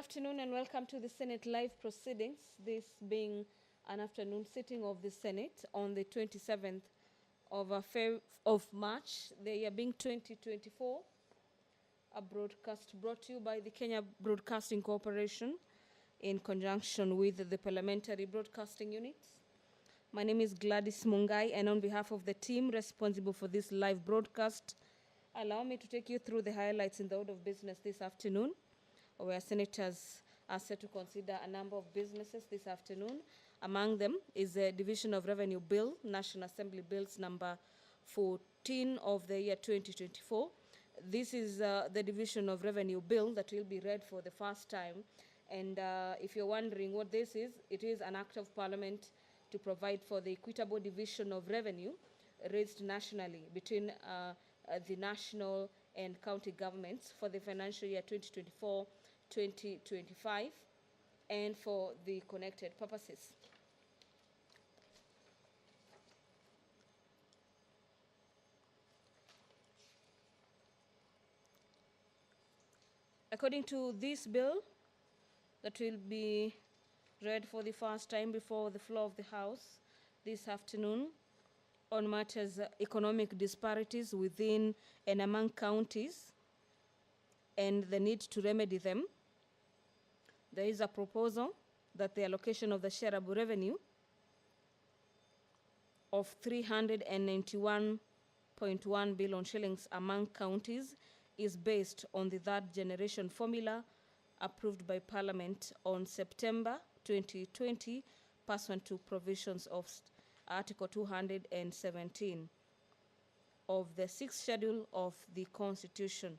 afternoon and welcome to the Senate live proceedings, this being an afternoon sitting of the Senate on the 27th of March, the year being 2024. A broadcast brought to you by the Kenya Broadcasting Corporation in conjunction with the Parliamentary Broadcasting Units. My name is Gladys Mungai, and on behalf of the team responsible for this live broadcast, allow me to take you through the highlights in the order of business this afternoon, where senators are set to consider a number of businesses this afternoon. Among them is the Division of Revenue Bill, National Assembly Bills number 14 of the year 2024. This is the Division of Revenue Bill that will be read for the first time. And if you're wondering what this is, it is an act of Parliament to provide for the equitable division of revenue raised nationally between the national and county governments for the financial year 2024-2025 and for the connected purposes. According to this bill that will be read for the first time before the floor of the House this afternoon on matters economic disparities within and among counties and the need to remedy them, there is a proposal that the allocation of the shareable revenue of 391.1 billion shillings among counties is based on the third generation formula approved by Parliament on September 2020, pursuant to provisions of Article 217 of the 6th schedule of the Constitution.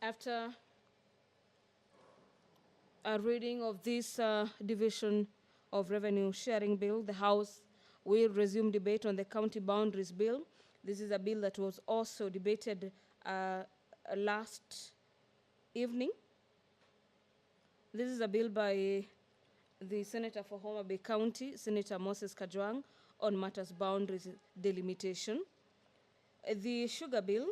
After a reading of this Division of Revenue Sharing Bill, the House will resume debate on the County Boundaries Bill. This is a bill that was also debated last evening. This is a bill by the Senator for Homa Bay County, Senator Moses Kajwang, on matters boundaries delimitation. The Sugar Bill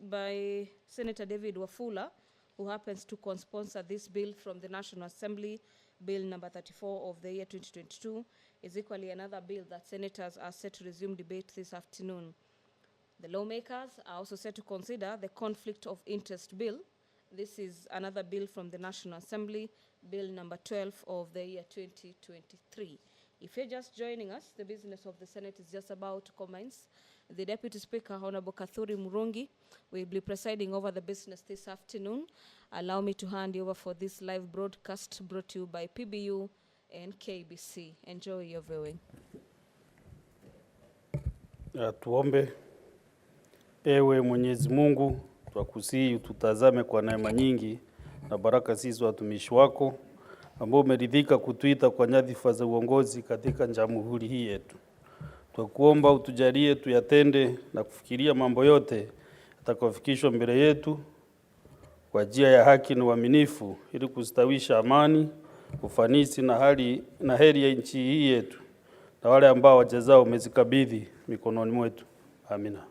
by Senator David Wafula, who happens to co-sponsor this bill from the National Assembly, Bill number 34 of the year 2022, is equally another bill that senators are set to resume debate this afternoon. The lawmakers are also set to consider the Conflict of Interest Bill. This is another bill from the National Assembly, Bill number 12 of the year 2023. If you're just joining us, the business of the Senate is just about to commence. The Deputy Speaker, Honorable Kathuri Murungi, will be presiding over the business this afternoon. Allow me to hand you over for this live broadcast brought to you by PBU and KBC. Enjoy your viewing. Tuombe. Ewe Mwenyezi Mungu, twakusihi ututazame kwa neema nyingi na baraka sisi watumishi wako ambao umeridhika kutuita kwa nyadhifa za uongozi katika jamhuri hii yetu. Twakuomba utujalie tuyatende na kufikiria mambo yote yatakayofikishwa mbele yetu kwa njia ya haki na uaminifu, ili kustawisha amani, ufanisi na heri ya nchi hii yetu na wale ambao wajazao umezikabidhi mikononi mwetu. Amina.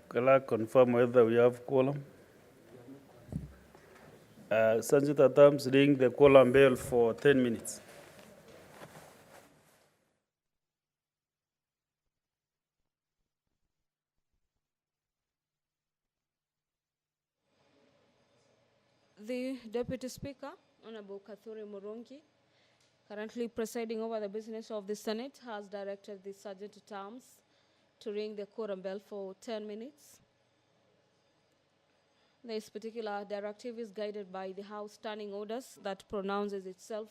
Can I confirm whether we have quorum? Senator Tams, ring the quorum bell for 10 minutes. The Deputy Speaker, Honorable Kathuri Murungi, currently presiding over the business of the Senate, has directed the Sergeant at Arms to ring the quorum bell for 10 minutes. This particular directive is guided by the House Standing Orders that pronounces itself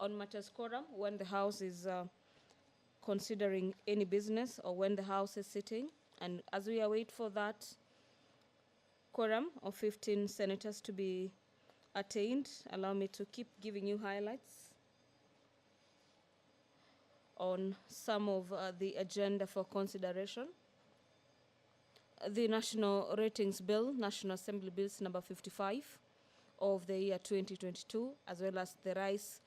on matters quorum when the House is considering any business or when the House is sitting. And as we await for that quorum of 15 senators to be attained, allow me to keep giving you highlights on some of the agenda for consideration. The National Ratings Bill, National Assembly Bills number 55 of the year 2022, as well as the Rice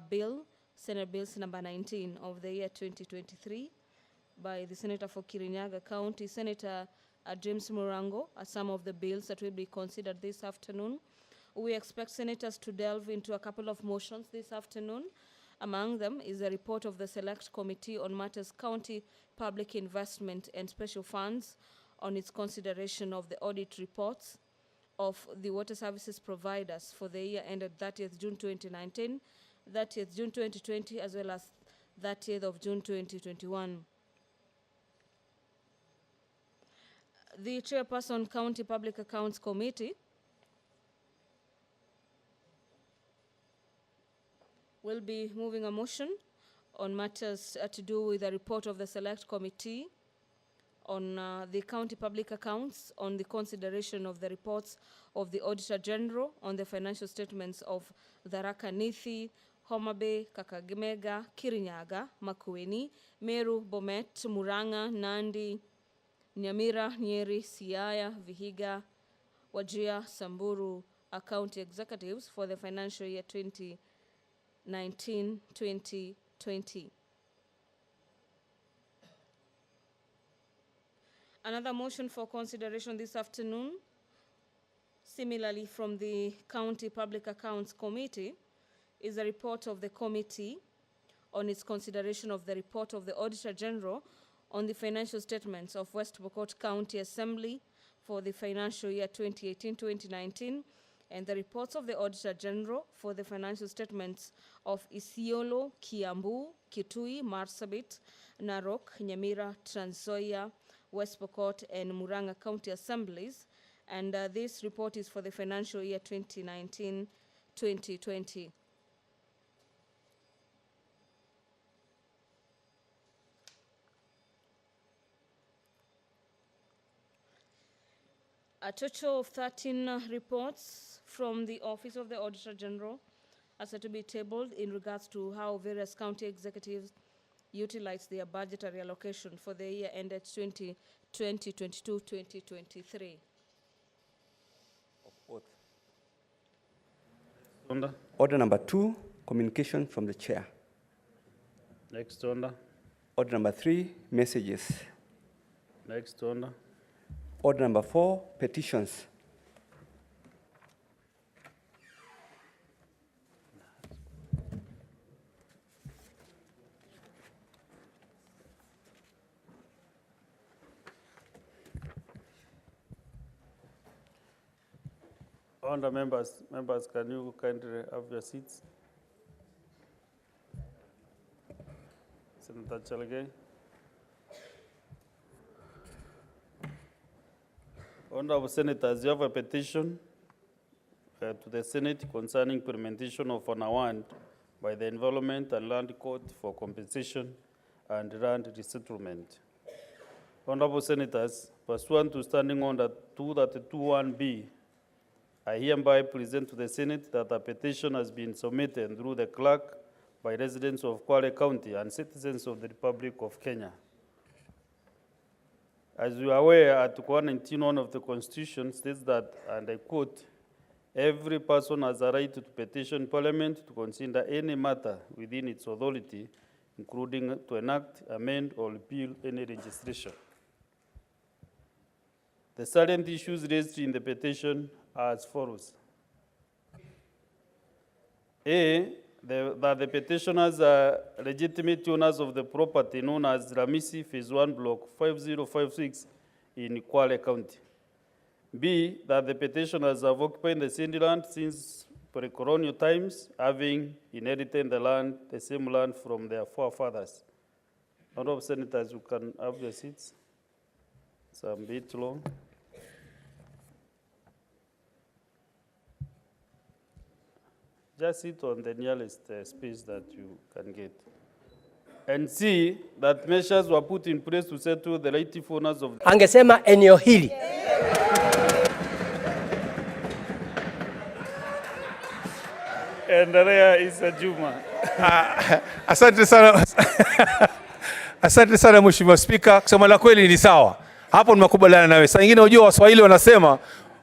Bill, Senate Bills number 19 of the year 2023 by the Senator for Kirinyaga County, Senator James Murango, are some of the bills that will be considered this afternoon. We expect senators to delve into a couple of motions this afternoon. Among them is a report of the Select Committee on Matters County Public Investment and Special Funds on its consideration of the audit reports of the water services providers for the year ended 30th June 2019, 30th June 2020, as well as 30th of June 2021. The Chairperson County Public Accounts Committee will be moving a motion on matters to do with the report of the Select Committee on the county public accounts, on the consideration of the reports of the Auditor General on the financial statements of Tharaka Nithi, Homa Bay, Kakamega, Kirinyaga, Makueni, Meru, Bomet, Murang'a, Nandi, Nyamira, Nyeri, Siaya, Vihiga, Wajir, Samburu county executives for the financial year 2019-2020. Another motion for consideration this afternoon, similarly from the County Public Accounts Committee, is a report of the committee on its consideration of the report of the Auditor General on the financial statements of West Pokot County Assembly for the financial year 2018-2019, and the reports of the Auditor General for the financial statements of Isiolo, Kiambu, Kitui, Marsabit, Narok, Nyamira, Trans Nzoia, West Pokot, and Murang'a County Assemblies, and this report is for the financial year 2019-2020. A total of 13 reports from the Office of the Auditor General are set to be tabled in regards to how various county executives utilize their budgetary allocation for the year ended 2022-2023. Order number 2, communication from the chair. Next order. Order number 3, messages. Next order. Order number 4, petitions. Honourable members, can you kindly have your seats? Senator Chalgay. Honourable Senators, you have a petition to the Senate concerning implementation of an award by the Environment and Land Court for compensation and land resettlement. Honourable Senators, pursuant to Standing Order 2321B, I hereby present to the Senate that a petition has been submitted through the clerk by residents of Kwale County and citizens of the Republic of Kenya. As you are aware, Article 191 of the Constitution states that, and I quote, every person has a right to petition Parliament to consider any matter within its authority, including to enact, amend, or repeal any legislation. The salient issues raised in the petition are as follows. A, that the petitioners are legitimate owners of the property known as Ramisi Phase 1 Block 5056 in Kwale County. B, that the petitioners have occupied the same land since pre-colonial times, having inherited the same land from their forefathers. Honourable Senators, you can have your seats. It's a bit long. Just sit on the nearest space that you can get. And C, that measures were put in place to settle the rightful owners of Angesema eneo hili. and there is a Juma. Asante sana. Asante sana Mheshimiwa Spika, kusema la kweli ni sawa. Hapo nimekubaliana nawe. Saa nyingine unajua Waswahili wanasema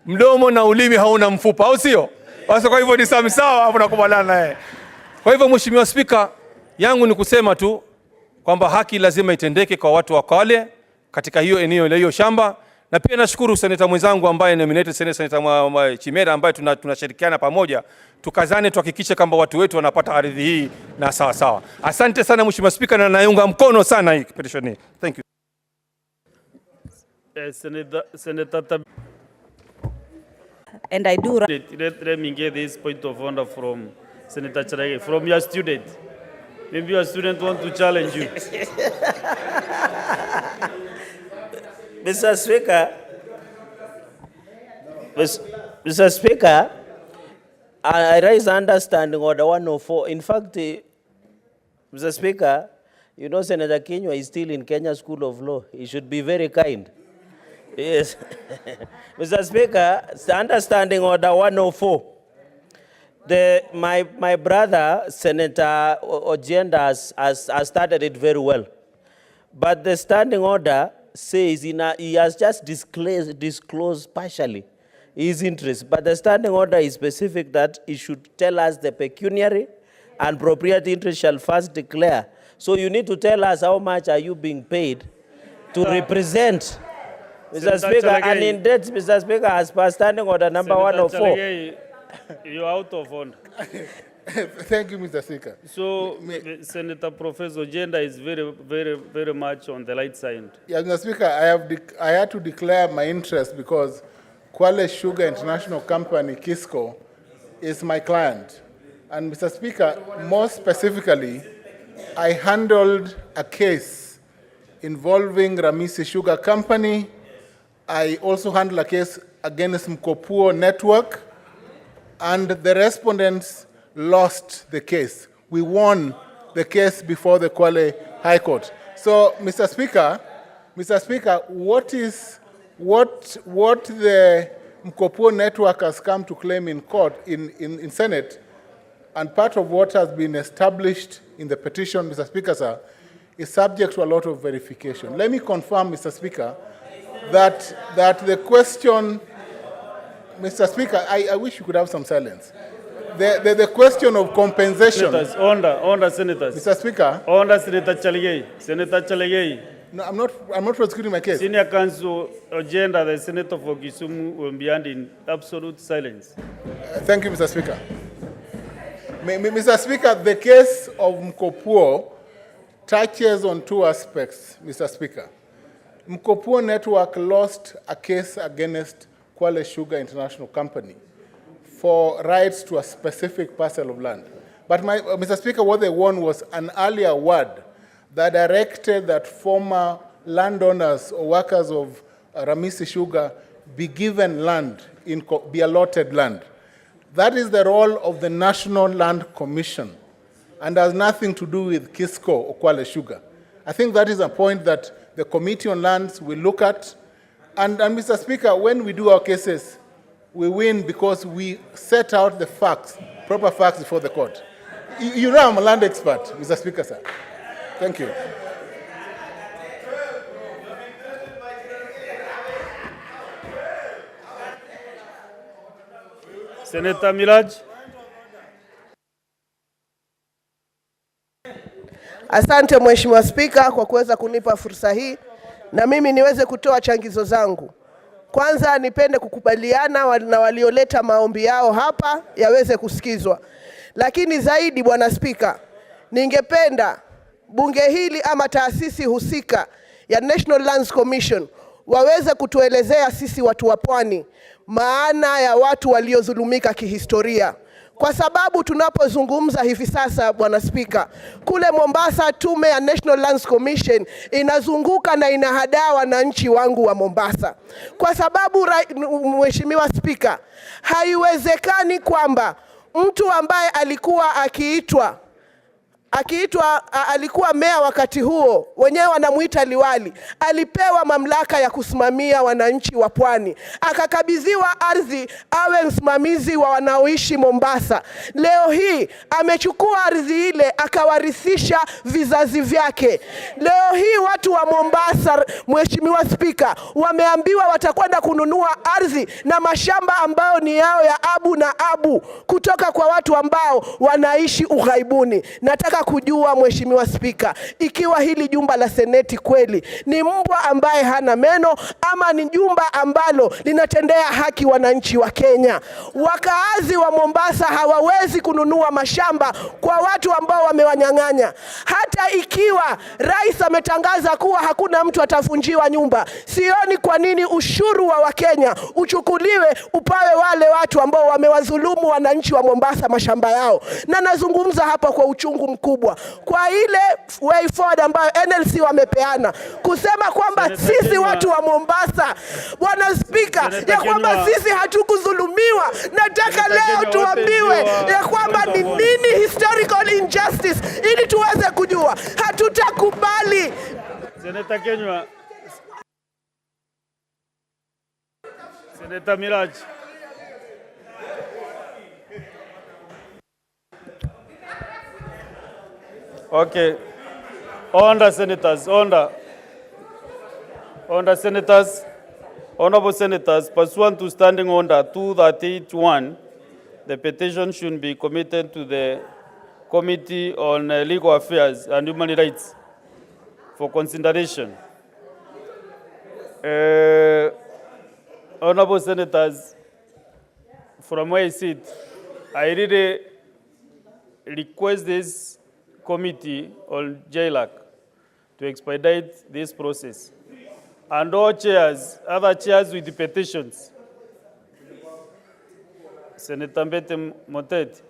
mdomo na ulimi hauna mfupa, au sio? Basi kwa hivyo ni sawa, hapo nakubaliana naye. Kwa hivyo Mheshimiwa Spika, yangu ni kusema tu kwamba haki lazima itendeke kwa watu wa Kwale katika hiyo eneo la hiyo shamba, na pia nashukuru seneta mwenzangu ambaye nominated Senator Chimera ambaye tunashirikiana pamoja, tukazane tuhakikishe kwamba watu wetu wanapata ardhi hii na sawa. Asante sana Mheshimiwa Spika, na naunga mkono sana hii petition hii. Thank you. Senator And I do. Let me get this point of order from Senator Charage, from your student. Maybe your student want to challenge you. Mr. Speaker, I raise understanding order 104. In fact, Mr. Speaker, you know Senator Kinyua is still in Kenya School of Law. He should be very kind. Yes. Mr. Speaker, understanding order 104. My brother, Senator Ojenda, has started it very well. But the standing order says he has just disclosed partially his interest. But the standing order is specific that he should tell us the pecuniary and proprietary interest shall first declare. So you need to tell us how much are you being paid to represent. Mr. Speaker, and in that, Mr. Speaker, as per standing order number 104. You're out of order. Thank you, Mr. Speaker. So, Senator Professor Ojenda is very much on the light side. Yeah, Mr. Speaker, I had to declare my interest because Kwale Sugar International Company, Kisco, is my client. And Mr. Speaker, more specifically, I handled a case involving Ramisi Sugar Company. I also handled a case against Mkopuo Network, and the respondents lost the case. We won the case before the Kwale High Court. So, Mr. Speaker, what the Mkopuo Network has come to claim in court, in Senate, and part of what has been established in the petition, Mr. Speaker, sir, is subject to a lot of verification. Let me confirm, Mr. Speaker, that the question, Mr. Speaker, I wish you could have some silence. The question of compensation. Senators, order, senators. Mr. Speaker. Order, Senator Chaligei. No, I'm not prosecuting my case. Senior Counsel Ojenda, the Senator for Kisumu, will be in absolute silence. Thank you, Mr. Speaker. Mr. Speaker, the case of Mkopuo touches on two aspects, Mr. Speaker. Mkopuo Network lost a case against Kwale Sugar International Company for rights to a specific parcel of land. But Mr. Speaker, what they won was an earlier word that directed that former landowners or workers of Ramisi Sugar be given land, be allotted land. That is the role of the National Land Commission and has nothing to do with Kisco or Kwale Sugar. I think that is a point that the Committee on Lands will look at. And Mr. Speaker, when we do our cases, we win because we set out the facts, proper facts before the court. You know I'm a land expert, Mr. Speaker, sir. Thank you. Senator Miraj. Asante Mheshimiwa Spika kwa kuweza kunipa fursa hii na mimi niweze kutoa changizo zangu. Kwanza nipende kukubaliana na walioleta maombi yao hapa yaweze kusikizwa. Lakini zaidi Bwana Spika, ningependa bunge hili ama taasisi husika ya National Lands Commission waweze kutuelezea sisi watu wa Pwani maana ya watu waliodhulumika kihistoria. Kwa sababu tunapozungumza hivi sasa Bwana Spika, kule Mombasa tume ya National Lands Commission inazunguka na inahadaa wananchi wangu wa Mombasa. Kwa sababu Mheshimiwa Spika, haiwezekani kwamba mtu ambaye alikuwa akiitwa alikuwa meya wakati huo, wenyewe wanamuita liwali, alipewa mamlaka ya kusimamia wananchi wa pwani, akakabidhiwa ardhi awe msimamizi wa wanaoishi Mombasa. Leo hii amechukua ardhi ile akawarithisha vizazi vyake. Leo hii watu wa Mombasa, Mheshimiwa Spika, wameambiwa watakwenda kununua ardhi na mashamba ambayo ni yao ya abu na abu kutoka kwa watu ambao wanaishi ughaibuni. Nataka kujua Mheshimiwa Spika, ikiwa hili jumba la Seneti kweli ni mbwa ambaye hana meno ama ni jumba ambalo linatendea haki wananchi wa Kenya. Wakaazi wa Mombasa hawawezi kununua mashamba kwa watu ambao wamewanyang'anya. Hata ikiwa rais ametangaza kuwa hakuna mtu atavunjiwa nyumba, sioni kwa nini ushuru wa Wakenya uchukuliwe upawe wale watu ambao wamewadhulumu wananchi wa Mombasa mashamba yao. Na nazungumza hapa kwa uchungu mkubwa kwa ile way forward ambayo NLC wamepeana kusema kwamba sisi watu wa Mombasa, Bwana Spika, ya kwamba sisi hatukudhulumiwa. Nataka leo tuambiwe ya kwamba ni nini historical injustice ili tuweze kujua. Hatutakubali. Seneta Kenywa. Seneta Miraj. Okay. Order, senators. Order. Order, senators. Honorable senators, pursuant to Standing Order 238(1), the petition should be committed to the Committee on Legal Affairs and Human Rights for consideration. Honorable senators, from where I sit, I really request this committee on JLAC to expedite this process. And all chairs, other chairs with the petitions. Senator Mbete Motet.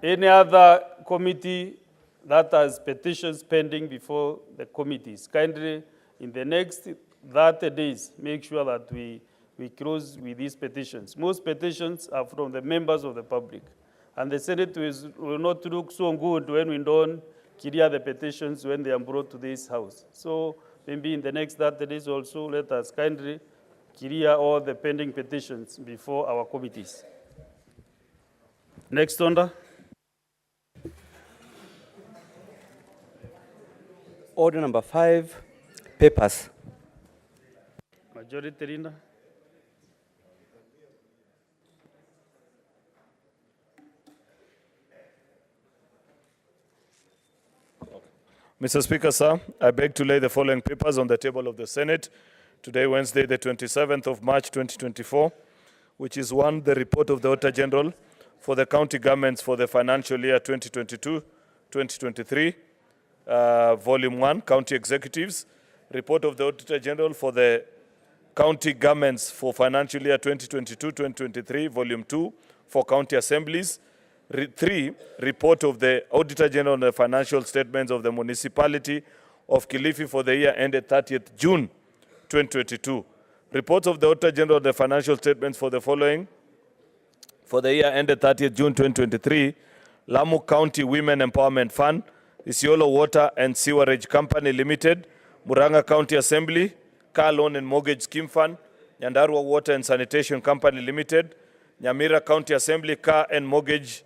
Any other committee that has petitions pending before the committees, kindly in the next 30 days, make sure that we close with these petitions. Most petitions are from the members of the public. And the Senate will not look so good when we don't clear the petitions when they are brought to this House. So maybe in the next 30 days also, let us kindly clear all the pending petitions before our committees. Next order. Order number 5, papers. Majority leader. Mr. Speaker, sir, I beg to lay the following papers on the table of the Senate today, Wednesday, the 27th of March, 2024, which is 1, the report of the Auditor General for the county governments for the financial year 2022-2023, Volume 1, County Executives, report of the Auditor General for the county governments for financial year 2022-2023, Volume 2, for county assemblies, 3, report of the Auditor General on the financial statements of the municipality of Kilifi for the year ended 30th June 2022. Reports of the Auditor General on the financial statements for the following for the year ended 30th June 2023, Lamu County Women Empowerment Fund, Isiolo Water and Sewerage Company Limited, Muranga County Assembly, Car Loan and Mortgage Scheme Fund, Nyandarua Water and Sanitation Company Limited, Nyamira County Assembly Car and Mortgage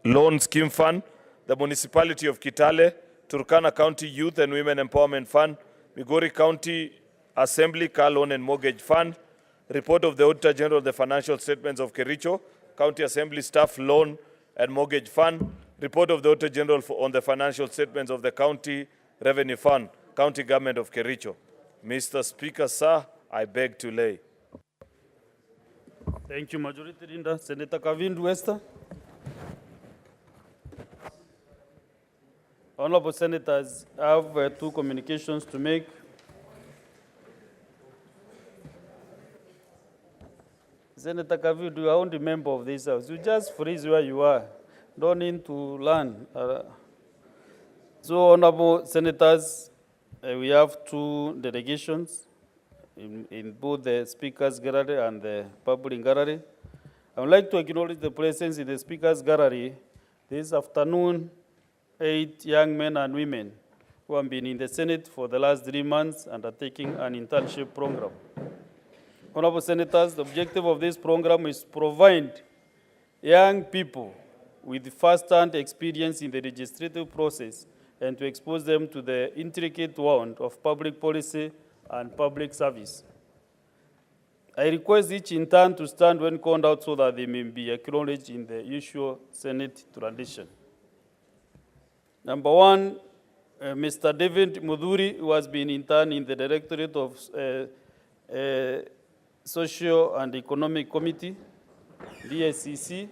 Loan Scheme Fund, the Municipality of Kitale, Turkana County Youth and Women Empowerment Fund, Migori County Assembly Car Loan and Mortgage Fund, report of the Auditor General of the financial statements of Kericho, County Assembly Staff Loan and Mortgage Fund, report of the Auditor General on the financial statements of the County Revenue Fund, County Government of Kericho. Mr. Speaker, sir, I beg to lay. Thank you, Majority Leader. Senator Kavindu Esther. Honorable Senators, I have 2 communications to make. Senator Kavindu, you are only member of this House. You just freeze where you are. Don't need to learn. So, Honorable Senators, we have 2 delegations in both the Speaker's Gallery and the Public Gallery. I would like to acknowledge the presence in the Speaker's Gallery This afternoon, 8 young men and women who have been in the Senate for the last 3 months undertaking an internship program. Honorable Senators, the objective of this program is to provide young people with first-hand experience in the legislative process and to expose them to the intricate world of public policy and public service. I request each intern to stand when called out so that they may be acknowledged in the usual Senate tradition. Number one, Mr. David Mudhuri, who has been intern in the Directorate of Social and Economic Committee, DSCC.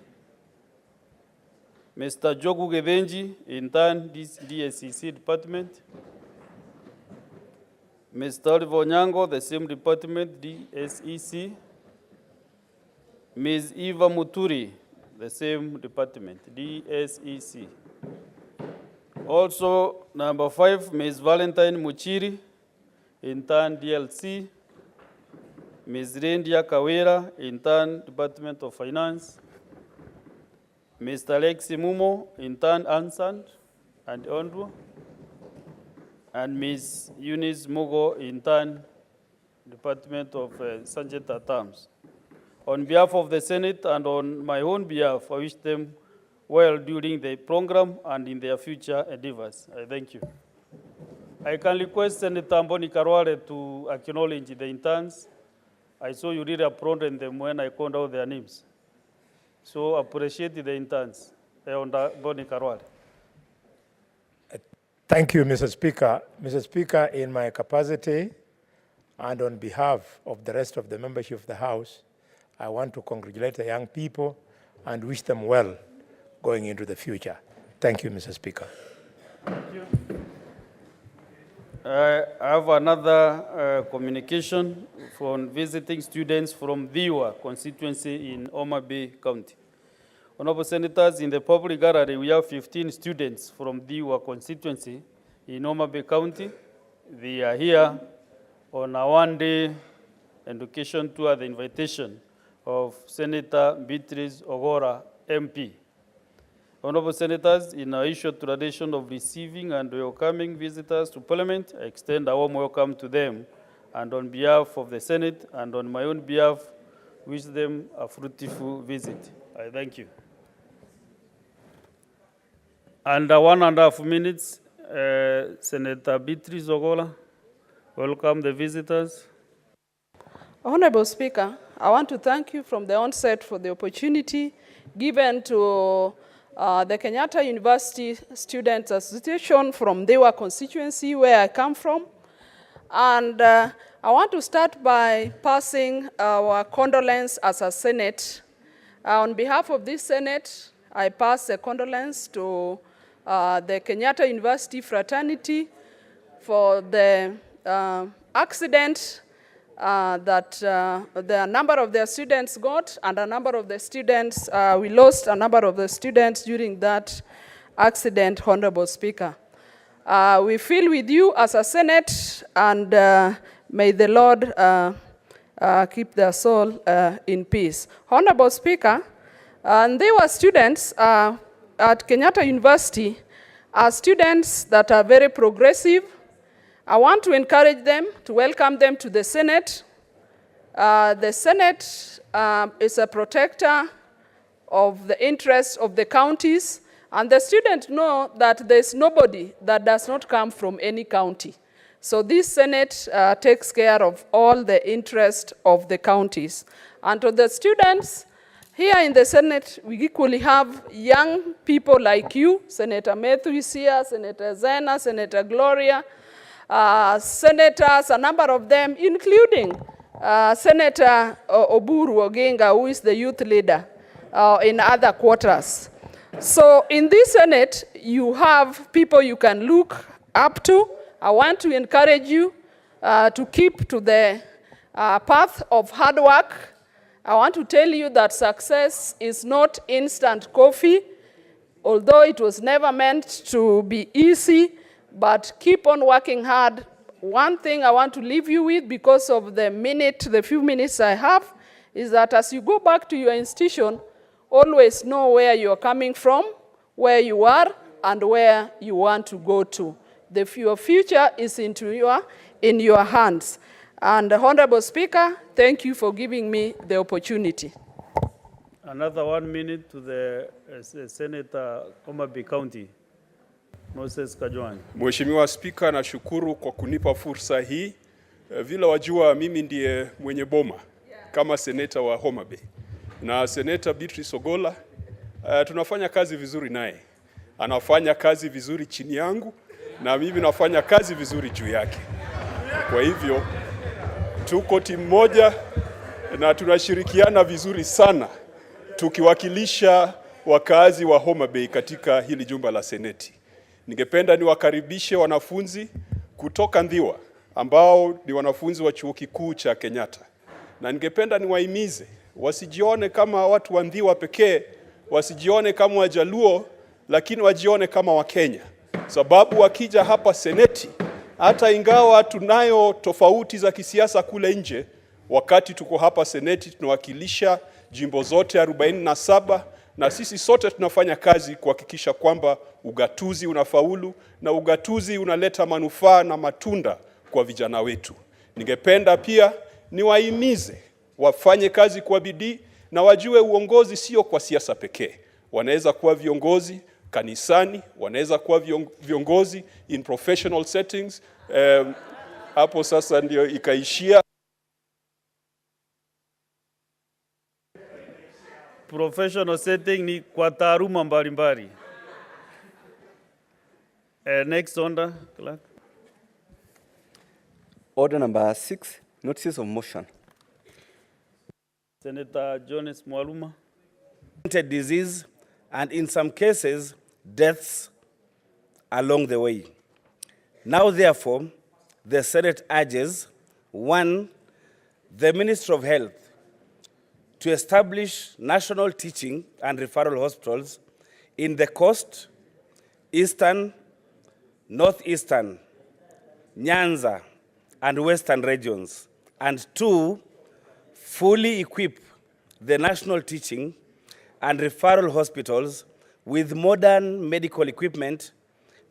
Mr. Jogu Gedenji, intern, DSCC department. Mr. Oliver Onyango, the same department, DSEC. Ms. Eva Muturi, the same department, DSEC. Also, number 5, Ms. Valentine Muchiri, intern, DLC. Ms. Rendia Kawera, intern, Department of Finance. Mr. Alexi Mumo, intern, Ansand and Ondru. And Ms. Eunice Mugo, intern, Department of Sanjeta Terms. On behalf of the Senate and on my own behalf, I wish them well during the program and in their future endeavors. I thank you. I can request Senator Amboni Karwale to acknowledge the interns. I saw you really applauded them when I called out their names. So appreciate the interns. Amboni Karwale. Thank you, Mr. Speaker. Mr. Speaker, in my capacity and on behalf of the rest of the membership of the House, I want to congratulate the young people and wish them well going into the future. Thank you, Mr. Speaker. Thank you. I have another communication from visiting students from Diwa constituency in Homa Bay County. Honorable Senators, in the public gallery, we have 15 students from Diwa constituency in Homa Bay County. They are here on a one-day education tour at the invitation of Senator Beatrice Ogora, MP. Honorable Senators, in our usual tradition of receiving and welcoming visitors to Parliament, I extend a warm welcome to them, and on behalf of the Senate and on my own behalf, wish them a fruitful visit. I thank you. Under 1.5 minutes, Senator Beatrice Ogola, welcome the visitors. Honorable Speaker, I want to thank you from the onset for the opportunity given to the Kenyatta University Students Association from Dewa constituency, where I come from. And I want to start by passing our condolence as a Senate. On behalf of this Senate, I pass a condolence to the Kenyatta University fraternity for the accident that the number of their students got, and a number of the students, we lost a number of the students during that accident, Honorable Speaker. We feel with you as a Senate, and may the Lord keep their soul in peace. Honorable Speaker, they were students at Kenyatta University, are students that are very progressive. I want to encourage them, to welcome them to the Senate. The Senate is a protector of the interests of the counties, and the students know that there's nobody that does not come from any county. So this Senate takes care of all the interests of the counties. And to the students, here in the Senate, we equally have young people like you. Senator Matthew is here, Senator Zena, Senator Gloria, senators, a number of them, including Senator Oburu Oginga, who is the youth leader in other quarters. So in this Senate, you have people you can look up to. I want to encourage you to keep to the path of hard work. I want to tell you that success is not instant coffee, although it was never meant to be easy. But keep on working hard. One thing I want to leave you with, because of the few minutes I have, is that as you go back to your institution, always know where you're coming from, where you are and where you want to go to. Your future is in your hands. And Honorable Speaker, thank you for giving me the opportunity. Another 1 minute to the Senator Homa Bay County, Moses Kajwani. Mheshimiwa Spika, nashukuru kwa kunipa fursa hii. Vile wajua mimi ndiye mwenye boma kama seneta wa Homa Bay. Na Senator Beatrice Ogolla tunafanya kazi vizuri naye. Anafanya kazi vizuri chini yangu na mimi nafanya kazi vizuri juu yake. Kwa hivyo tuko timu moja na tunashirikiana vizuri sana tukiwakilisha wakazi wa Homa Bay katika hili jumba la Seneti. Ningependa niwakaribishe wanafunzi kutoka Ndhiwa ambao ni wanafunzi wa chuo kikuu cha Kenyatta. Na ningependa niwahimize wasijione kama watu wa Ndhiwa pekee, wasijione kama Wajaluo, lakini wajione kama Wakenya. Sababu wakija hapa Seneti, hata ingawa tunayo tofauti za kisiasa kule nje, wakati tuko hapa Seneti tunawakilisha jimbo zote 47 na sisi sote tunafanya kazi kuhakikisha kwamba ugatuzi unafaulu na ugatuzi unaleta manufaa na matunda kwa vijana wetu. Ningependa pia niwahimize wafanye kazi kwa bidii na wajue uongozi sio kwa siasa pekee. Wanaweza kuwa viongozi kanisani, wanaweza kuwa viongozi in professional settings. Hapo sasa ndio ikaishia. Professional setting ni kwa taaluma mbalimbali. Next order, clerk. Order number 6, notices of motion. Senator Jones Mwaluma. Disease and in some cases deaths along the way. Now therefore the Senate urges 1, the Ministry of Health to establish national teaching and referral hospitals in the coast, eastern, northeastern, Nyanza, and western regions, and 2, fully equip the national teaching and referral hospitals with modern medical equipment,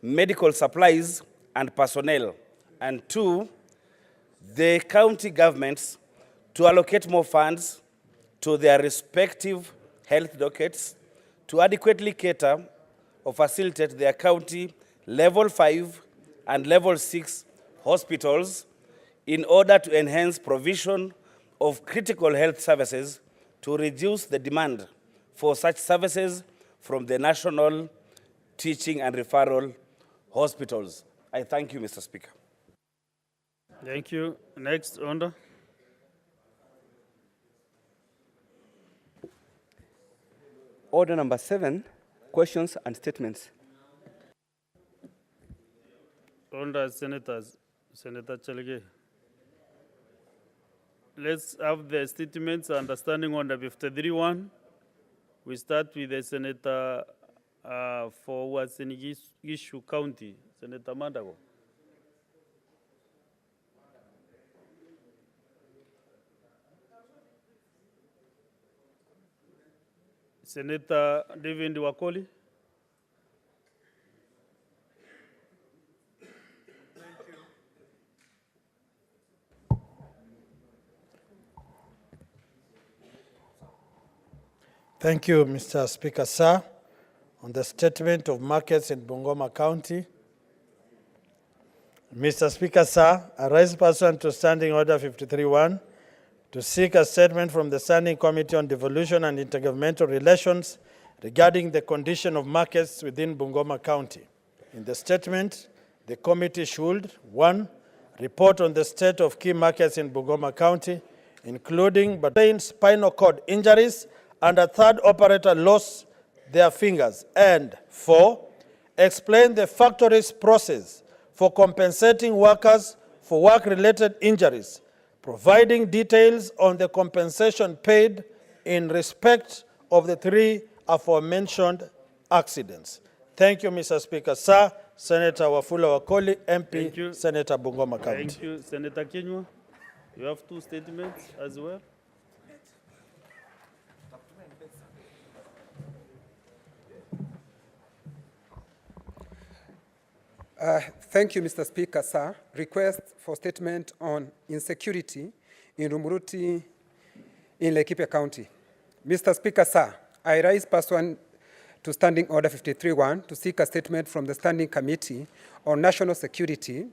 medical supplies, and personnel, and 2, the county governments to allocate more funds to their respective health dockets to adequately cater or facilitate their county level 5 and level 6 hospitals in order to enhance provision of critical health services to reduce the demand for such services from the national teaching and referral hospitals. I thank you, Mr. Speaker. Thank you. Next order. Order number 7, questions and statements. Order, Senators. Senator Chalege. Let's have the statements understanding on the 53-1. We start with the Senator for Uasin County, Senator Mandago. Senator David Wakoli. Thank you, Mr. Speaker, sir. On the statement of markets in Bungoma County, Mr. Speaker, sir, I rise pursuant to Standing Order 53-1 to seek a statement from the Standing Committee on Devolution and Intergovernmental Relations regarding the condition of markets within Bungoma County. In the statement, the committee should, 1, report on the state of key markets in Bungoma County, including spinal cord injuries and a third operator lost their fingers, and 4, explain the factory's process for compensating workers for work-related injuries, providing details on the compensation paid in respect of the 3 aforementioned accidents. Thank you, Mr. Speaker. Sir, Senator Wafula Wakoli, MP, Senator Bungoma County. Thank you. Senator Kinyua, you have 2 statements as well. Thank you, Mr. Speaker, sir. Request for statement on insecurity in Rumuruti in Laikipia County. Mr. Speaker, sir, I rise pursuant to Standing Order 53-1 to seek a statement from the Standing Committee on National Security,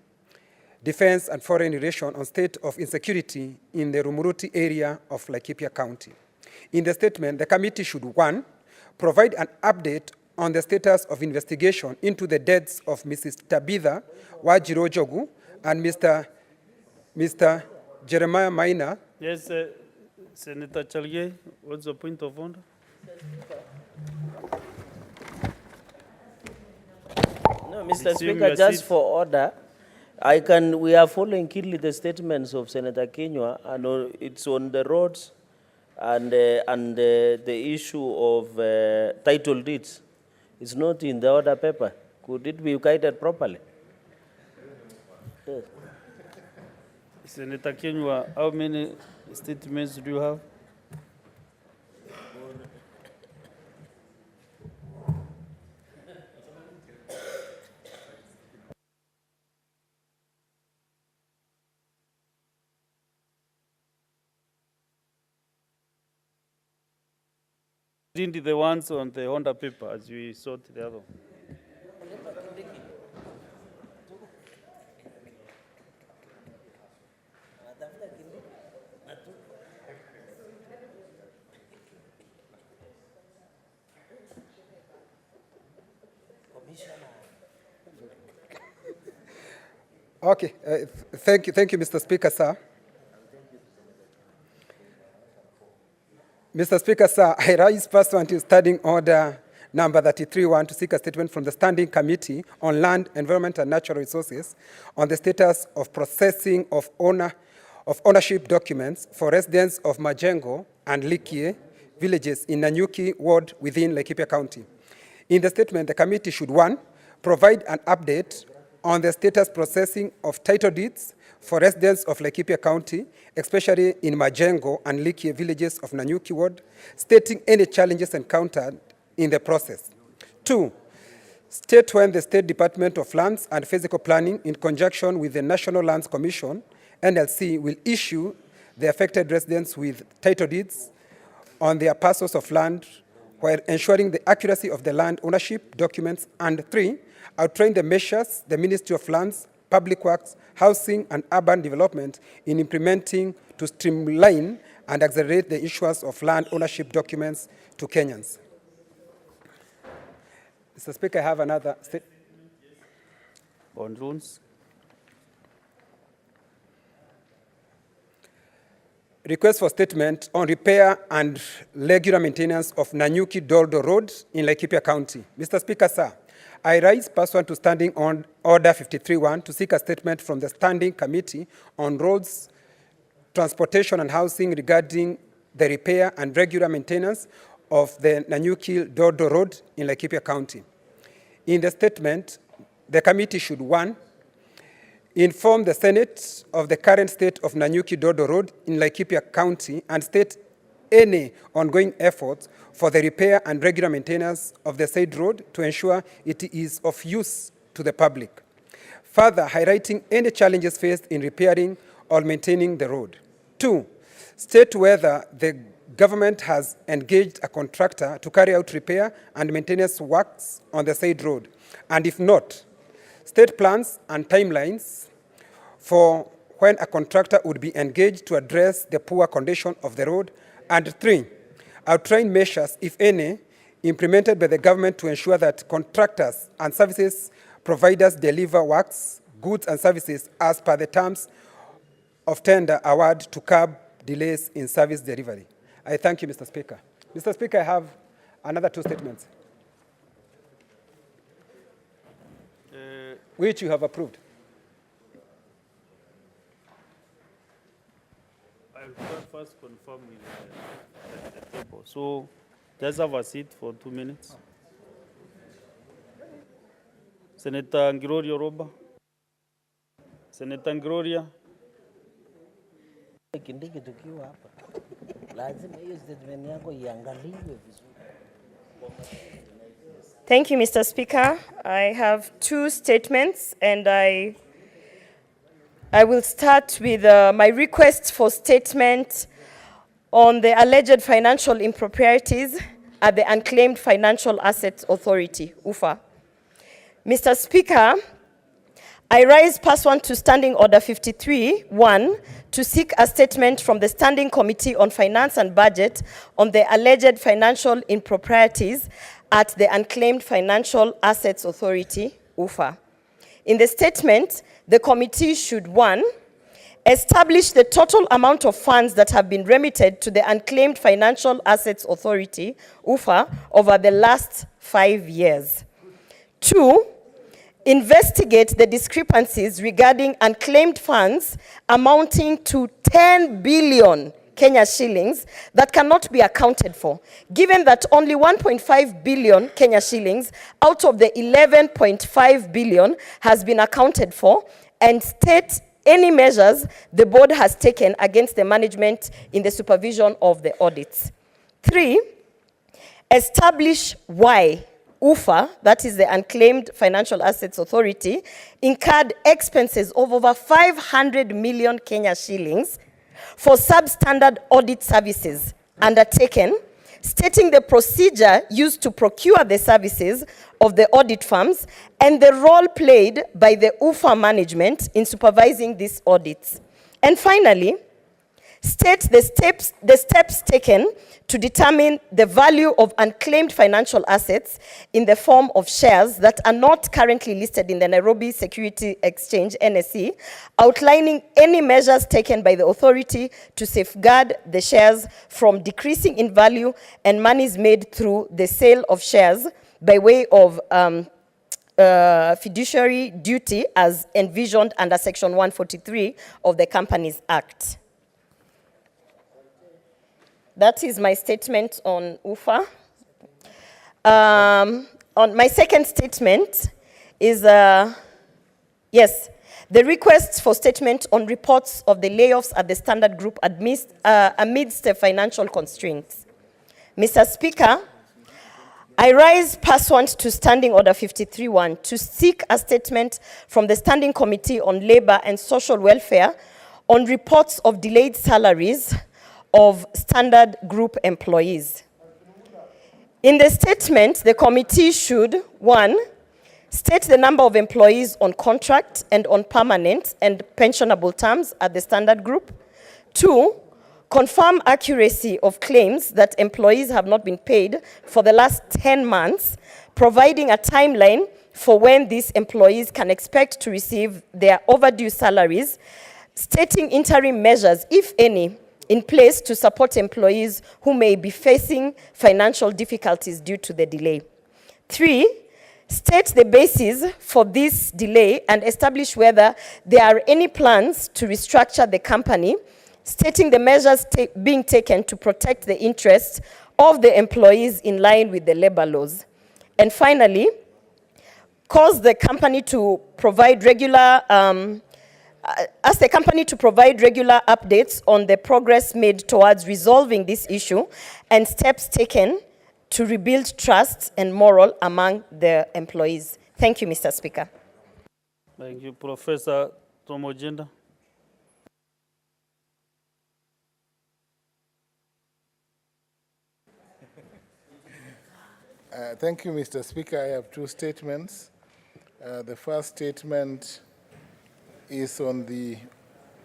Defense and Foreign Relations on state of insecurity in the Rumuruti area of Laikipia County. In the statement, the committee should, 1, provide an update on the status of investigation into the deaths of Mrs. Tabitha Wajirojogu and Mr. Jeremiah Maina. Yes, Senator Chalye, what's the point of order? No, Mr. Speaker, just for order, we are following keenly the statements of Senator Kenywa, and it's on the roads and the issue of title deeds. It's not in the order paper. Could it be guided properly? Yes. Senator Kenywa, how many statements do you have? The ones on the Honda paper as we sort the other. Okay, thank you, Mr. Speaker, sir. Mr. Speaker, sir, I rise pursuant to Standing Order number 33-1 to seek a statement from the Standing Committee on Land, Environment and Natural Resources on the status of processing of ownership documents for residents of Majengo and Likie villages in Nanyuki ward within Laikipia County. In the statement, the committee should, 1, provide an update on the status processing of title deeds for residents of Laikipia County, especially in Majengo and Likie villages of Nanyuki ward, stating any challenges encountered in the process. 2, state when the State Department of Lands and Physical Planning, in conjunction with the National Lands Commission, NLC, will issue the affected residents with title deeds on their parcels of land while ensuring the accuracy of the land ownership documents. And 3, outline the measures the Ministry of Lands, Public Works, Housing and Urban Development in implementing to streamline and accelerate the issuance of land ownership documents to Kenyans. Mr. Speaker, I have another statement. On loans. Request for statement on repair and regular maintenance of Nanyuki Doldo Road in Laikipia County. Mr. Speaker, sir, I rise pursuant to Standing on Order 53-1 to seek a statement from the Standing Committee on Roads, Transportation and Housing regarding the repair and regular maintenance of the Nanyuki Doldo Road in Laikipia County. In the statement, the committee should, 1, inform the Senate of the current state of Nanyuki Doldo Road in Laikipia County and state any ongoing efforts for the repair and regular maintenance of the said road to ensure it is of use to the public. Further, highlighting any challenges faced in repairing or maintaining the road. 2, state whether the government has engaged a contractor to carry out repair and maintenance works on the said road, and if not, state plans and timelines for when a contractor would be engaged to address the poor condition of the road. And 3, outline measures, if any, implemented by the government to ensure that contractors and services providers deliver works, goods and services as per the terms of tender award to curb delays in service delivery. I thank you, Mr. Speaker. Mr. Speaker, I have another 2 statements, which you have approved. I'll first confirm with the table. So just have a seat for 2 minutes. Senator Ngiroria Roba. Senator Ngiroria. Kindiki tukiwa hapa lazima hiyo statement yako iangaliwe vizuri. Thank you, Mr. Speaker. I have two statements, and I will start with my request for statement on the alleged financial improprieties at the Unclaimed Financial Assets Authority, UFA. Mr. Speaker, I rise pursuant to Standing Order 53-1 to seek a statement from the Standing Committee on Finance and Budget on the alleged financial improprieties at the Unclaimed Financial Assets Authority, UFA. In the statement, the committee should, 1, establish the total amount of funds that have been remitted to the Unclaimed Financial Assets Authority, UFA, over the last 5 years. 2, investigate the discrepancies regarding unclaimed funds amounting to 10 billion Kenya shillings that cannot be accounted for, given that only 1.5 billion Kenya shillings out of the 11.5 billion has been accounted for, and state any measures the board has taken against the management in the supervision of the audits. 3, establish why UFA, that is the Unclaimed Financial Assets Authority, incurred expenses of over 500 million Kenya shillings for substandard audit services undertaken, stating the procedure used to procure the services of the audit firms and the role played by the UFA management in supervising these audits. And finally, state the steps taken to determine the value of unclaimed financial assets in the form of shares that are not currently listed in the Nairobi Security Exchange, NSE, outlining any measures taken by the authority to safeguard the shares from decreasing in value and monies made through the sale of shares by way of fiduciary duty as envisioned under Section 143 of the Companies Act. That is my statement on UFA. On my second statement is, yes, the request for statement on reports of the layoffs at the Standard Group amidst the financial constraints. Mr. Speaker, I rise pursuant to Standing Order 53-1 to seek a statement from the Standing Committee on Labor and Social Welfare on reports of delayed salaries of Standard Group employees. In the statement, the committee should, 1, state the number of employees on contract and on permanent and pensionable terms at the Standard Group. 2, confirm accuracy of claims that employees have not been paid for the last 10 months, providing a timeline for when these employees can expect to receive their overdue salaries, stating interim measures, if any, in place to support employees who may be facing financial difficulties due to the delay. 3, state the basis for this delay and establish whether there are any plans to restructure the company, stating the measures being taken to protect the interests of the employees in line with the labor laws. And finally, cause the company to provide regular ask the company to provide regular updates on the progress made towards resolving this issue and steps taken to rebuild trust and morale among the employees. Thank you, Mr. Speaker. Thank you, Professor Tomojenda. Thank you, Mr. Speaker. I have two statements. The first statement is on the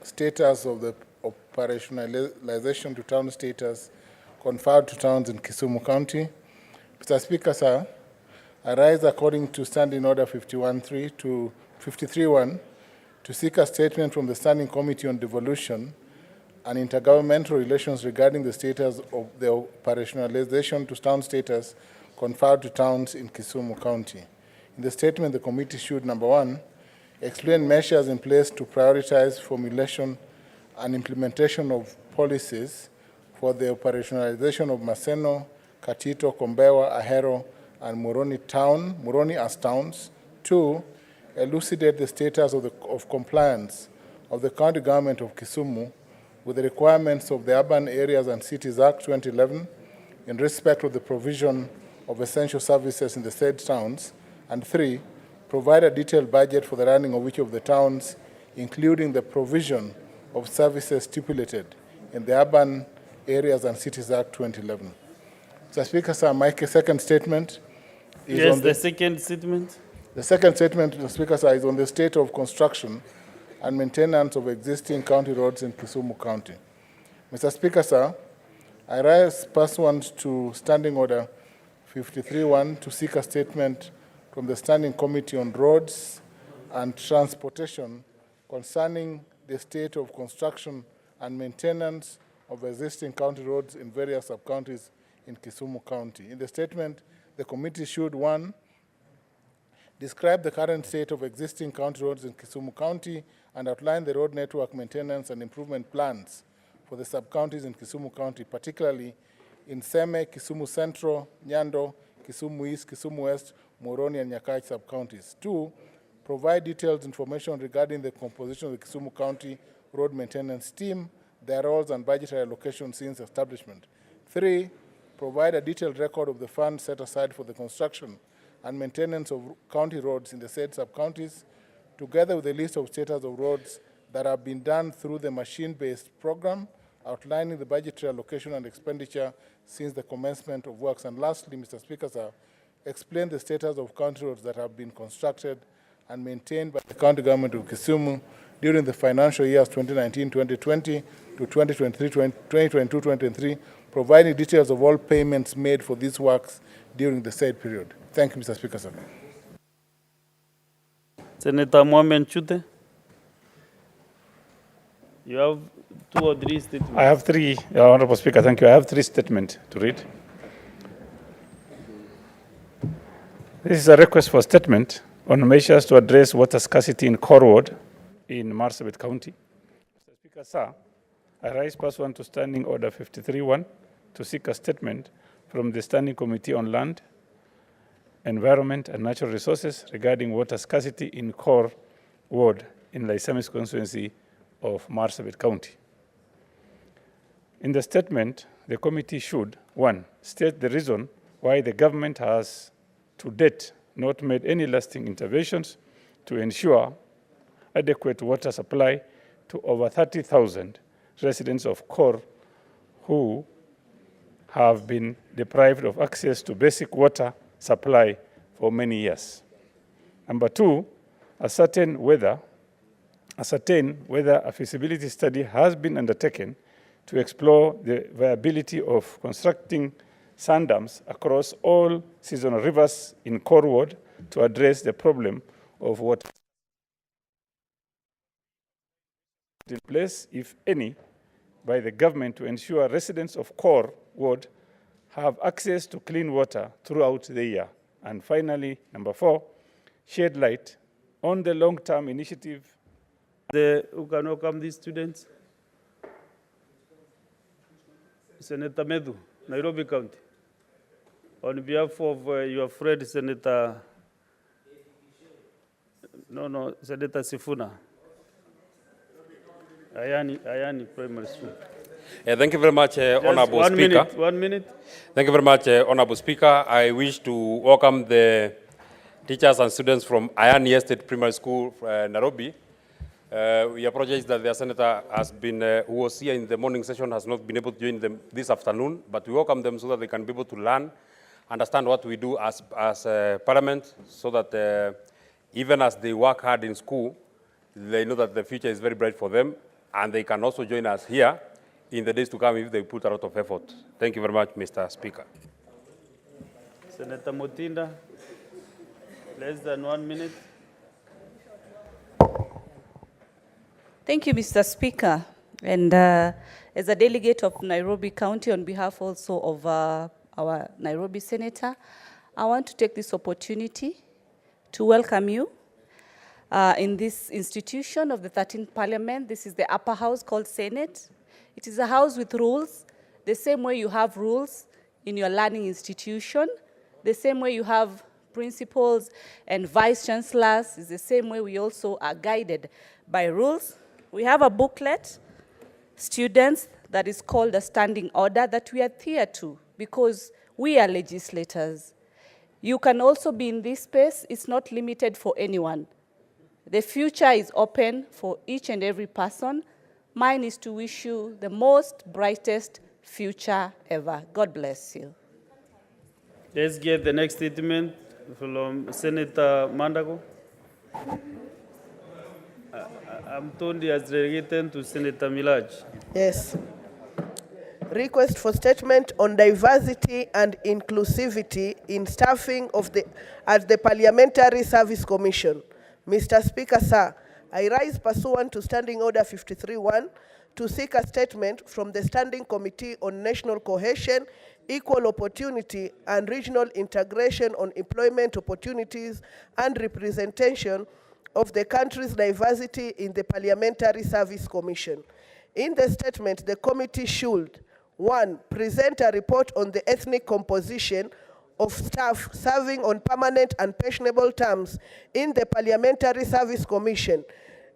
status of the operationalization to town status conferred to towns in Kisumu County. Mr. Speaker, sir, I rise according to Standing Order 51-3 to 53-1 to seek a statement from the Standing Committee on Devolution and Intergovernmental Relations regarding the status of the operationalization to town status conferred to towns in Kisumu County. In the statement, the committee should, number 1, explain measures in place to prioritize formulation and implementation of policies for the operationalization of Maseno, Katito, Kombewa, Ahero, and Moroni as towns. 2, elucidate the status of compliance of the county government of Kisumu with the requirements of the Urban Areas and Cities Act 2011 in respect of the provision of essential services in the said towns. And 3, provide a detailed budget for the running of each of the towns, including the provision of services stipulated in the Urban Areas and Cities Act 2011. Mr. Speaker, sir, my second statement is Yes, on the second statement. The second statement, Mr. Speaker, sir, is on the state of construction and maintenance of existing county roads in Kisumu County. Mr. Speaker, sir, I rise pursuant to Standing Order 53-1 to seek a statement from the Standing Committee on Roads and Transportation concerning the state of construction and maintenance of existing county roads in various sub-counties in Kisumu County. In the statement, the committee should, 1, describe the current state of existing county roads in Kisumu County and outline the road network maintenance and improvement plans for the sub-counties in Kisumu County, particularly in Seme, Kisumu Central, Nyando, Kisumu East, Kisumu West, Moroni, and Nyakach sub-counties. 2, provide detailed information regarding the composition of the Kisumu County road maintenance team, their roles and budgetary allocation since establishment. 3, provide a detailed record of the funds set aside for the construction and maintenance of county roads in the said sub-counties, together with a list of status of roads that have been done through the machine-based program, outlining the budgetary allocation and expenditure since the commencement of works. And lastly, Mr. Speaker, sir, explain the status of county roads that have been constructed and maintained by the county government of Kisumu during the financial years 2019-2020 to 2022-2023, providing details of all payments made for these works during the said period. Thank you, Mr. Speaker, sir. Senator Mohamed Chute, you have 2 or 3 statements. I have 3, Honorable Speaker, thank you. I have 3 statements to read. This is a request for statement on measures to address water scarcity in Core Ward in Marsabit County. Mr. Speaker, sir, I rise pursuant to Standing Order 53-1 to seek a statement from the Standing Committee on Land, Environment and Natural Resources regarding water scarcity in Core Ward in Laisamis constituency of Marsabit County. In the statement, the committee should, 1, state the reason why the government has to date not made any lasting interventions to ensure adequate water supply to over 30,000 residents of Core who have been deprived of access to basic water supply for many years. Number 2, ascertain whether a feasibility study has been undertaken to explore the viability of constructing sand dams across all seasonal rivers in Core Ward to address the problem of water in place, if any, by the government to ensure residents of Core Ward have access to clean water throughout the year. And finally, number 4, shed light on the long-term initiative. Who can welcome these students? Senator Medu, Nairobi County. On behalf of your friend, Senator Sifuna. Ayani Primary School. Thank you very much, Honorable Speaker. 1 minute. Thank you very much, Honorable Speaker. I wish to welcome the teachers and students from Ayani Estate Primary School, Nairobi. We apologize that the senator has been, who was here in the morning session, has not been able to join them this afternoon, but we welcome them so that they can be able to learn, understand what we do as Parliament, so that even as they work hard in school, they know that the future is very bright for them, and they can also join us here in the days to come if they put a lot of effort. Thank you very much, Mr. Speaker. Senator Mutinda, less than 1 minute. Thank you, Mr. Speaker. And as a delegate of Nairobi County, on behalf also of our Nairobi Senator, I want to take this opportunity to welcome you in this institution of the 13th Parliament. This is the upper house called Senate. It is a house with rules, the same way you have rules in your learning institution, the same way you have principals and vice chancellors, is the same way we also are guided by rules. We have a booklet, students, that is called a standing order that we adhere to, because We are legislators. You can also be in this space. It's not limited for anyone. The future is open for each and every person. Mine is to wish you the most brightest future ever. God bless you. Let's get the next statement from Senator Mandago. I'm told he has delegated to Senator Milaj. Yes. Request for statement on diversity and inclusivity in staffing of at the Parliamentary Service Commission. Mr. Speaker, sir, I rise pursuant to Standing Order 53.1 to seek a statement from the Standing Committee on National Cohesion, Equal Opportunity and Regional Integration on Employment Opportunities and Representation of the country's diversity in the Parliamentary Service Commission. In the statement, the committee should: 1. Present a report on the ethnic composition of staff serving on permanent and pensionable terms in the Parliamentary Service Commission,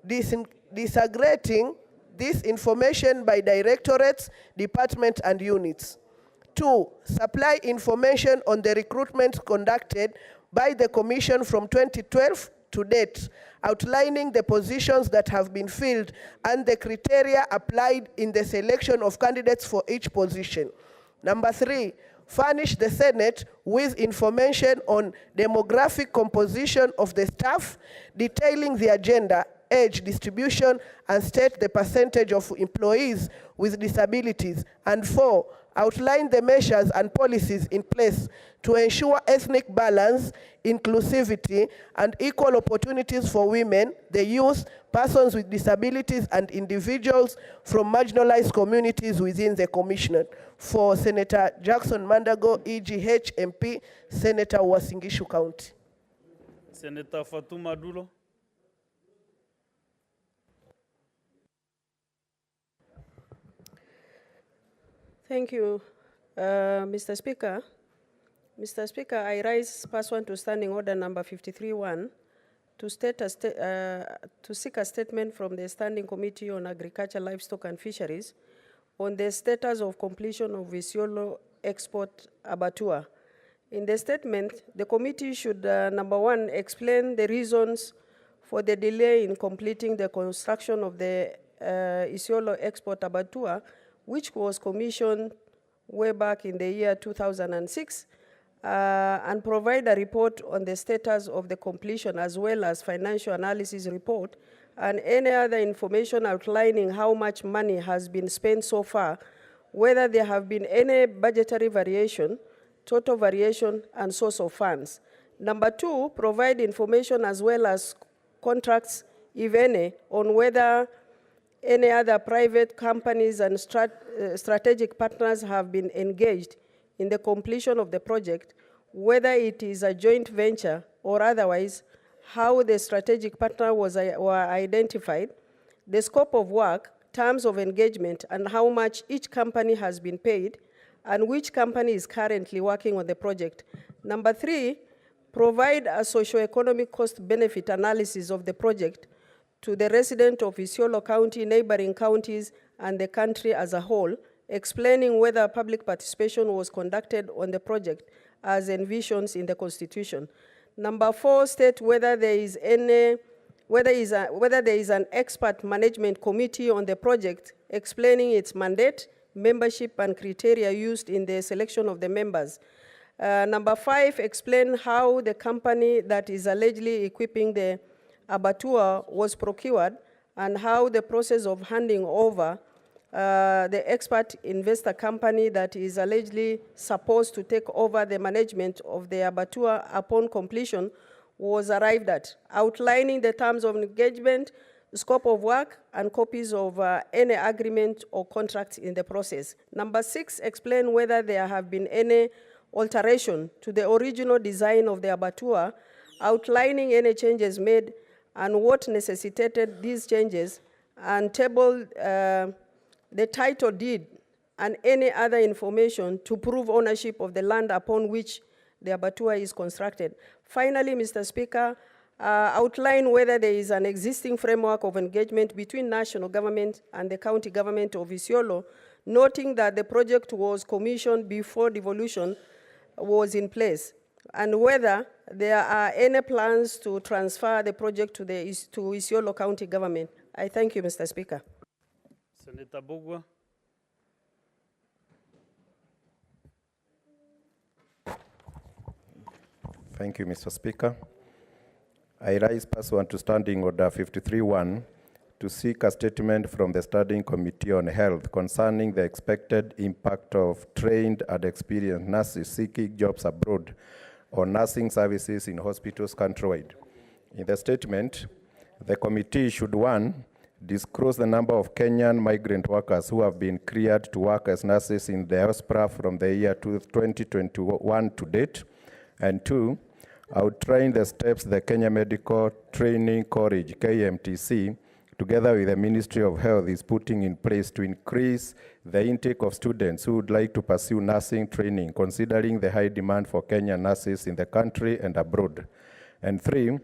disaggregating this information by directorates, departments, and units. 2. Supply information on the recruitment conducted by the Commission from 2012 to date, outlining the positions that have been filled and the criteria applied in the selection of candidates for each position. Number 3, furnish the Senate with information on demographic composition of the staff, detailing the gender, age distribution, and state the percentage of employees with disabilities. And 4, outline the measures and policies in place to ensure ethnic balance, inclusivity, and equal opportunities for women, the youth, persons with disabilities, and individuals from marginalized communities within the Commission. For Senator Jackson Mandago, EGH MP, Senator Uasin Gishu County. Senator Fatuma Dulo. Thank you, Mr. Speaker. Mr. Speaker, I rise pursuant to Standing Order number 53.1 to seek a statement from the Standing Committee on Agriculture, Livestock and Fisheries on the status of completion of Isiolo Export Abattoir. In the statement, the committee should, number 1, explain the reasons for the delay in completing the construction of the Isiolo Export Abattoir, which was commissioned way back in the year 2006, and provide a report on the status of the completion as well as financial analysis report and any other information outlining how much money has been spent so far, whether there have been any budgetary variation, total variation, and source of funds. Number 2, provide information as well as contracts, if any, on whether any other private companies and strategic partners have been engaged in the completion of the project, whether it is a joint venture or otherwise, how the strategic partner were identified, the scope of work, terms of engagement, and how much each company has been paid, and which company is currently working on the project. Number 3, provide a socio-economic cost-benefit analysis of the project to the resident of Isiolo County, neighboring counties, and the country as a whole, explaining whether public participation was conducted on the project as envisioned in the Constitution. Number 4, state whether there is an expert management committee on the project, explaining its mandate, membership, and criteria used in the selection of the members. Number 5, explain how the company that is allegedly equipping the abattoir was procured and how the process of handing over the expert investor company that is allegedly supposed to take over the management of the abattoir upon completion was arrived at, outlining the terms of engagement, scope of work, and copies of any agreement or contract in the process. Number 6, explain whether there have been any alteration to the original design of the abattoir, outlining any changes made and what necessitated these changes, and table the title deed and any other information to prove ownership of the land upon which the abattoir is constructed. Finally, Mr. Speaker, outline whether there is an existing framework of engagement between national government and the county government of Isiolo, noting that the project was commissioned before devolution was in place, and whether there are any plans to transfer the project to Isiolo County government. I thank you, Mr. Speaker. Senator Bugwa. Thank you, Mr. Speaker. I rise pursuant to Standing Order 53-1 to seek a statement from the Standing Committee on Health concerning the expected impact of trained and experienced nurses seeking jobs abroad on nursing services in hospitals countrywide. In the statement, the committee should, 1, disclose the number of Kenyan migrant workers who have been cleared to work as nurses in the diaspora from the year 2021 to date, and 2, outline the steps the Kenya Medical Training College, KMTC, together with the Ministry of Health, is putting in place to increase the intake of students who would like to pursue nursing training, considering the high demand for Kenyan nurses in the country and abroad. And 3,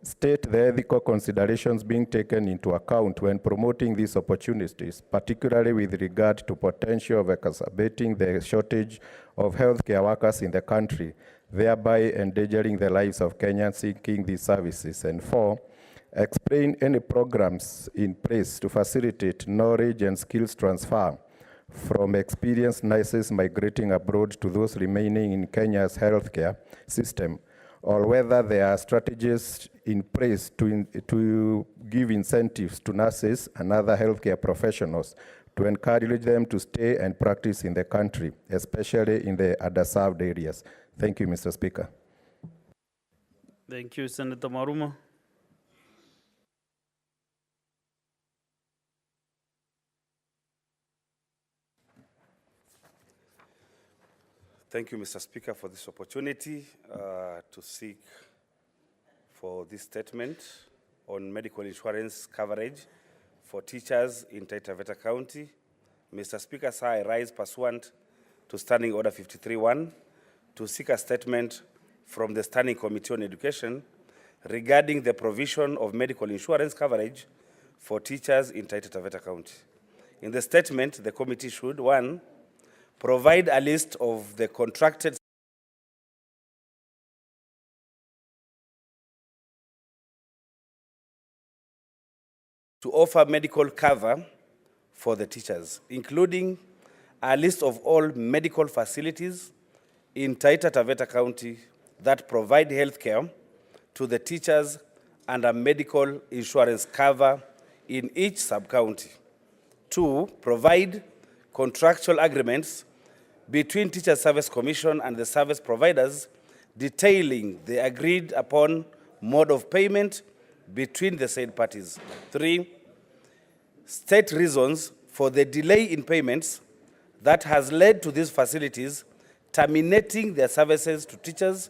state the ethical considerations being taken into account when promoting these opportunities, particularly with regard to potential of exacerbating the shortage of healthcare workers in the country, thereby endangering the lives of Kenyans seeking these services. And 4, explain any programs in place to facilitate knowledge and skills transfer from experienced nurses migrating abroad to those remaining in Kenya's healthcare system, or whether there are strategies in place to give incentives to nurses and other healthcare professionals to encourage them to stay and practice in the country, especially in the underserved areas. Thank you, Mr. Speaker. Thank you, Senator Maruma. Thank you, Mr. Speaker, for this opportunity to seek for this statement on medical insurance coverage for teachers in Taita Taveta County. Mr. Speaker, sir, I rise pursuant to Standing Order 53-1 to seek a statement from the Standing Committee on Education regarding the provision of medical insurance coverage for teachers in Taita Taveta County. In the statement, the committee should, 1, provide a list of the contracted to offer medical cover for the teachers, including a list of all medical facilities in Taita Taveta County that provide health care to the teachers and a medical insurance cover in each sub-county. 2, provide contractual agreements between Teacher Service Commission and the service providers detailing the agreed upon mode of payment between the said parties. 3, state reasons for the delay in payments that has led to these facilities terminating their services to teachers,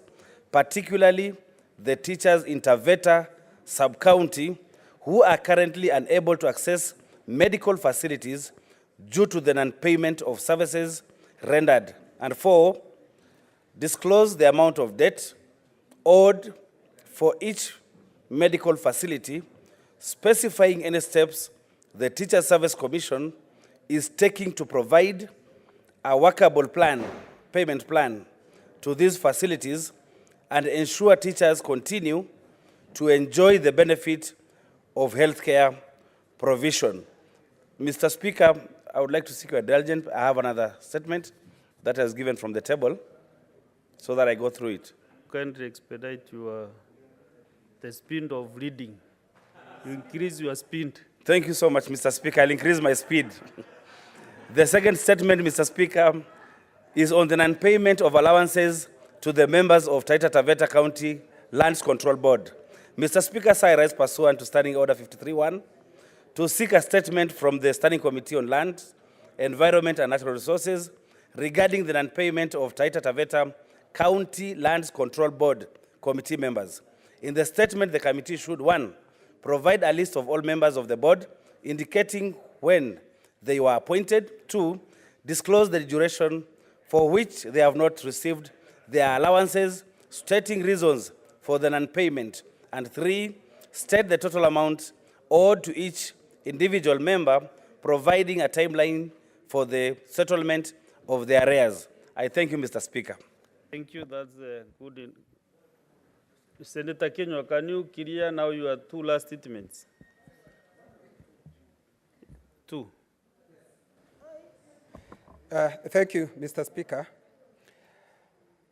particularly the teachers in Taveta sub-county who are currently unable to access medical facilities due to the non-payment of services rendered. And 4, disclose the amount of debt owed for each medical facility, specifying any steps the Teacher Service Commission is taking to provide a workable payment plan to these facilities and ensure teachers continue to enjoy the benefit of healthcare provision. Mr. Speaker, I would like to seek your indulgence. I have another statement that is given from the table so that I go through it. Kindly expedite the speed of reading. You increase your speed. Thank you so much, Mr. Speaker. I'll increase my speed. The second statement, Mr. Speaker, is on the non-payment of allowances to the members of Taita Taveta County Lands Control Board. Mr. Speaker, I rise pursuant to Standing Order 53-1 to seek a statement from the Standing Committee on Land, Environment and Natural Resources regarding the non-payment of Taita Taveta County Lands Control Board committee members. In the statement, the committee should, 1, provide a list of all members of the board indicating when they were appointed. 2, disclose the duration for which they have not received their allowances, stating reasons for the non-payment. And 3, state the total amount owed to each individual member, providing a timeline for the settlement of the arrears. I thank you, Mr. Speaker. Thank you. That's good. Senator Kenywa, can you clear now your two last statements? Two. Thank you, Mr. Speaker.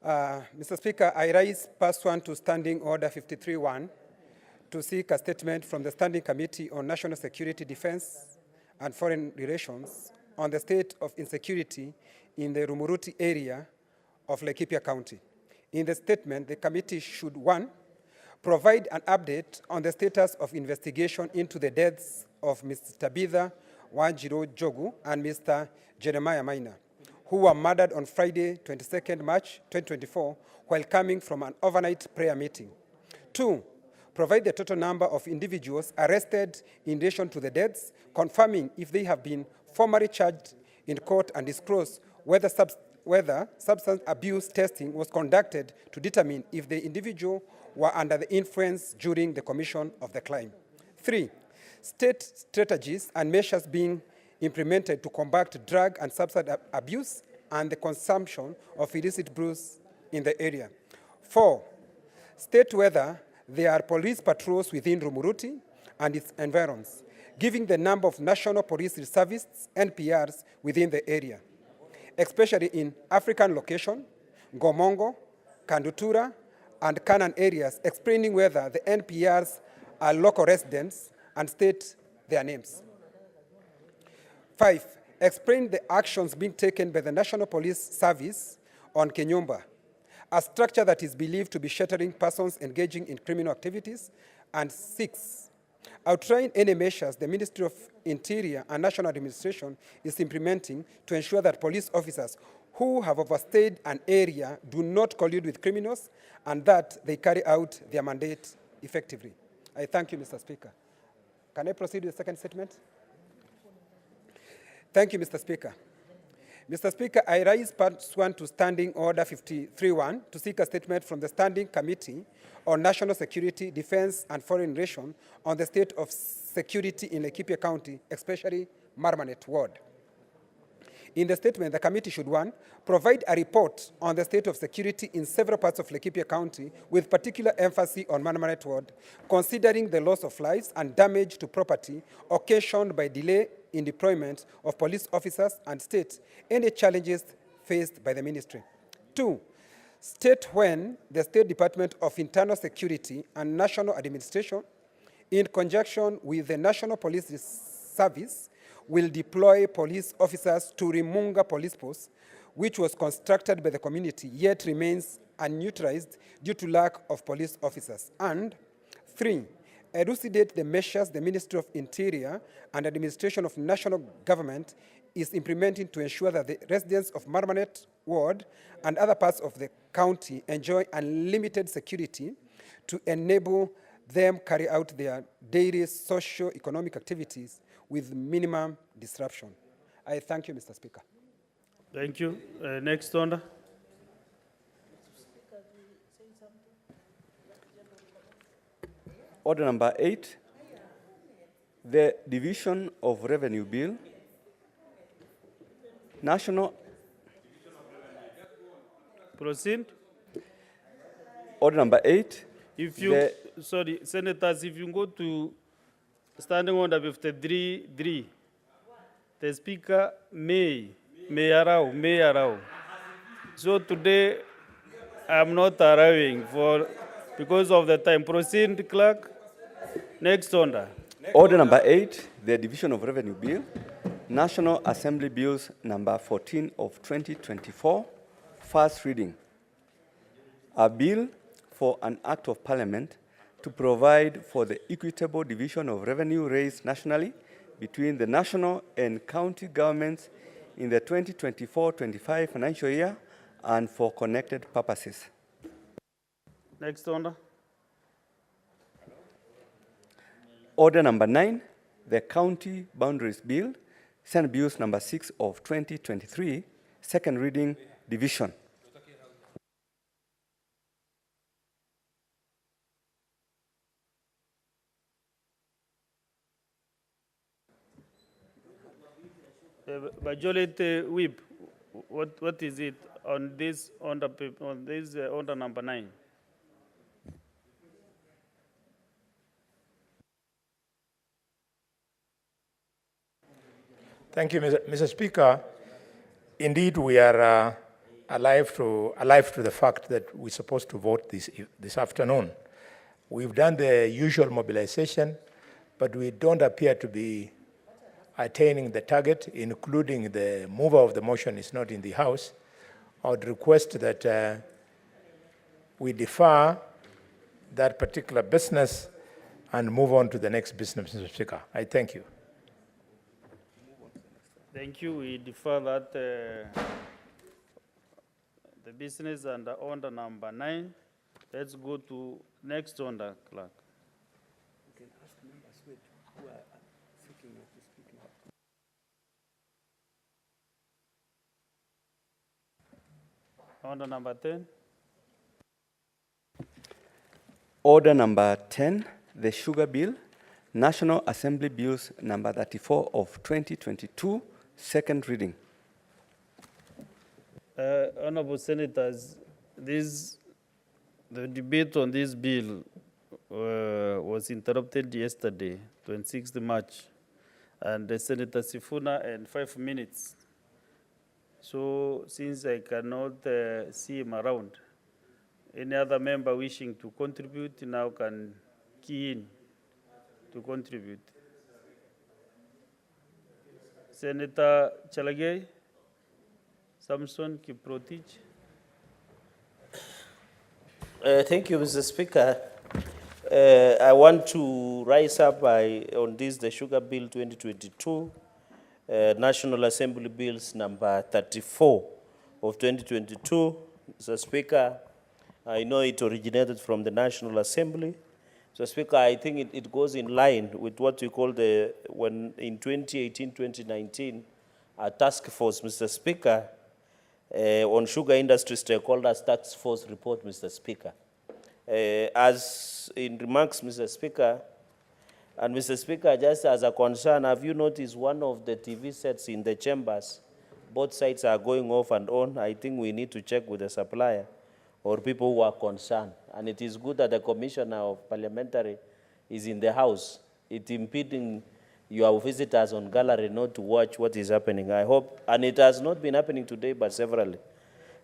Mr. Speaker, I rise pursuant to Standing Order 53.1 to seek a statement from the Standing Committee on National Security, Defense, and Foreign Relations on the state of insecurity in the Rumuruti area of Laikipia County. In the statement, the committee should, 1, provide an update on the status of investigation into the deaths of Mr. Tabitha Wanjiro Jogu and Mr. Jeremiah Maina, who were murdered on Friday, 22nd March 2024, while coming from an overnight prayer meeting. 2, provide the total number of individuals arrested in relation to the deaths, confirming if they have been formally charged in court, and disclose whether substance abuse testing was conducted to determine if the individual were under the influence during the commission of the crime. 3, state strategies and measures being implemented to combat drug and substance abuse and the consumption of illicit brews in the area. 4, state whether there are police patrols within Rumuruti and its environs, giving the number of National Police Reservists, NPRs, within the area, especially in African location, Gomongo, Kandutura, and Kanan areas, explaining whether the NPRs are local residents and state their names. 5, explain the actions being taken by the National Police Service on Kenyomba, a structure that is believed to be sheltering persons engaging in criminal activities. And 6, outline any measures the Ministry of Interior and National Administration is implementing to ensure that police officers who have overstayed an area do not collude with criminals and that they carry out their mandate effectively. I thank you, Mr. Speaker. Can I proceed with the second statement? Thank you, Mr. Speaker. Mr. Speaker, I rise pursuant to Standing Order 53.1 to seek a statement from the Standing Committee on National Security, Defense, and Foreign Relations on the state of security in Laikipia County, especially Marmanet Ward. In the statement, the committee should, 1, provide a report on the state of security in several parts of Laikipia County, with particular emphasis on Marmanet Ward, considering the loss of lives and damage to property occasioned by delay in deployment of police officers, and state any challenges faced by the ministry. 2, state when the State Department of Internal Security and National Administration, in conjunction with the National Police Service, will deploy police officers to Rimunga Police Post, which was constructed by the community, yet remains unutilized due to lack of police officers. And 3, elucidate the measures the Ministry of Interior and Administration of National Government is implementing to ensure that the residents of Marmanet Ward and other parts of the county enjoy unlimited security to enable them carry out their daily socio-economic activities with minimum disruption. I thank you, Mr. Speaker. Thank you. Next order. Order number 8, the Division of Revenue Bill, National. Proceed. Order number 8. If you, sorry, senators, if you go to Standing Order 53.3, the Speaker may allow. So today, I'm not allowing because of the time. Proceed, clerk. Next order. Order number 8, the Division of Revenue Bill, National Assembly Bills number 14 of 2024, first reading. A bill for an act of parliament to provide for the equitable division of revenue raised nationally between the national and county governments in the 2024-25 financial year and for connected purposes. Next order. Order number 9, the County Boundaries Bill, Senate Bills number 6 of 2023, second reading, division. Majority whip, what is it? on this order number 9. Thank you, Mr. Speaker. Indeed, we are alive to the fact that we're supposed to vote this afternoon. We've done the usual mobilization, but we don't appear to be attaining the target, including the mover of the motion is not in the House. I would request that we defer that particular business and move on to the next business, Mr. Speaker. I thank you. Thank you. We defer that the business under order number 9. Let's go to next order, clerk. Order number 10. Order number 10, the Sugar Bill, National Assembly Bills number 34 of 2022, second reading. Honorable Senators, the debate on this bill was interrupted yesterday, 26th March, and Senator Sifuna and 5 minutes. So since I cannot see him around, any other member wishing to contribute now can key in to contribute. Senator Chalagay, Samson Kiprotich. Thank you, Mr. Speaker. I want to rise up on this, the Sugar Bill 2022, National Assembly Bills number 34 of 2022. Mr. Speaker, I know it originated from the National Assembly. Mr. Speaker, I think it goes in line with what we call when in 2018-2019, a task force, Mr. Speaker, on sugar industry stakeholders task force report, Mr. Speaker. As in remarks, Mr. Speaker, and Mr. Speaker, just as a concern, have you noticed one of the TV sets in the chambers, both sides are going off and on? I think we need to check with the supplier or people who are concerned. And it is good that the Commissioner of Parliamentary is in the House. It's impeding your visitors on gallery not to watch what is happening. I hope, and it has not been happening today, but severally.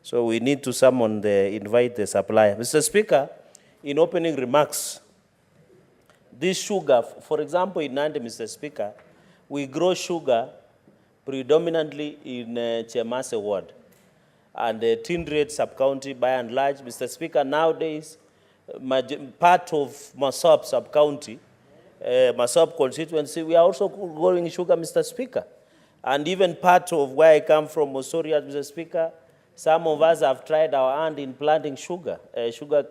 So we need to invite the supplier. Mr. Speaker, in opening remarks, this sugar, for example, in Nandi, Mr. Speaker, we grow sugar predominantly in Chemase ward and the Tindred sub-county by and large. Mr. Speaker, nowadays, part of Masop sub-county, Masop constituency, we are also growing sugar, Mr. Speaker. And even part of where I come from, Osoria, Mr. Speaker, some of us have tried our hand in planting sugar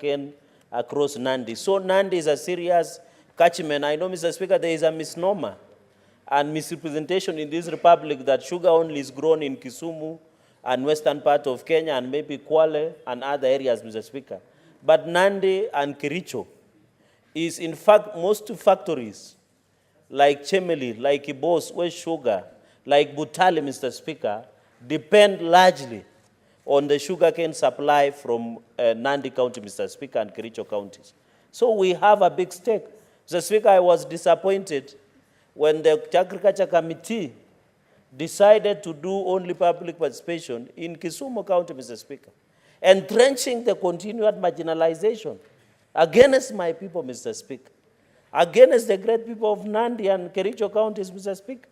cane across Nandi. So Nandi is a serious catchment. I know, Mr. Speaker, there is a misnomer and misrepresentation in this republic that sugar only is grown in Kisumu and western part of Kenya and maybe Kwale and other areas, Mr. Speaker. But Nandi and Kericho is, in fact, most factories like Chemeli, like Ibos, West Sugar, like Butali, Mr. Speaker, depend largely on the sugarcane supply from Nandi County, Mr. Speaker, and Kericho counties. So we have a big stake. Mr. Speaker, I was disappointed when the Agriculture Committee decided to do only public participation in Kisumu County, Mr. Speaker, entrenching the continued marginalization against my people, Mr. Speaker, against the great people of Nandi and Kericho counties, Mr. Speaker.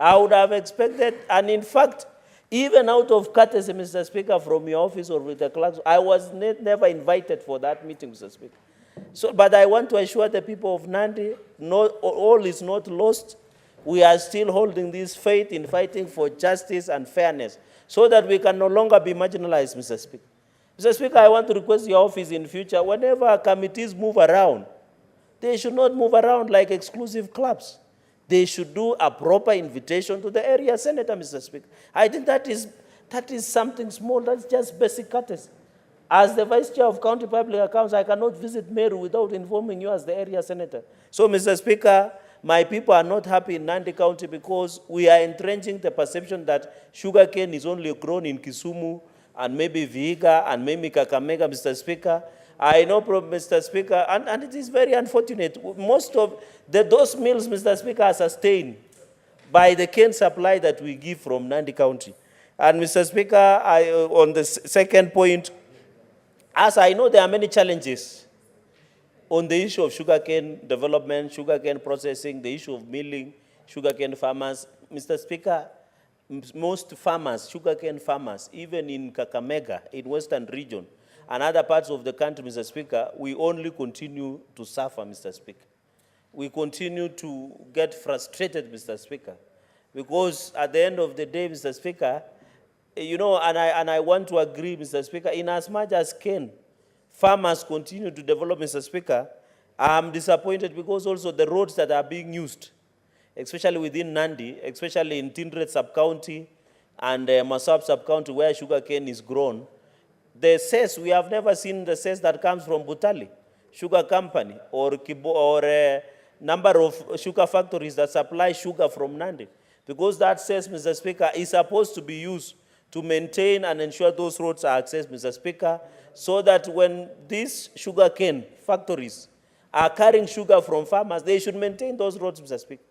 I would have expected, and in fact, even out of courtesy, Mr. Speaker, from your office or with the clerks, I was never invited for that meeting, Mr. Speaker. So, but I want to assure the people of Nandi, all is not lost. We are still holding this faith in fighting for justice and fairness so that we can no longer be marginalized, Mr. Speaker. Mr. Speaker, I want to request your office in future, whenever committees move around, they should not move around like exclusive clubs. They should do a proper invitation to the area senator, Mr. Speaker. I think that is something small. That's just basic courtesy. As the Vice Chair of County Public Accounts, I cannot visit Meru without informing you as the area senator. So, Mr. Speaker, my people are not happy in Nandi County because we are entrenching the perception that sugarcane is only grown in Kisumu and maybe Vihiga, and maybe Kakamega, Mr. Speaker. I know, Mr. Speaker, and it is very unfortunate. Most of those mills, Mr. Speaker, are sustained by the cane supply that we give from Nandi County. And Mr. Speaker, on the second point, as I know there are many challenges on the issue of sugarcane development, sugarcane processing, the issue of milling, sugarcane farmers. Mr. Speaker, most farmers, sugarcane farmers, even in Kakamega, in Western region, and other parts of the country, Mr. Speaker, we only continue to suffer, Mr. Speaker. We continue to get frustrated, Mr. Speaker, because at the end of the day, Mr. Speaker, you know, and I want to agree, Mr. Speaker, in as much as cane farmers continue to develop, Mr. Speaker, I'm disappointed because also the roads that are being used, especially within Nandi, especially in Tindret sub-county and Masab sub-county where sugarcane is grown, the cess, we have never seen the cess that comes from Butali Sugar Company or number of sugar factories that supply sugar from Nandi. Because that cess, Mr. Speaker, is supposed to be used to maintain and ensure those roads are accessed, Mr. Speaker, so that when these sugarcane factories are carrying sugar from farmers, they should maintain those roads, Mr. Speaker.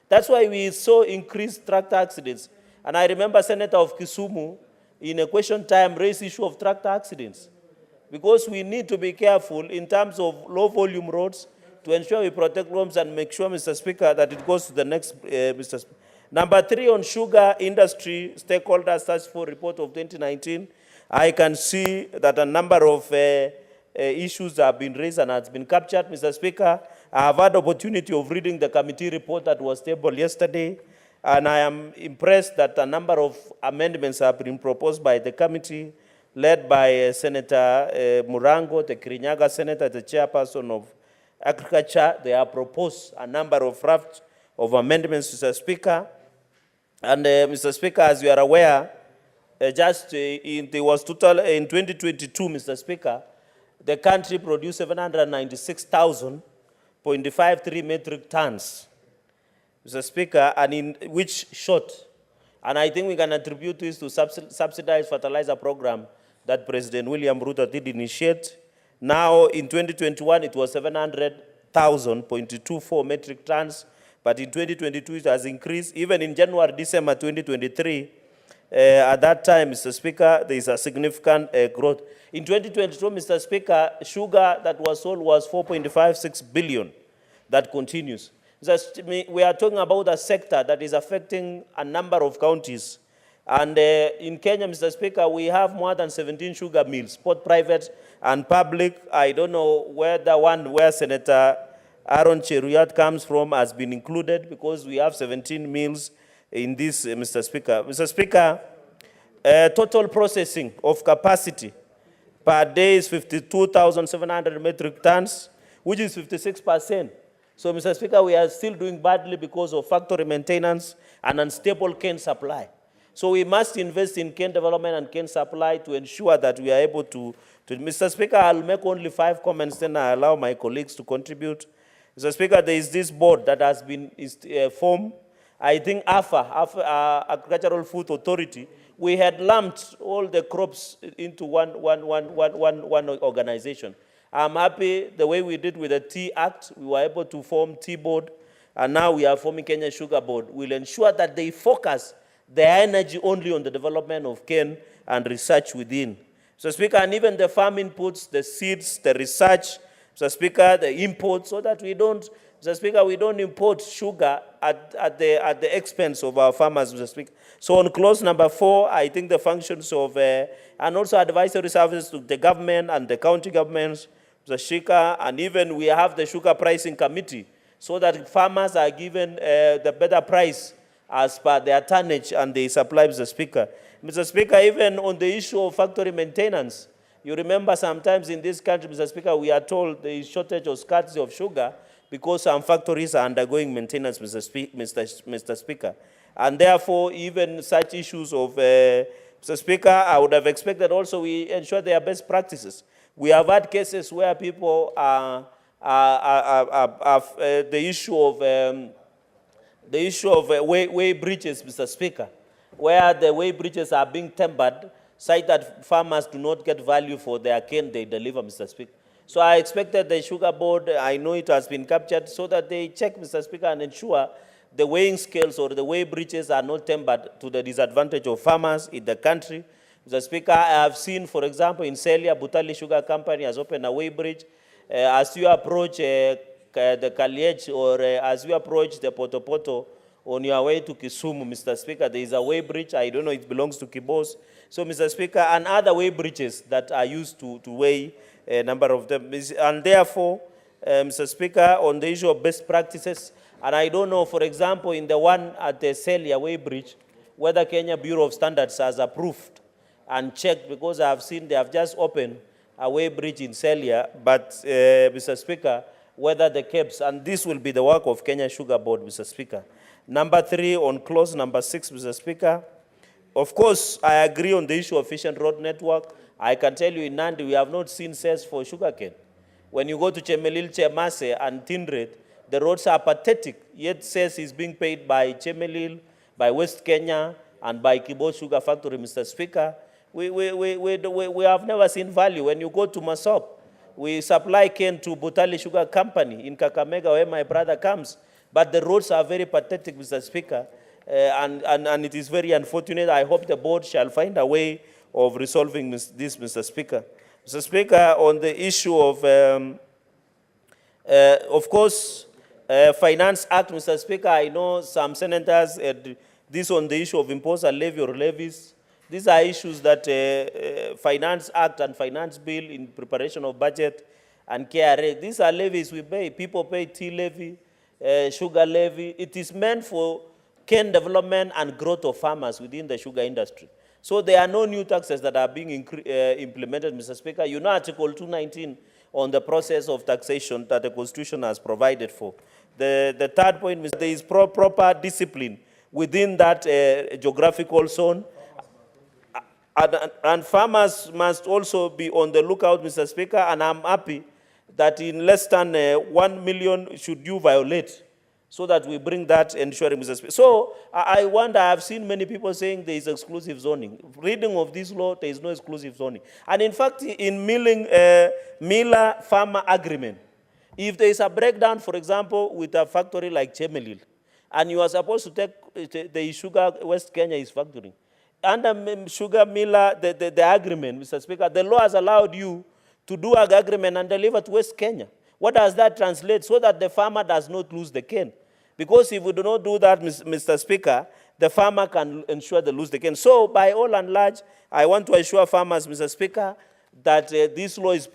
That's why we saw increased tractor accidents. And I remember Senator of Kisumu, in a question time, raised issue of tractor accidents. Because we need to be careful in terms of low-volume roads to ensure we protect homes and make sure, Mr. Speaker, that it goes to the next, Mr. Speaker. Number 3, on sugar industry stakeholder search for report of 2019, I can see that a number of issues have been raised and has been captured, Mr. Speaker. I have had the opportunity of reading the committee report that was tabled yesterday, and I am impressed that a number of amendments have been proposed by the committee, led by Senator Murango, the Kirinyaga Senator, the chairperson of Agriculture. They have proposed a number of drafts of amendments, Mr. Speaker. And Mr. Speaker, as you are aware, in 2022, Mr. Speaker, the country produced 796,053 metric tons, Mr. Speaker, and in which short, and I think we can attribute this to subsidized fertilizer program that President William Ruto did initiate. Now, in 2021, it was 700,000.24 metric tons, but in 2022, it has increased. Even in January, December 2023, at that time, Mr. Speaker, there is a significant growth. In 2022, Mr. Speaker, sugar that was sold was 4.56 billion. That continues. We are talking about a sector that is affecting a number of counties. And in Kenya, Mr. Speaker, we have more than 17 sugar mills, both private and public. I don't know where the one where Senator Aaron Cheruyat comes from has been included, because we have 17 mills in this, Mr. Speaker. Mr. Speaker, total processing of capacity per day is 52,700 metric tons, which is 56%. So, Mr. Speaker, we are still doing badly because of factory maintenance and unstable cane supply. So we must invest in cane development and cane supply to ensure that we are able to Mr. Speaker, I'll make only 5 comments, then I allow my colleagues to contribute. Mr. Speaker, there is this board that has been formed. I think AFA, Agricultural Food Authority, we had lumped all the crops into one organization. I'm happy the way we did with the Tea Act, we were able to form Tea Board, and now we are forming Kenya Sugar Board. We'll ensure that they focus their energy only on the development of cane and research within. Mr. Speaker, and even the farm inputs, the seeds, the research, Mr. Speaker, the imports, so that we don't, Mr. Speaker, we don't import sugar at the expense of our farmers, Mr. Speaker. So on clause number 4, I think the functions of, and also advisory services to the government and the county governments, Mr. Speaker, and even we have the sugar pricing committee, so that farmers are given the better price as per their tonnage and the supply, Mr. Speaker. Mr. Speaker, even on the issue of factory maintenance, you remember sometimes in this country, Mr. Speaker, we are told there is shortage or scarcity of sugar because some factories are undergoing maintenance, Mr. Speaker. And therefore, even such issues of, Mr. Speaker, I would have expected also we ensure their best practices. We have had cases where people the issue of way bridges, Mr. Speaker, where the way bridges are being timbered such that farmers do not get value for their cane they deliver, Mr. Speaker. So I expected the sugar board, I know it has been captured, so that they check, Mr. Speaker, and ensure the weighing scales or the weigh bridges are not tempered to the disadvantage of farmers in the country. Mr. Speaker, I have seen, for example, in Celia, Butali Sugar Company has opened a weigh bridge. As you approach the Kaliech or as you approach the Potopoto on your way to Kisumu, Mr. Speaker, there is a weigh bridge. I don't know, it belongs to Kibos. So, Mr. Speaker, and other weigh bridges that are used to weigh a number of them. And therefore, Mr. Speaker, on the issue of best practices, and I don't know, for example, in the one at the Celia Way Bridge, whether Kenya Bureau of Standards has approved and checked, because I have seen they have just opened a way bridge in Celia, but, Mr. Speaker, whether the caps, and this will be the work of Kenya Sugar Board, Mr. Speaker. Number 3, on clause number 6, Mr. Speaker, of course, I agree on the issue of efficient road network. I can tell you in Nandi, we have not seen sales for sugarcane. When you go to Chemelil, Chemase, and Tindred, the roads are pathetic, yet sales is being paid by Chemelil, by West Kenya, and by Kibo Sugar Factory, Mr. Speaker. We have never seen value. When you go to Masop, we supply cane to Butali Sugar Company in Kakamega, where my brother comes. But the roads are very pathetic, Mr. Speaker, and it is very unfortunate. I hope the board shall find a way of resolving this, Mr. Speaker. Mr. Speaker, on the issue of course, Finance Act, Mr. Speaker, I know some senators had this on the issue of imposter levy or levies. These are issues that Finance Act and Finance Bill in preparation of budget and KRA, these are levies we pay. People pay tea levy, sugar levy. It is meant for cane development and growth of farmers within the sugar industry. So there are no new taxes that are being implemented, Mr. Speaker. You know Article 219 on the process of taxation that the Constitution has provided for. The third point, Mr. There is proper discipline within that geographical zone. And farmers must also be on the lookout, Mr. Speaker, and I'm happy that in less than 1 million should you violate, so that we bring that ensuring, Mr. Speaker. So I wonder, I've seen many people saying there is exclusive zoning. Reading of this law, there is no exclusive zoning. And in fact, in Miller Farmer Agreement, if there is a breakdown, for example, with a factory like Chemelil, and you are supposed to take the sugar West Kenya is factoring, under Sugar Miller, the agreement, Mr. Speaker, the law has allowed you to do an agreement and deliver to West Kenya. What does that translate? So that the farmer does not lose the cane. Because if we do not do that, Mr. Speaker, the farmer can ensure they lose the cane. So by all and large, I want to assure farmers, Mr. Speaker, that this law is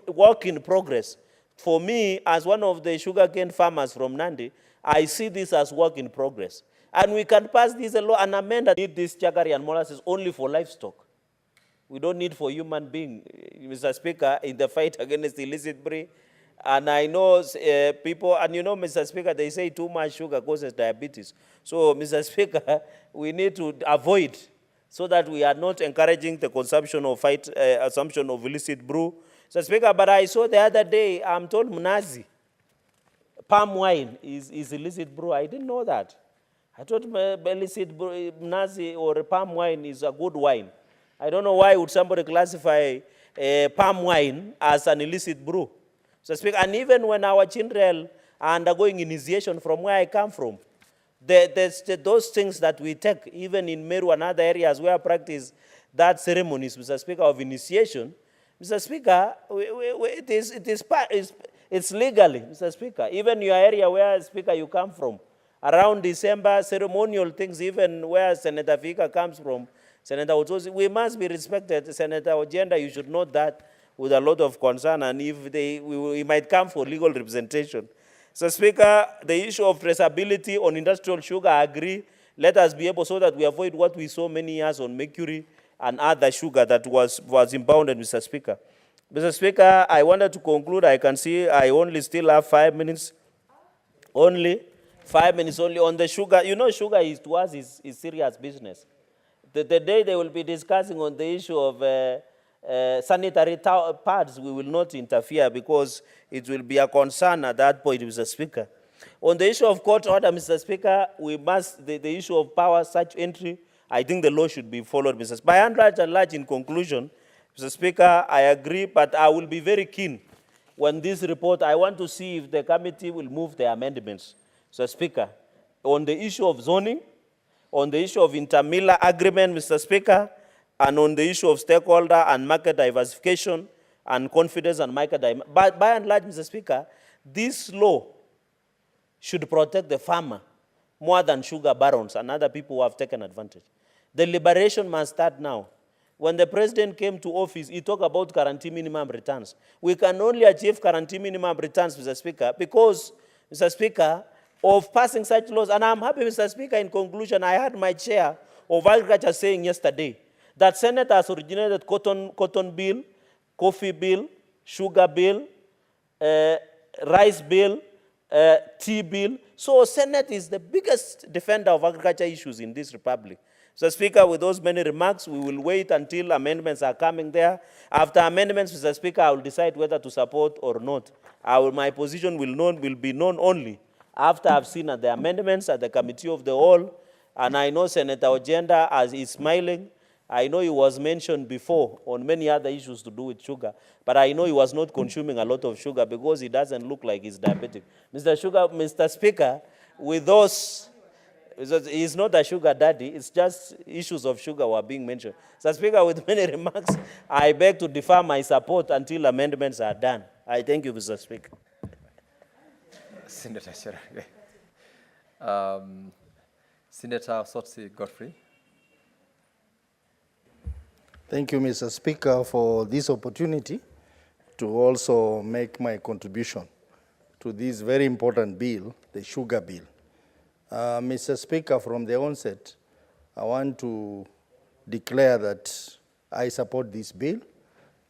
work in progress. For me, as one of the sugarcane farmers from Nandi, I see this as work in progress. And we can pass this law and amend that need this chagari and molasses only for livestock. We don't need for human being, Mr. Speaker, in the fight against illicit breed. And I know people, and you know, Mr. Speaker, they say too much sugar causes diabetes. So, Mr. Speaker, we need to avoid so that we are not encouraging the consumption of assumption of illicit brew. Mr. Speaker, but I saw the other day, I'm told Mnazi, palm wine is illicit brew. I didn't know that. I thought illicit Mnazi or palm wine is a good wine. I don't know why would somebody classify palm wine as an illicit brew. So speak, and even when our children are undergoing initiation from where I come from, those things that we take, even in Meru and other areas where I practice that ceremonies, Mr. Speaker, of initiation, Mr. Speaker, it's legally, Mr. Speaker. Even your area where, Speaker, you come from, around December, ceremonial things, even where Senator Fika comes from, Senator Utosi, we must be respected. Senator Ojenda, you should note that with a lot of concern, and if we might come for legal representation. So, Speaker, the issue of traceability on industrial sugar, I agree. Let us be able so that we avoid what we saw many years on mercury and other sugar that was impounded, Mr. Speaker. Mr. Speaker, I wanted to conclude. I can see I only still have 5 minutes. Only 5 minutes only on the sugar. You know, sugar is to us is serious business. The day they will be discussing on the issue of sanitary pads, we will not interfere because it will be a concern at that point, Mr. Speaker. On the issue of court order, Mr. Speaker, we must, the issue of power, such entry, I think the law should be followed, Mr. Speaker. By and large, in conclusion, Mr. Speaker, I agree, but I will be very keen when this report, I want to see if the committee will move the amendments, Mr. Speaker, on the issue of zoning, on the issue of intermiller agreement, Mr. Speaker, and on the issue of stakeholder and market diversification and confidence and market diversification. But by and large, Mr. Speaker, this law should protect the farmer more than sugar barons and other people who have taken advantage. The liberation must start now. When the president came to office, he talked about guarantee minimum returns. We can only achieve guarantee minimum returns, Mr. Speaker, because, Mr. Speaker, of passing such laws. And I'm happy, Mr. Speaker, in conclusion, I heard my chair of agriculture saying yesterday that Senate has originated cotton bill, coffee bill, sugar bill, rice bill, tea bill. So Senate is the biggest defender of agriculture issues in this republic. So, Speaker, with those many remarks, we will wait until amendments are coming there. After amendments, Mr. Speaker, I will decide whether to support or not. My position will be known only after I've seen the amendments at the Committee of the Whole. And I know Senator Ojenda, as he's smiling, I know he was mentioned before on many other issues to do with sugar, but I know he was not consuming a lot of sugar because he doesn't look like he's diabetic. Mr. Speaker, with those, he's not a sugar daddy, it's just issues of sugar were being mentioned. Mr. Speaker, with many remarks, I beg to defer my support until amendments are done. I thank you, Mr. Speaker. Senator Cherargei. Senator Sotsi Godfrey. Thank you, Mr. Speaker, for this opportunity to also make my contribution to this very important bill, the sugar bill. Mr. Speaker, from the onset, I want to declare that I support this bill,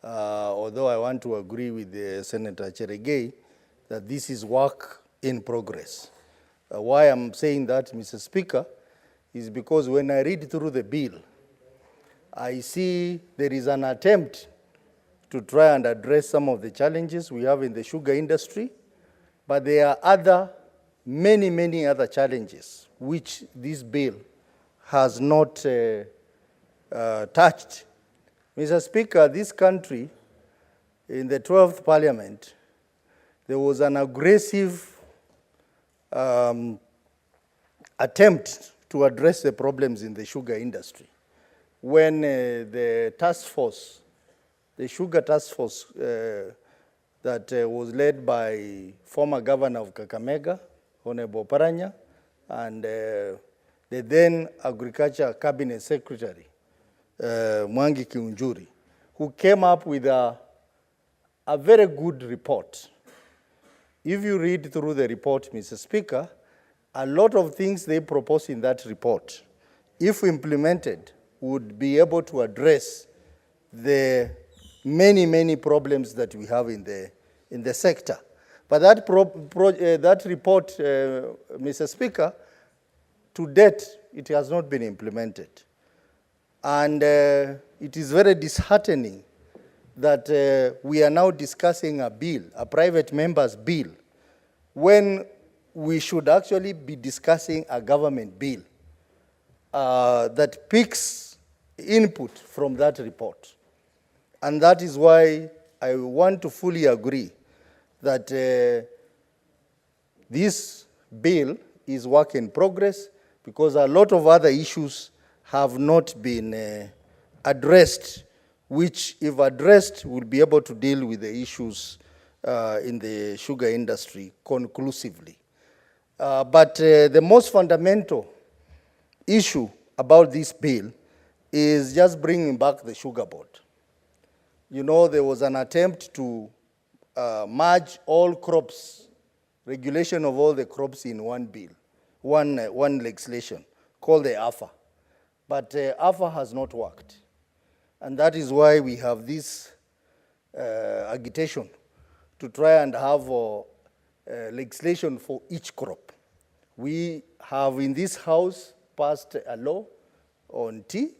although I want to agree with Senator Cherargei that this is work in progress. Why I'm saying that, Mr. Speaker, is because when I read through the bill, I see there is an attempt to try and address some of the challenges we have in the sugar industry, but there are many other challenges which this bill has not touched. Mr. Speaker, this country, in the 12th Parliament, there was an aggressive attempt to address the problems in the sugar industry. When the task force, the sugar task force that was led by former governor of Kakamega, Honorable Paranya, and the then Agriculture Cabinet Secretary, Mwangi Kiunjuri, who came up with a very good report. If you read through the report, Mr. Speaker, a lot of things they propose in that report, if implemented, would be able to address the many problems that we have in the sector. But that report, Mr. Speaker, to date, it has not been implemented. And it is very disheartening that we are now discussing a bill, a private member's bill, when we should actually be discussing a government bill that picks input from that report. And that is why I want to fully agree that this bill is work in progress, because a lot of other issues have not been addressed, which, if addressed, will be able to deal with the issues in the sugar industry conclusively. But the most fundamental issue about this bill is just bringing back the sugar board. You know, there was an attempt to merge all crops, regulation of all the crops in one bill, one legislation called the AFA. But AFA has not worked. And that is why we have this agitation to try and have legislation for each crop. We have in this House passed a law on tea,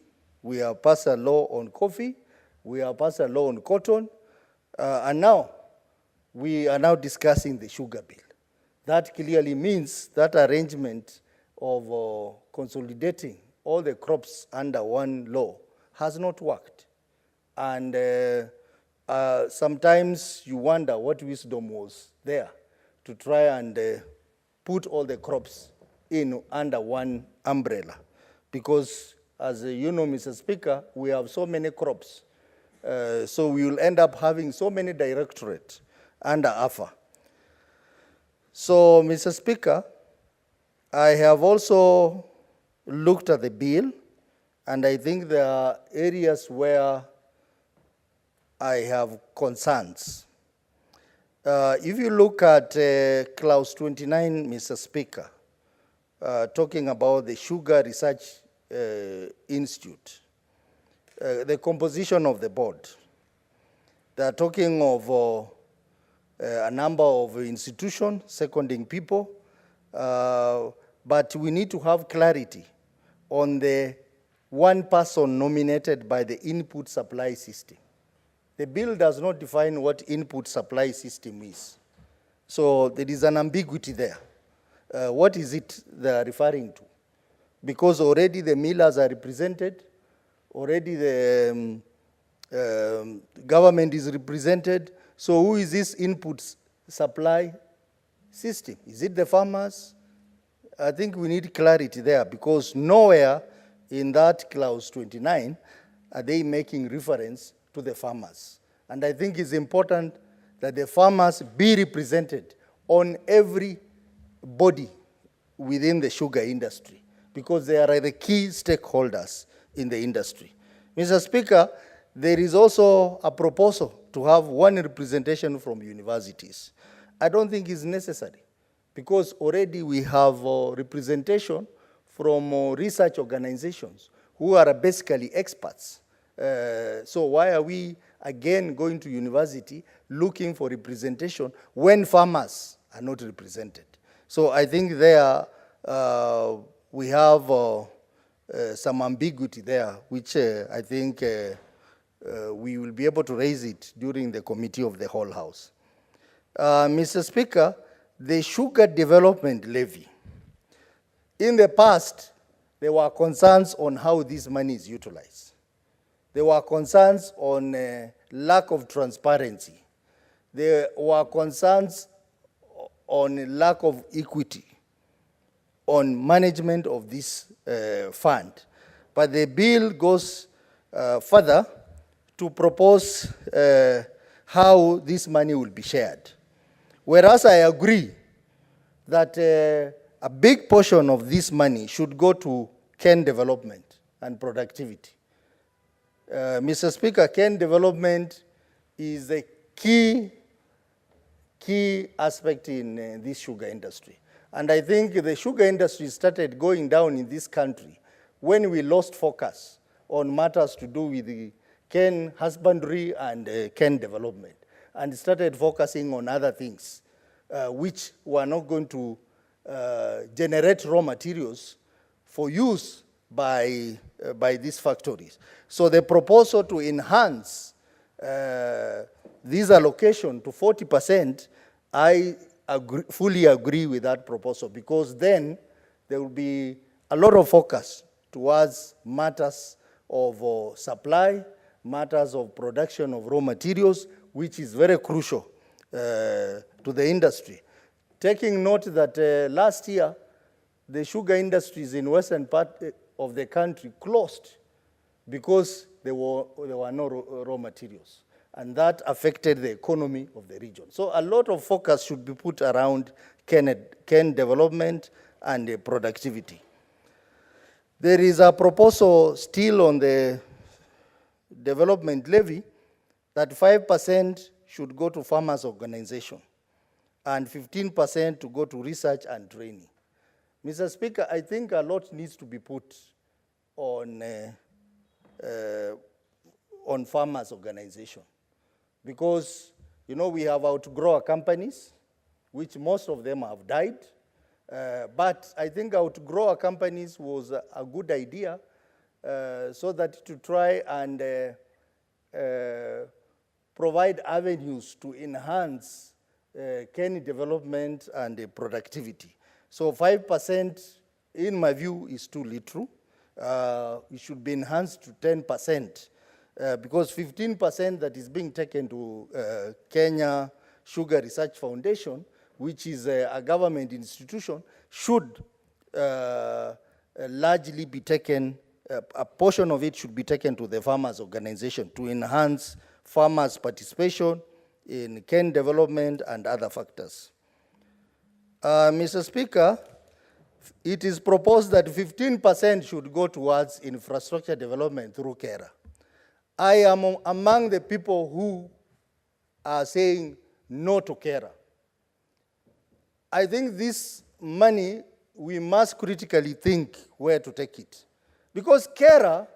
we have passed a law on coffee, we have passed a law on cotton, and now we are now discussing the sugar bill. That clearly means that arrangement of consolidating all the crops under one law has not worked. And sometimes you wonder what wisdom was there to try and put all the crops in under one umbrella. Because as you know, Mr. Speaker, we have so many crops. So we will end up having so many directorates under AFA. So, Mr. Speaker, I have also looked at the bill, and I think there are areas where I have concerns. If you look at clause 29, Mr. Speaker, talking about the Sugar Research Institute, the composition of the board, they are talking of a number of institutions seconding people, but we need to have clarity on the one person nominated by the input supply system. The bill does not define what input supply system is. So there is an ambiguity there. What is it they are referring to? Because already the millers are represented, already the government is represented. So who is this input supply system? Is it the farmers? I think we need clarity there, because nowhere in that clause 29 are they making reference to the farmers. And I think it's important that the farmers be represented on every body within the sugar industry, because they are the key stakeholders in the industry. Mr. Speaker, there is also a proposal to have one representation from universities. I don't think it's necessary, because already we have representation from research organizations who are basically experts. So why are we again going to university looking for representation when farmers are not represented? So I think there we have some ambiguity there, which I think we will be able to raise it during the committee of the whole House. Mr. Speaker, the sugar development levy. In the past, there were concerns on how this money is utilized. There were concerns on lack of transparency. There were concerns on lack of equity, on management of this fund. But the bill goes further to propose how this money will be shared. Whereas I agree that a big portion of this money should go to cane development and productivity. Mr. Speaker, cane development is a key aspect in this sugar industry. And I think the sugar industry started going down in this country when we lost focus on matters to do with the cane husbandry and cane development, and started focusing on other things which were not going to generate raw materials for use by these factories. So the proposal to enhance this allocation to 40%, I fully agree with that proposal, because then there will be a lot of focus towards matters of supply, matters of production of raw materials, which is very crucial to the industry. Taking note that last year, the sugar industries in western part of the country closed because there were no raw materials. And that affected the economy of the region. So a lot of focus should be put around cane development and productivity. There is a proposal still on the development levy that 5% should go to farmers' organization and 15% to go to research and training. Mr. Speaker, I think a lot needs to be put on farmers' organization, because, you know, we have outgrower companies, which most of them have died. But I think outgrower companies was a good idea, so that to try and provide avenues to enhance cane development and productivity. So 5%, in my view, is too little. it should be enhanced to 10%, because 15% that is being taken to Kenya Sugar Research Foundation, which is a government institution, should largely be taken, a portion of it should be taken to the farmers' organization to enhance farmers' participation in cane development and other factors. Mr. Speaker, it is proposed that 15% should go towards infrastructure development through KERA. I am among the people who are saying no to KERA. I think this money, we must critically think where to take it. Because KERA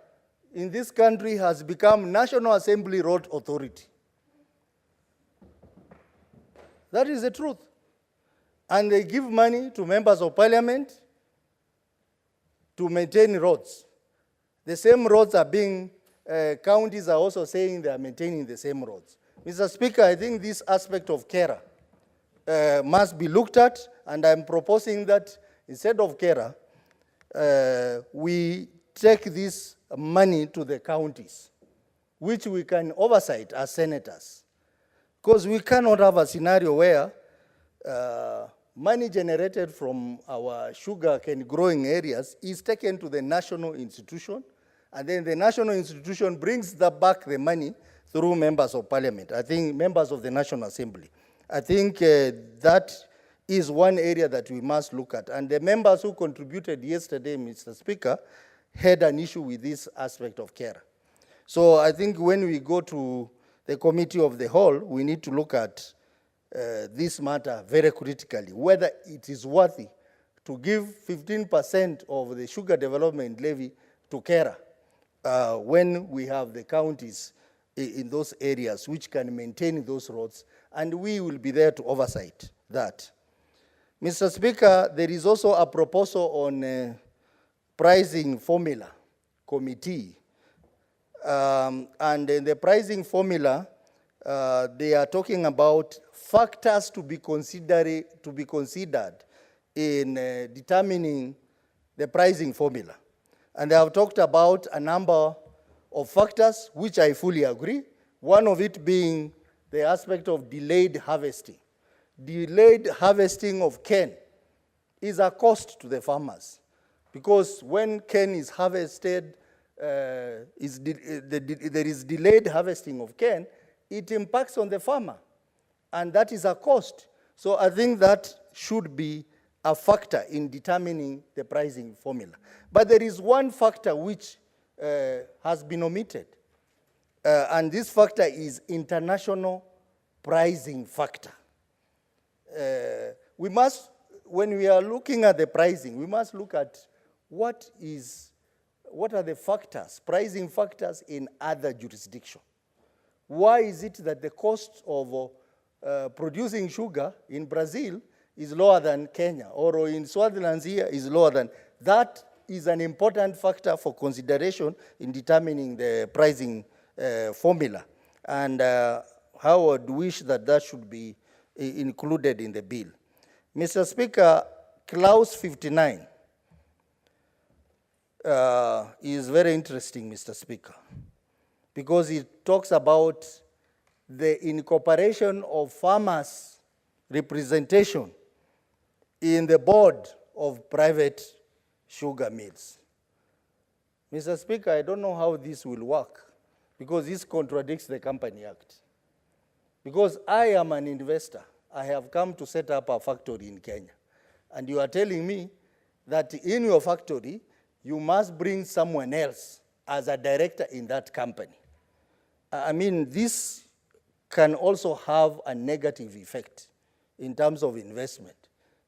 in this country has become National Assembly Road Authority. That is the truth. And they give money to members of parliament to maintain roads. The same roads are being, counties are also saying they are maintaining the same roads. Mr. Speaker, I think this aspect of KERA must be looked at, and I'm proposing that instead of KERA, we take this money to the counties, which we can oversight as senators. Because we cannot have a scenario where money generated from our sugarcane growing areas is taken to the national institution, and then the national institution brings back the money through members of parliament, I think members of the National Assembly. I think that is one area that we must look at. And the members who contributed yesterday, Mr. Speaker, had an issue with this aspect of KERA. So I think when we go to the committee of the whole, we need to look at this matter very critically, whether it is worthy to give 15% of the sugar development levy to KERA when we have the counties in those areas which can maintain those roads, and we will be there to oversight that. Mr. Speaker, there is also a proposal on pricing formula committee. And in the pricing formula, they are talking about factors to be considered in determining the pricing formula. And they have talked about a number of factors, which I fully agree, one of it being the aspect of delayed harvesting. Delayed harvesting of cane is a cost to the farmers, because when cane is harvested, there is delayed harvesting of cane, it impacts on the farmer, and that is a cost. So I think that should be a factor in determining the pricing formula. But there is one factor which has been omitted, and this factor is international pricing factor. We must, when we are looking at the pricing, we must look at what are the factors, pricing factors in other jurisdictions. Why is it that the cost of producing sugar in Brazil is lower than Kenya, or in Swaziland here is lower than? That is an important factor for consideration in determining the pricing formula. And how I would wish that that should be included in the bill. Mr. Speaker, clause 59 is very interesting, Mr. Speaker, because it talks about the incorporation of farmers' representation in the board of private sugar mills. Mr. Speaker, I don't know how this will work, because this contradicts the Company Act. Because I am an investor, I have come to set up a factory in Kenya, and you are telling me that in your factory, you must bring someone else as a director in that company. I mean, this can also have a negative effect in terms of investment,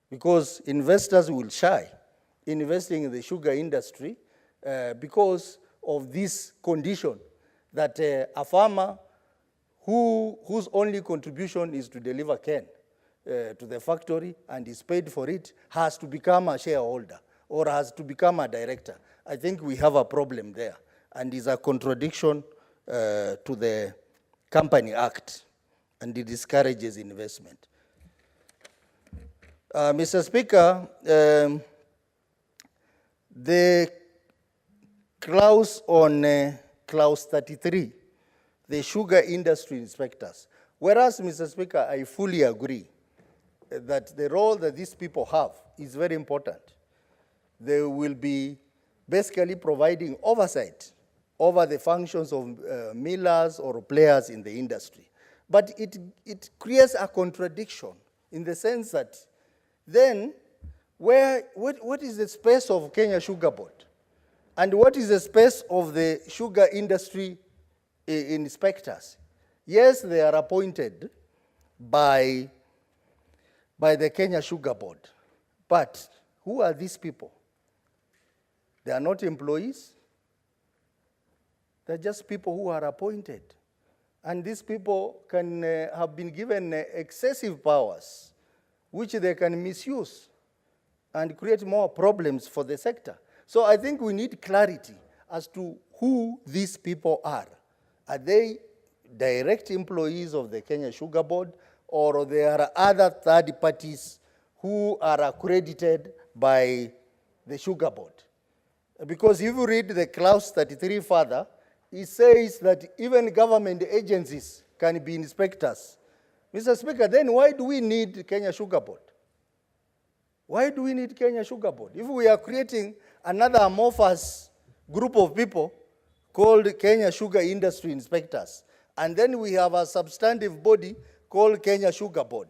because investors will shy investing in the sugar industry because of this condition that a farmer whose only contribution is to deliver cane to the factory and is paid for it has to become a shareholder or has to become a director. I think we have a problem there, and is a contradiction to the Company Act, and it discourages investment. Mr. Speaker, the clause on clause 33, the sugar industry inspectors. Whereas, Mr. Speaker, I fully agree that the role that these people have is very important. They will be basically providing oversight over the functions of millers or players in the industry. But it creates a contradiction in the sense that then what is the space of Kenya Sugar Board? And what is the space of the sugar industry inspectors? Yes, they are appointed by the Kenya Sugar Board. But who are these people? They are not employees. They're just people who are appointed. And these people can have been given excessive powers, which they can misuse and create more problems for the sector. So I think we need clarity as to who these people are. Are they direct employees of the Kenya Sugar Board, or there are other third parties who are accredited by the Sugar Board? Because if you read the clause 33 further, it says that even government agencies can be inspectors. Mr. Speaker, then why do we need Kenya Sugar Board? Why do we need Kenya Sugar Board? If we are creating another amorphous group of people called Kenya Sugar Industry Inspectors, and then we have a substantive body called Kenya Sugar Board,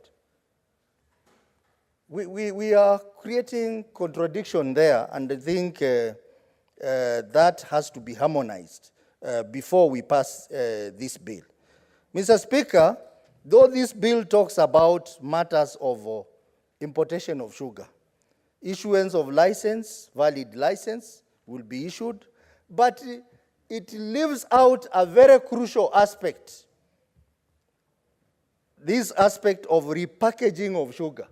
we are creating contradiction there, and I think that has to be harmonized before we pass this bill. Mr. Speaker, though this bill talks about matters of importation of sugar, issuance of license, valid license will be issued, but it leaves out a very crucial aspect, this aspect of repackaging of sugar,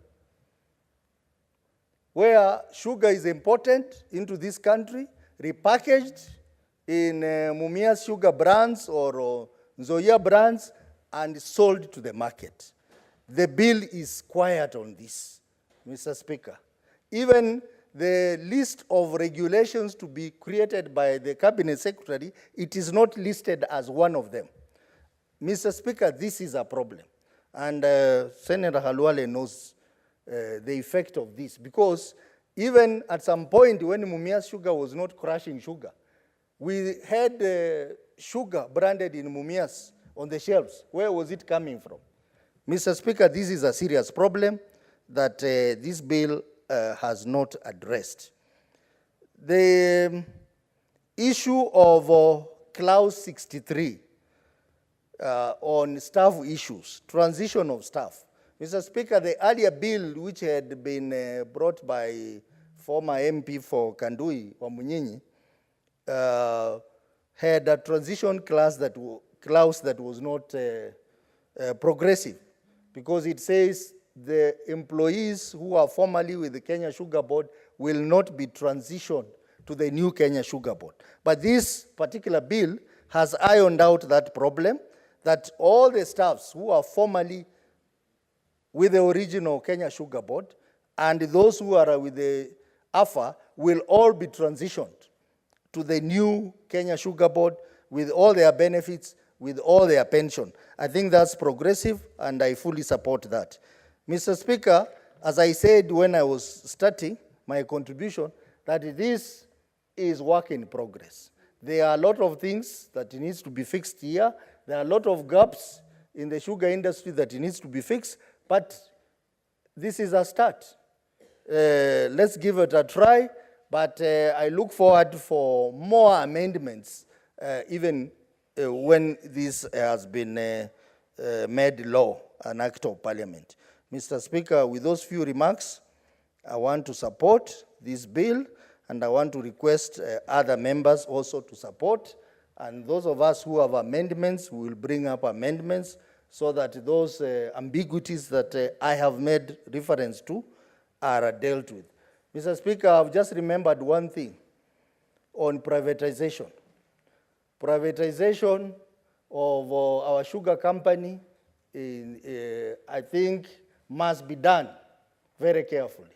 where sugar is imported into this country, repackaged in Mumia's sugar brands or Nzoia brands, and sold to the market. The bill is quiet on this, Mr. Speaker. Even the list of regulations to be created by the Cabinet Secretary, it is not listed as one of them. Mr. Speaker, this is a problem. And Senator Halwale knows the effect of this, because even at some point when Mumia's sugar was not crushing sugar, we had sugar branded in Mumia's on the shelves. Where was it coming from? Mr. Speaker, this is a serious problem that this bill has not addressed. The issue of clause 63 on staff issues, transition of staff. Mr. Speaker, the earlier bill which had been brought by former MP for Kandui, Wamunyinyi, had a transition clause that was not progressive, because it says the employees who are formerly with the Kenya Sugar Board will not be transitioned to the new Kenya Sugar Board. But this particular bill has ironed out that problem, that all the staffs who are formerly with the original Kenya Sugar Board and those who are with the AFA will all be transitioned to the new Kenya Sugar Board with all their benefits, with all their pension. I think that's progressive, and I fully support that. Mr. Speaker, as I said when I was starting my contribution, that this is work in progress. There are a lot of things that needs to be fixed here. There are a lot of gaps in the sugar industry that needs to be fixed, but this is a start. Let's give it a try, but I look forward for more amendments, even when this has been made law, an act of parliament. Mr. Speaker, with those few remarks, I want to support this bill, and I want to request other members also to support. And those of us who have amendments, we will bring up amendments so that those ambiguities that I have made reference to are dealt with. Mr. Speaker, I've just remembered one thing on privatization. Privatization of our sugar company, I think, must be done very carefully.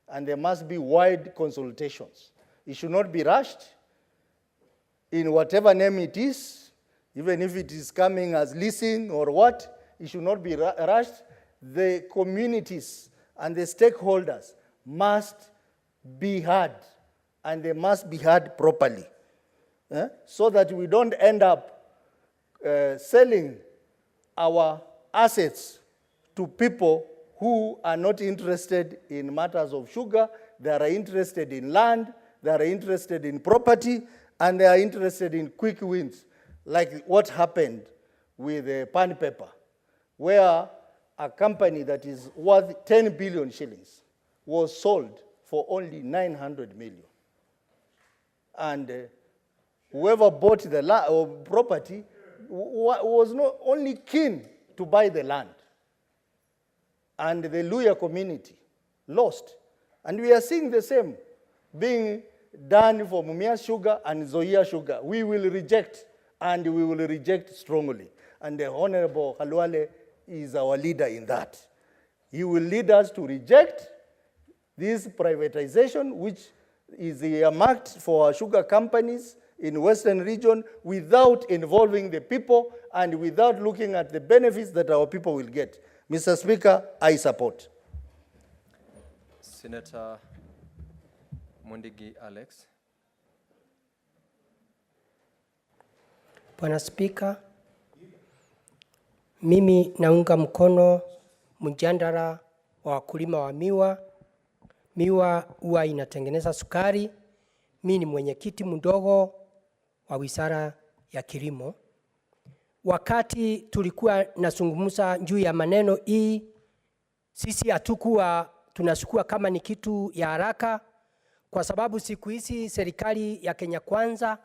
And there must be wide consultations. It should not be rushed. in whatever name it is, even if it is coming as leasing or what, it should not be rushed. The communities and the stakeholders must be heard, and they must be heard properly, so that we don't end up selling our assets to people who are not interested in matters of sugar. They are interested in land, they are interested in property, and they are interested in quick wins, like what happened with pan paper, where a company that is worth 10 billion shillings was sold for only 900 million. And whoever bought the property was not only keen to buy the land. And the Luya community lost. And we are seeing the same being done for Mumia Sugar and Zoya Sugar. We will reject, and we will reject strongly. And the Honorable Khalwale is our leader in that. He will lead us to reject this privatization, which is earmarked for sugar companies in Western region, without involving the people and without looking at the benefits that our people will get. Mr. Speaker, I support. Senator Mondigi Alex. Bwana Spika, mimi naunga mkono mjadala wa wakulima wa miwa. Miwa huwa inatengeneza sukari. Mimi ni mwenyekiti mdogo wa Wizara ya Kilimo. Wakati tulikuwa nazungumza juu ya maneno hii, sisi hatukuwa tunachukua kama ni kitu ya haraka, kwa sababu siku hizi serikali ya Kenya Kwanza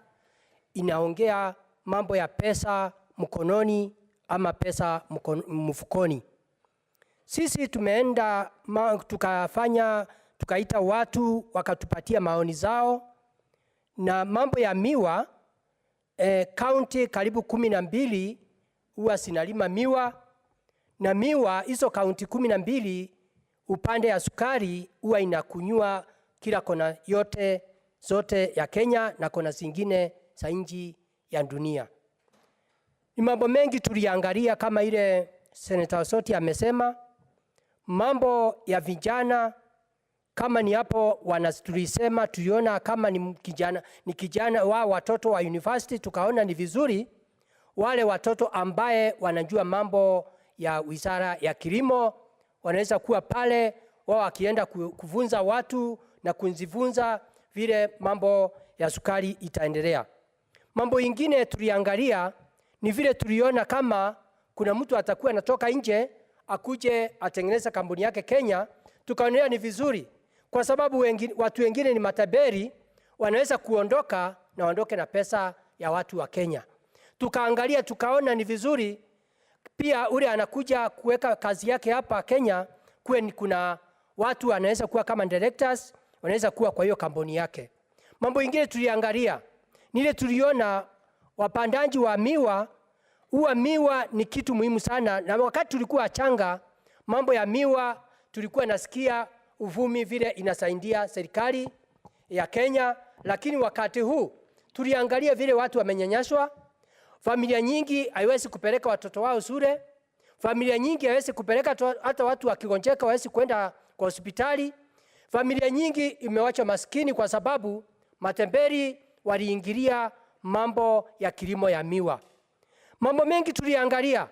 inaongea mambo ya pesa mkononi ama pesa mfukoni. Sisi tumeenda tukaita watu wakatupatia maoni zao, na mambo ya miwa county karibu 12 huwa sinalima miwa, na miwa hizo county 12 upande ya sukari huwa inakunywa kila kona zote ya Kenya na kona zingine za nchi ya dunia. Ni mambo mengi tuliangalia, kama ile Senator Osoti amesema, mambo ya vijana. Kama ni hapo tulisema tuliona kama ni kijana wa watoto wa university, tukaona ni vizuri wale watoto ambaye wanajua mambo ya Wizara ya Kilimo wanaweza kuwa pale, wao wakienda kuvunza watu na kunzifunza vile mambo ya sukari itaendelea. Mambo ingine tuliangalia ni vile tuliona kama kuna mtu atakuwa anatoka nje akuje atengeneza kampuni yake Kenya, tukaonelea ni vizuri, kwa sababu watu wengine ni mataberi, wanaweza kuondoka na waondoke na pesa ya watu wa Kenya. Tukaangalia tukaona ni vizuri pia ule anakuja kuweka kazi yake hapa Kenya, kuna watu wanaweza kuwa kama directors, wanaweza kuwa kwa hiyo kampuni yake. Mambo ingine tuliangalia nile tuliona wapandaji wa miwa. Miwa ni kitu muhimu sana, na wakati tulikuwa changa mambo ya miwa tulikuwa nasikia uvumi vile inasaidia serikali ya Kenya, lakini wakati huu tuliangalia vile watu wamenyanyaswa. Familia nyingi haiwezi kupeleka watoto wao shule, familia nyingi haiwezi kupeleka hata watu wakigonjeka hawezi kwenda kwa hospitali. Familia nyingi imewachwa maskini kwa sababu matemberi waliingilia mambo ya kilimo ya miwa. Mambo mengi tuliangalia.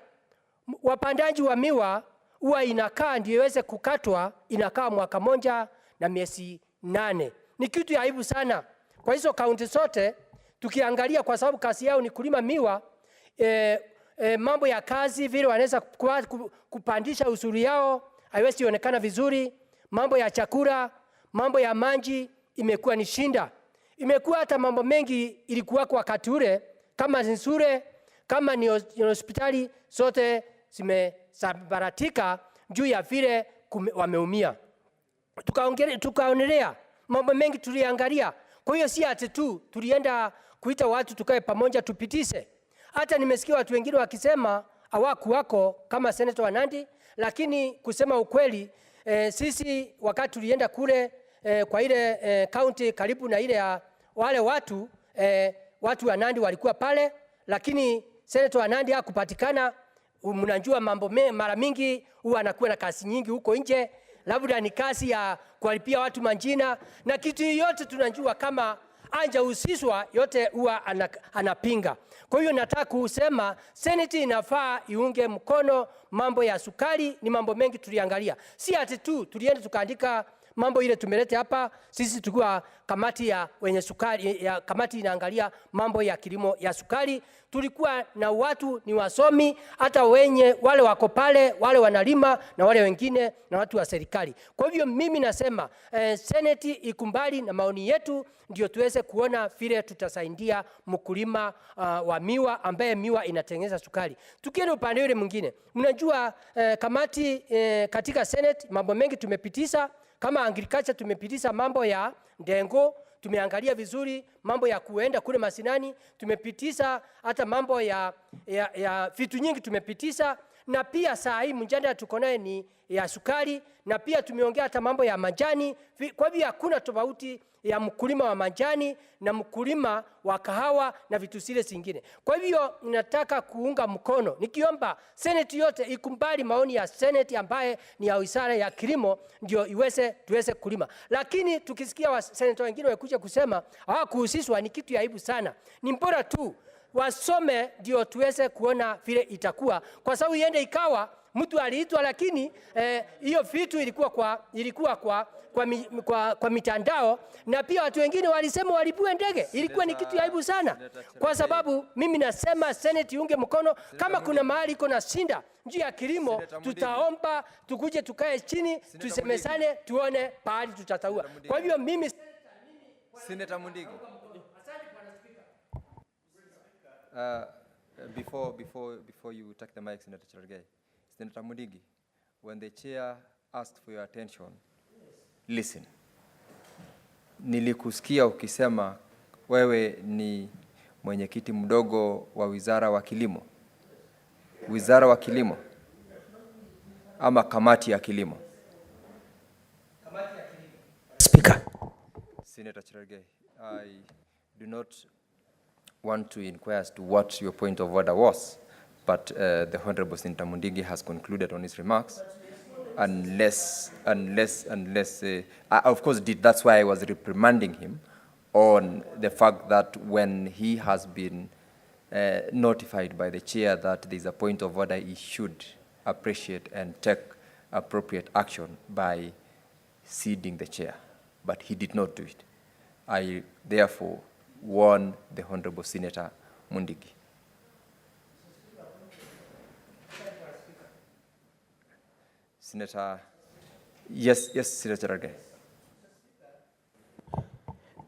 Wapandaji wa miwa huwa inakaa ndio iweze kukatwa, inakaa mwaka moja na miezi 8. Ni kitu ya aibu sana kwa hizo kaunti zote tukiangalia, kwa sababu kazi yao ni kulima miwa. Mambo ya kazi vile wanaweza kupandisha usuri yao haiwezi onekana vizuri. Mambo ya chakula, mambo ya maji imekuwa ni shinda. Imekuwa hata mambo mengi ilikuwa kwa wakati ule, kama ni shule, kama ni hospitali, zote zimesambaratika juu ya vile wameumia. Tukaonelea mambo mengi tuliangalia. Kwa hiyo si ati tu tulienda kuita watu tukae pamoja tupitishe. Hata nimesikia watu wengine wakisema hawakuwako kama Senator wa Nandi, lakini kusema ukweli sisi wakati tulienda kule kwa ile county karibu na ile ya wale watu watu wa Nandi walikuwa pale, lakini Senator wa Nandi hakupatikana. Mnajua mambo mara mingi huwa anakuwa na kazi nyingi huko nje, labda ni kazi ya kuwalipia watu majina na kitu yote tunajua kama hajahusishwa yote huwa anapinga. Kwa hiyo nataka kusema Senate inafaa iunge mkono mambo ya sukari. Ni mambo mengi tuliangalia, si ati tu tulienda tukaandika mambo ile tumeleta hapa. Sisi tulikuwa kamati ya wenye sukari, ya kamati inaangalia mambo ya kilimo ya sukari. Tulikuwa na watu ni wasomi, hata wenye wale wako pale, wale wanalima na wale wengine na watu wa serikali. Kwa hivyo mimi nasema Senate ikumbali na maoni yetu, ndio tuweze kuona vile tutasaidia mkulima wa miwa ambaye miwa inatengeneza sukari. Tukienda upande ule mwingine, mnajua kamati katika Senate mambo mengi tumepitisha. Kama agriculture tumepitisha mambo ya ndengo, tumeangalia vizuri mambo ya kuenda kule masinani, tumepitisha hata mambo ya vitu nyingi tumepitisha, na pia saa hii mjadala tuko naye ni ya sukari, na pia tumeongea hata mambo ya majani. Kwa hivyo hakuna tofauti ya mkulima wa majani na mkulima wa kahawa na vitu zile zingine. Kwa hivyo nataka kuunga mkono, nikiomba Senate yote ikumbali maoni ya Senate ambaye ni ya wizara ya kilimo, ndio tuweze kulima. Lakini tukisikia senator wengine wakuja kusema hawakuhusishwa, ni kitu ya aibu sana. Ni bora tu wasome ndio tuweze kuona vile itakuwa, kwa sababu iende ikawa mtu aliitwa, lakini hiyo vitu ilikuwa kwa mitandao, na pia watu wengine walisema walipue ndege. Ilikuwa ni kitu ya aibu sana. Kwa sababu mimi nasema Senate iunge mkono. Kama kuna mahali iko na shinda juu ya kilimo, tutaomba tukuje tukae chini tusemesane, tuone pahali tutataua. Kwa hivyo mimi Senator Mundigi. Before you take the mic, Senator Cherargei, Senator Mundigi, when the chair asked for your attention, listen. Nilikusikia ukisema wewe ni mwenyekiti mdogo wa wizara wa kilimo. Wizara wa kilimo ama kamati ya kilimo? Kamati ya kilimo. Speaker. Senator Cherargei, I do not want to inquire as to what your point of order was, but the Honorable Senator Mundigi has concluded on his remarks. Unless I of course did. That's why I was reprimanding him on the fact that when he has been notified by the chair that there is a point of order, he should appreciate and take appropriate action by ceding the chair. But he did not do it. I therefore warn the Honorable Senator Mundigi. Senator, yes, Senator Cherargei.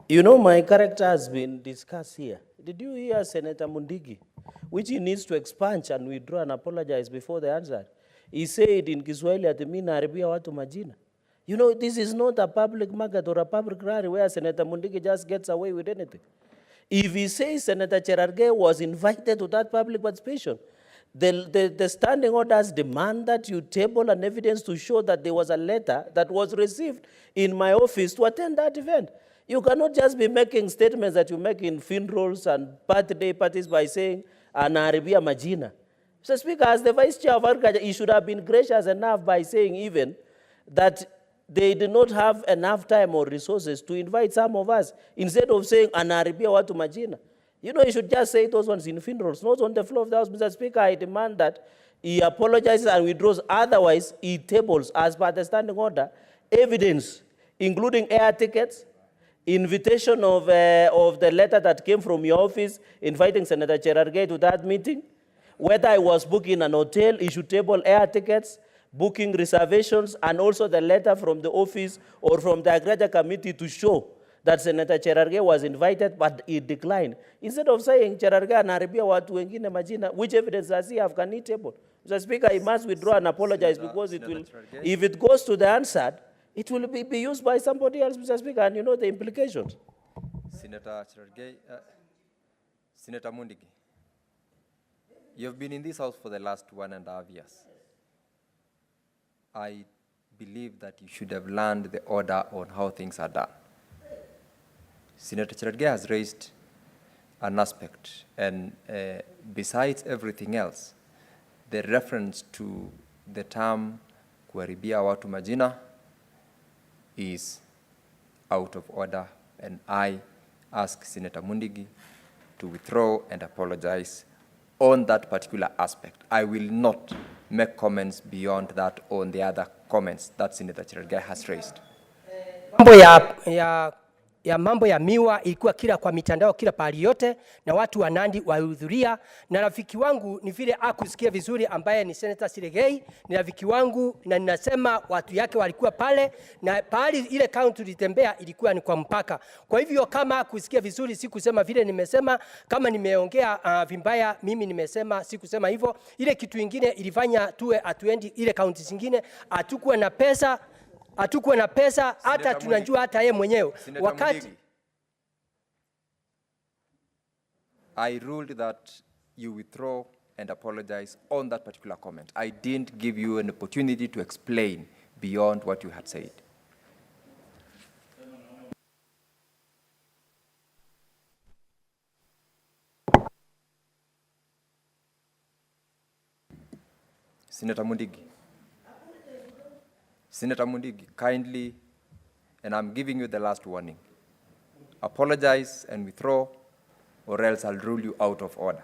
You know, my character has been discussed here. Did you hear Senator Mundigi, which he needs to expunge and withdraw and apologize before the answer? He said in Kiswahili ati mimi naharibia watu majina. You know, this is not a public market or a public rally where Senator Mundigi just gets away with anything. If he says Senator Cherargei was invited to that public participation, the standing orders demand that you table an evidence to show that there was a letter that was received in my office to attend that event. You cannot just be making statements that you make in funerals and birthday parties by saying, anaharibia majina. Mr. Speaker, as the Vice Chair of Agriculture, he should have been gracious enough by saying even that they did not have enough time or resources to invite some of us, instead of saying, anaharibia watu majina. You know, you should just say those ones in funerals, not on the floor of the House. Mr. Speaker, I demand that he apologizes and withdraws. Otherwise, he tables, as per the standing order, evidence, including air tickets, invitation of the letter that came from your office inviting Senator Cherargei to that meeting, whether I was booking an hotel, he should table air tickets, booking reservations, and also the letter from the office or from the Agriculture Committee to show that Senator Cherargei was invited, but he declined. Instead of saying Cherargei anaharibia watu wengine majina, which evidence does he have? Can he table? Mr. Speaker, he must withdraw and apologize because it will, if it goes to the answered, it will be used by somebody else, Mr. Speaker, and you know the implications. Senator Cherargei, Senator Mundigi, you've been in this house for the last 1.5 years. I believe that you should have learned the order on how things are done. Senator Cherargei has raised an aspect. And besides everything else, the reference to the term kuharibia watu majina is out of order, and I ask Senator Mundigi to withdraw and apologize on that particular aspect. I will not make comments beyond that on the other comments that Senator Cherargei has raised. Mambo ya miwa ilikuwa kila kwa mitandao kila pahali yote, na watu wa Nandi walihudhuria, na rafiki wangu ni vile akusikia vizuri ambaye ni Senator Cherargei, ni rafiki wangu, na ninasema watu yake walikuwa pale, na pahali ile county tulitembea ilikuwa ni kwa mpaka. Kwa hivyo kama akusikia vizuri, sikusema vile nimesema. Kama nimeongea vibaya, mimi nimesema, sikusema hivyo. Ile kitu ingine ilifanya tuwe atuendi ile county zingine, hatukuwa na pesa, hata tunajua hata yeye mwenyewe wakati I ruled that you withdraw and apologize on that particular comment. I didn't give you an opportunity to explain beyond what you had said. Senator Mundigi. Senator Mundigi, kindly, and I'm giving you the last warning, apologize and withdraw, or else I'll rule you out of order.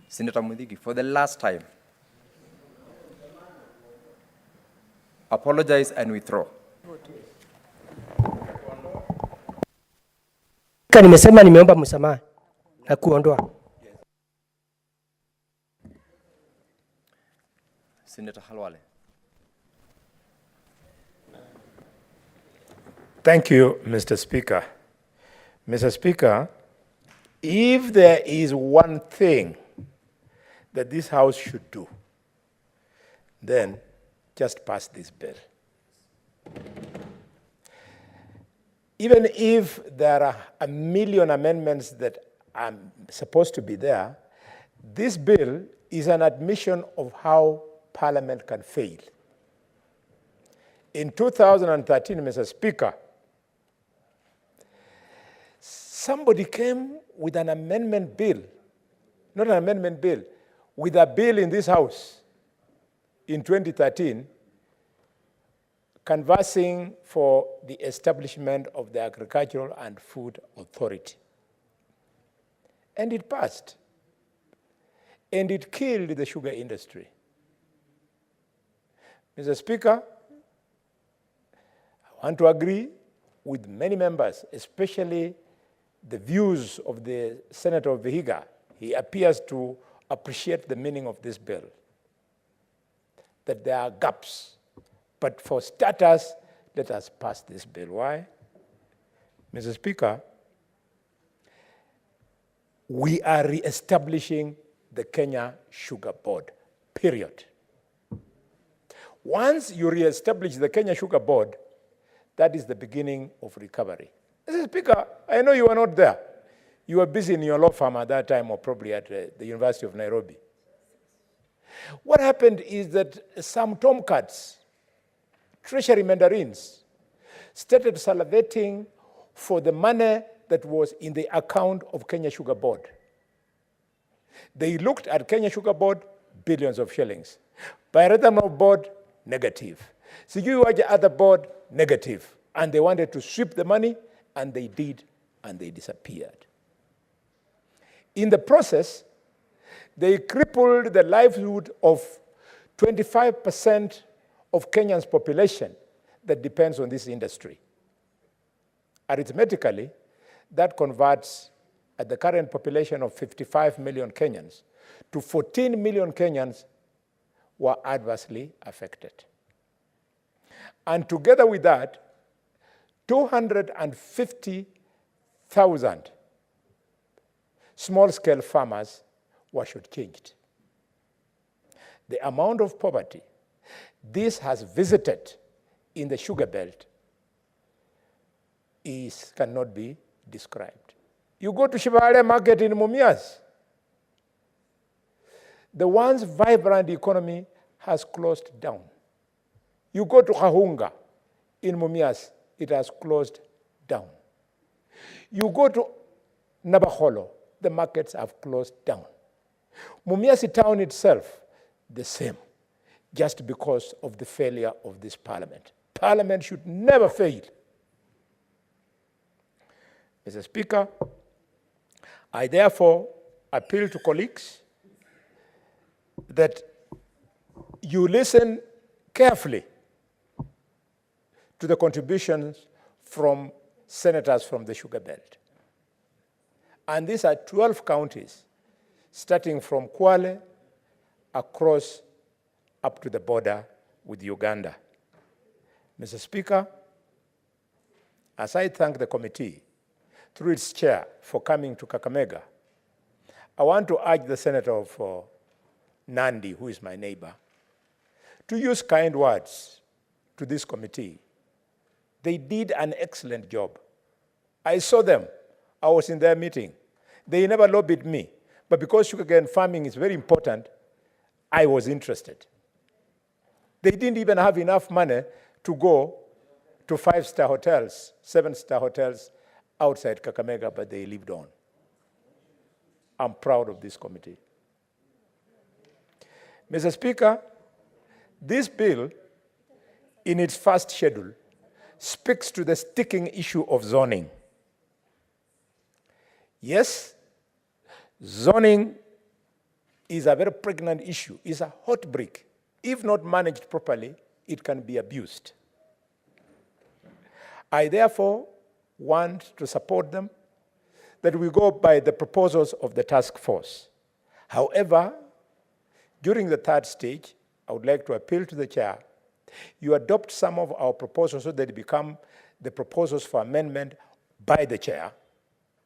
Senator Mundigi, for the last time, apologize and withdraw. Nimesema nimeomba msamaha na kuondoa. Senator Halwale. Thank you, Mr. Speaker. Mr. Speaker, if there is one thing that this House should do, then just pass this bill. Even if there are 1 million amendments that are supposed to be there, this bill is an admission of how Parliament can fail. In 2013, Mr. Speaker, somebody came with an amendment bill, not an amendment bill, with a bill in this House in 2013, canvassing for the establishment of the Agricultural and Food Authority. And it passed. And it killed the sugar industry. Mr. Speaker, I want to agree with many members, especially the views of the Senator of Vihiga. He appears to appreciate the meaning of this bill, that there are gaps. But for starters, let us pass this bill. Why? Mr. Speaker, we are re-establishing the Kenya Sugar Board, period. Once you re-establish the Kenya Sugar Board, that is the beginning of recovery. Mr. Speaker, I know you were not there. You were busy in your law firm at that time, or probably at the University of Nairobi. What happened is that some tomcats, treasury mandarins, started salivating for the money that was in the account of Kenya Sugar Board. They looked at Kenya Sugar Board, billions of shillings. Birethanol Board, negative. Sijui other board, negative. And they wanted to sweep the money, and they did, and they disappeared. In the process, they crippled the livelihood of 25% of Kenya's population that depends on this industry. Arithmetically, that converts at the current population of 55 million Kenyans to 14 million Kenyans were adversely affected. And together with that, 250,000 small-scale farmers were shortchanged. The amount of poverty this has visited in the sugar belt cannot be described. You go to Shivale market in Mumias, the once vibrant economy has closed down. You go to Kahunga in Mumias, it has closed down. You go to Nabaholo, the markets have closed down. Mumias town itself, the same, just because of the failure of this parliament. Parliament should never fail. Mr. Speaker, I therefore appeal to colleagues that you listen carefully to the contributions from senators from the Sugar Belt. And these are 12 counties, starting from Kwale across up to the border with Uganda. Mr. Speaker, as I thank the committee through its chair for coming to Kakamega, I want to urge the senator of Nandi, who is my neighbor, to use kind words to this committee. They did an excellent job. I saw them. I was in their meeting. They never lobbied me. But because sugarcane farming is very important, I was interested. They didn't even have enough money to go to 5-star hotels, 7-star hotels outside Kakamega, but they lived on. I'm proud of this committee. Mr. Speaker, this bill, in its first schedule, speaks to the sticking issue of zoning. Yes, zoning is a very pregnant issue, is a hot brick. If not managed properly, it can be abused. I therefore want to support them, that we go by the proposals of the task force. However, during the third stage, I would like to appeal to the chair, you adopt some of our proposals so that they become the proposals for amendment by the chair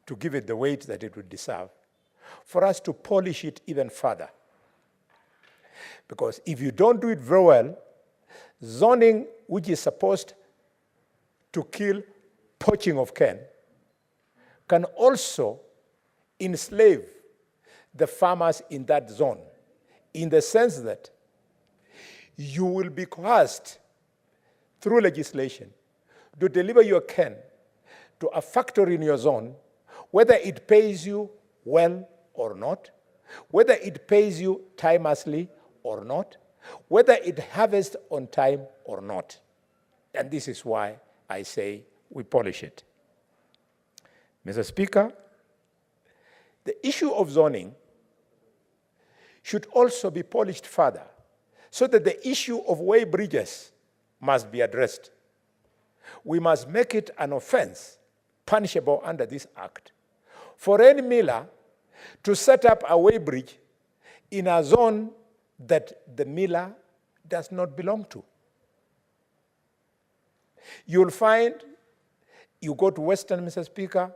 to give it the weight that it would deserve, for us to polish it even further. Because if you don't do it very well, zoning, which is supposed to kill poaching of cane, can also enslave the farmers in that zone, in the sense that you will be coerced through legislation to deliver your cane to a factory in your zone, whether it pays you well or not, whether it pays you timelessly or not, whether it harvests on time or not. And this is why I say we polish it. Mr. Speaker, the issue of zoning should also be polished further, so that the issue of way bridges must be addressed. We must make it an offense punishable under this act for any miller to set up a way bridge in a zone that the miller does not belong to. You'll find, you go to Western, Mr. Speaker,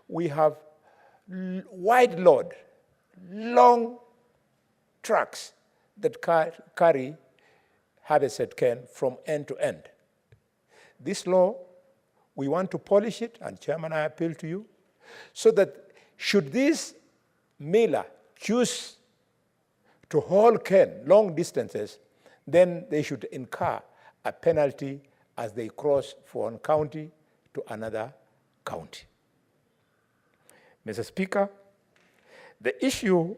we have wide load, long trucks that carry harvested cane from end to end. This law, we want to polish it, and Chairman, I appeal to you, so that should this miller choose to haul cane long distances, then they should incur a penalty as they cross from one county to another county. Mr. Speaker, the issue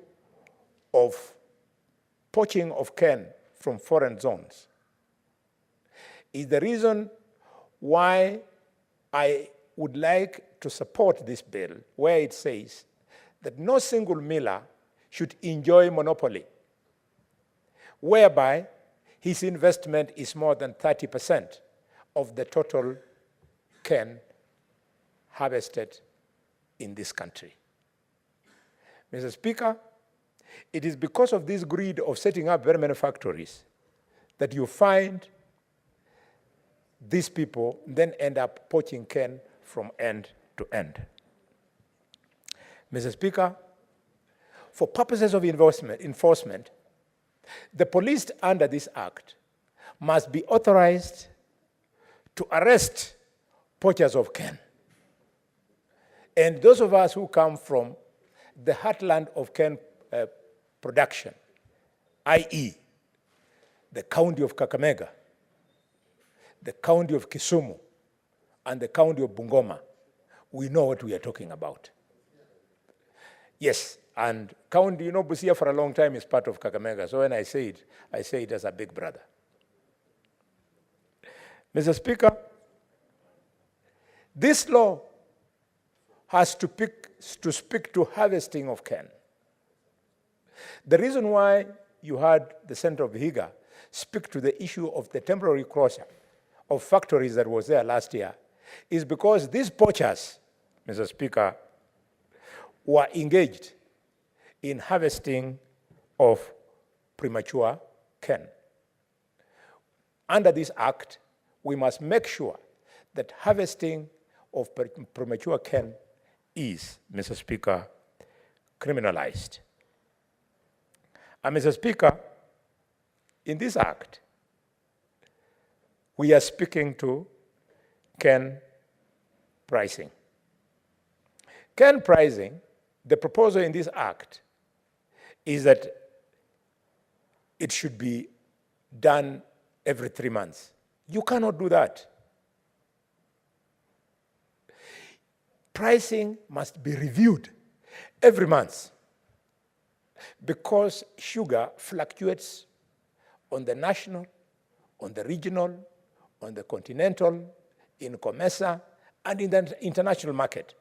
of poaching of cane from foreign zones is the reason why I would like to support this bill, where it says that no single miller should enjoy monopoly, whereby his investment is more than 30% of the total cane harvested in this country. Mr. Speaker, it is because of this greed of setting up very many factories that you find these people then end up poaching cane from end to end. Mr. Speaker, for purposes of enforcement, the police under this act must be authorized to arrest poachers of cane. And those of us who come from the heartland of cane production, i.e., the county of Kakamega, the county of Kisumu, and the county of Bungoma, we know what we are talking about. Yes, and county, you know, Busia for a long time is part of Kakamega, so when I say it as a big brother. Mr. Speaker, this law has to speak to harvesting of cane. The reason why you had the Senator of Vihiga speak to the issue of the temporary closure of factories that was there last year is because these poachers, Mr. Speaker, were engaged in harvesting of premature cane. Under this act, we must make sure that harvesting of premature cane is, Mr. Speaker, criminalized. And Mr. Speaker, in this act, we are speaking to cane pricing. Cane pricing, the proposal in this act is that it should be done every 3 months. You cannot do that. Pricing must be reviewed every month because sugar fluctuates on the national, on the regional, on the continental, in COMESA, and in the international market.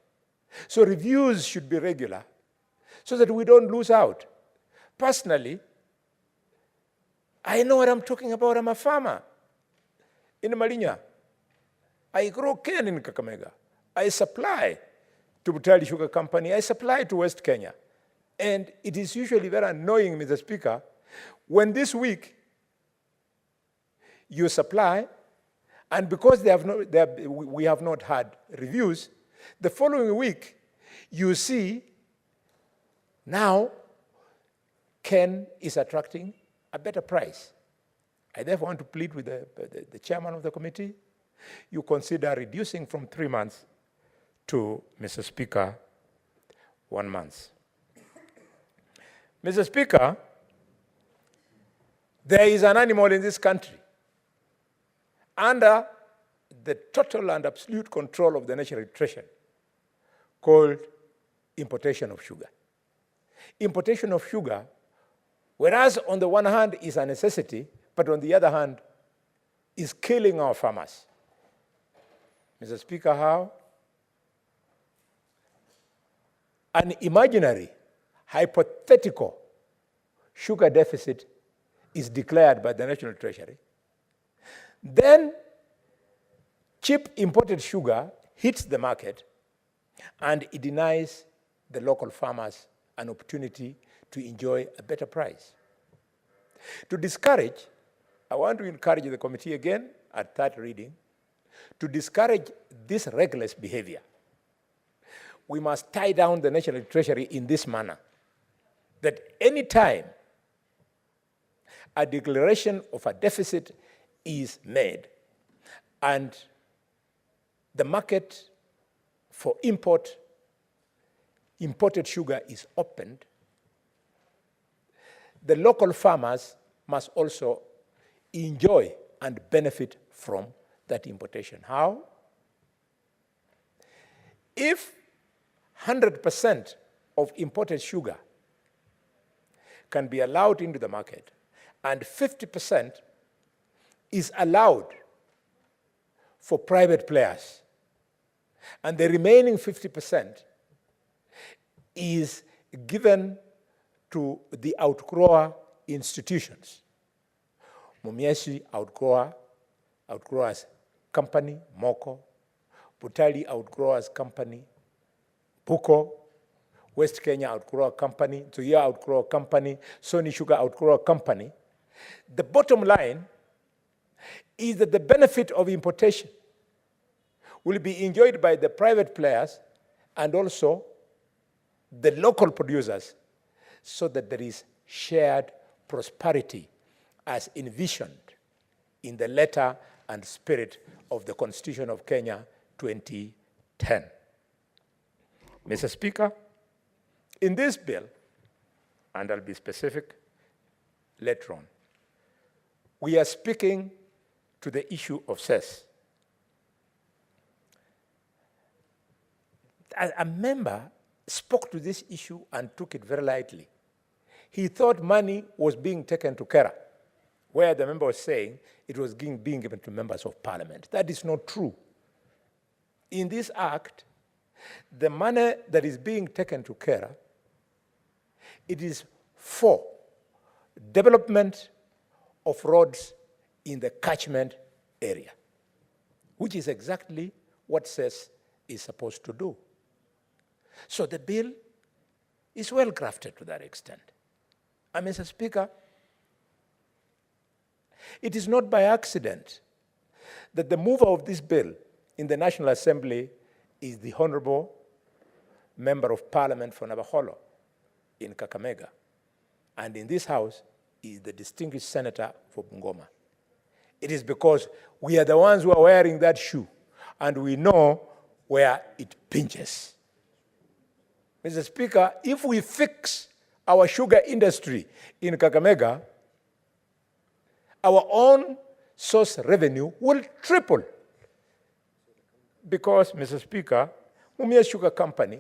So reviews should be regular so that we don't lose out. Personally, I know what I'm talking about. I'm a farmer in Marinya. I grow cane in Kakamega. I supply to Butali Sugar Company. I supply to West Kenya. And it is usually very annoying, Mr. Speaker, when this week you supply, and because we have not had reviews, the following week you see now cane is attracting a better price. I therefore want to plead with the chairman of the committee, you consider reducing from 3 months to, Mr. Speaker, 1 month. Mr. Speaker, there is an animal in this country under the total and absolute control of the National Treasury called importation of sugar. Importation of sugar, whereas on the one hand is a necessity, but on the other hand is killing our farmers. Mr. Speaker, how? An imaginary, hypothetical sugar deficit is declared by the National Treasury. Then cheap imported sugar hits the market and it denies the local farmers an opportunity to enjoy a better price. To discourage, I want to encourage the committee again at third reading to discourage this reckless behavior. We must tie down the National Treasury in this manner, that any time a declaration of a deficit is made and the market for imported sugar is opened, the local farmers must also enjoy and benefit from that importation. How? If 100% of imported sugar can be allowed into the market and 50% is allowed for private players, and the remaining 50% is given to the outgrower institutions. Mumiashi Outgrowers Company, Moko, Butali Outgrowers Company, Puko, West Kenya Outgrower Company, Tuya Outgrower Company, Sony Sugar Outgrower Company. The bottom line is that the benefit of importation will be enjoyed by the private players and also the local producers, so that there is shared prosperity as envisioned in the letter and spirit of the Constitution of Kenya 2010. Mr. Speaker, in this bill, and I'll be specific, later on. We are speaking to the issue of cess. A member spoke to this issue and took it very lightly. He thought money was being taken to Kera, where the member was saying it was being given to members of parliament. That is not true. In this act, the money that is being taken to Kera, it is for development of roads in the catchment area, which is exactly what cess is supposed to do. So the bill is well crafted to that extent. And Mr. Speaker, it is not by accident that the mover of this bill in the National Assembly is the Honorable Member of Parliament for Nabaholo in Kakamega, and in this House is the distinguished Senator for Bungoma. It is because we are the ones who are wearing that shoe, and we know where it pinches. Mr. Speaker, if we fix our sugar industry in Kakamega, our own source revenue will triple. Because, Mr. Speaker, Mumia Sugar Company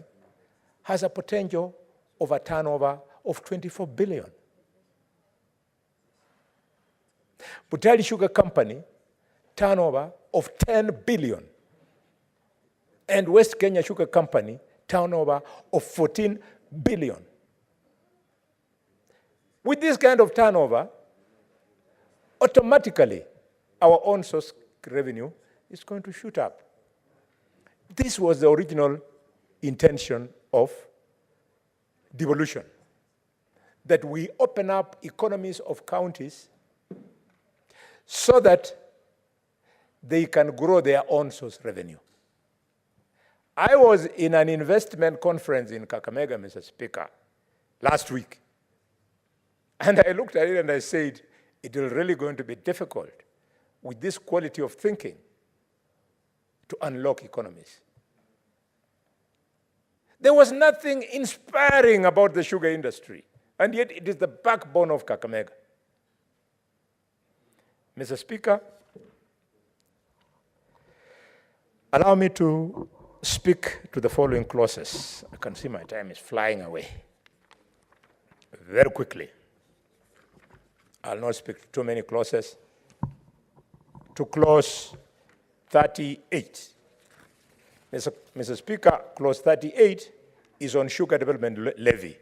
has a potential of a turnover of 24 billion. Butali Sugar Company, turnover of 10 billion. And West Kenya Sugar Company, turnover of 14 billion. With this kind of turnover, automatically our own source revenue is going to shoot up. This was the original intention of devolution, that we open up economies of counties so that they can grow their own source revenue. I was in an investment conference in Kakamega, Mr. Speaker, last week. And I looked at it and I said, it is really going to be difficult with this quality of thinking to unlock economies. There was nothing inspiring about the sugar industry, and yet it is the backbone of Kakamega. Mr. Speaker, allow me to speak to the following clauses. I can see my time is flying away. Very quickly. I'll not speak to too many clauses. To clause 38. Mr. Speaker, clause 38 is on sugar development levy.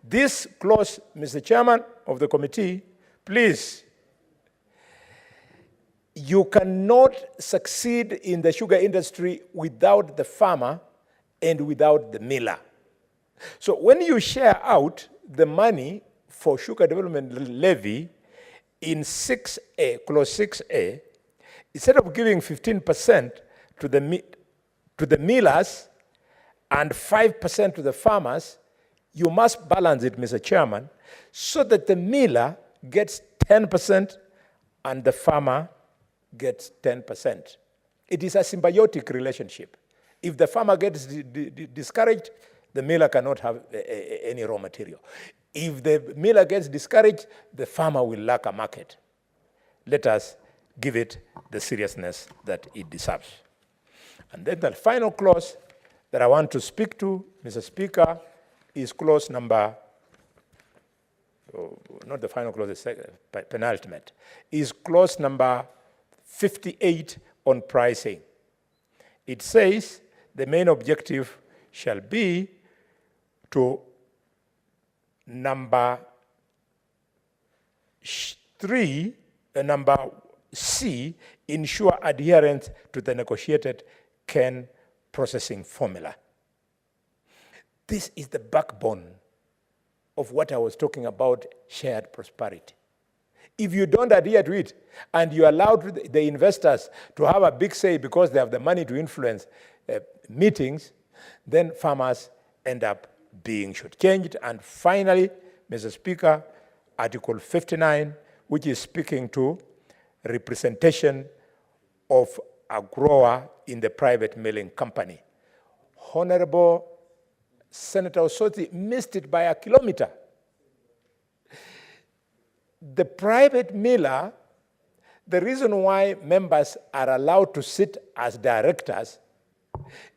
This clause, Mr. Chairman of the committee, please, you cannot succeed in the sugar industry without the farmer and without the miller. So when you share out the money for sugar development levy in 6A, clause 6A, instead of giving 15% to the millers and 5% to the farmers, you must balance it, Mr. Chairman, so that the miller gets 10% and the farmer gets 10%. It is a symbiotic relationship. If the farmer gets discouraged, the miller cannot have any raw material. If the miller gets discouraged, the farmer will lack a market. Let us give it the seriousness that it deserves. And then the final clause that I want to speak to, Mr. Speaker, is clause number, not the final clause, the penultimate, is clause number 58 on pricing. It says the main objective shall be to number C, ensure adherence to the negotiated cane processing formula. This is the backbone of what I was talking about, shared prosperity. If you don't adhere to it and you allow the investors to have a big say because they have the money to influence meetings, then farmers end up being shortchanged. And finally, Mr. Speaker, Article 59, which is speaking to representation of a grower in the private milling company. Honorable Senator Osoti missed it by a kilometer. the private miller, the reason why members are allowed to sit as directors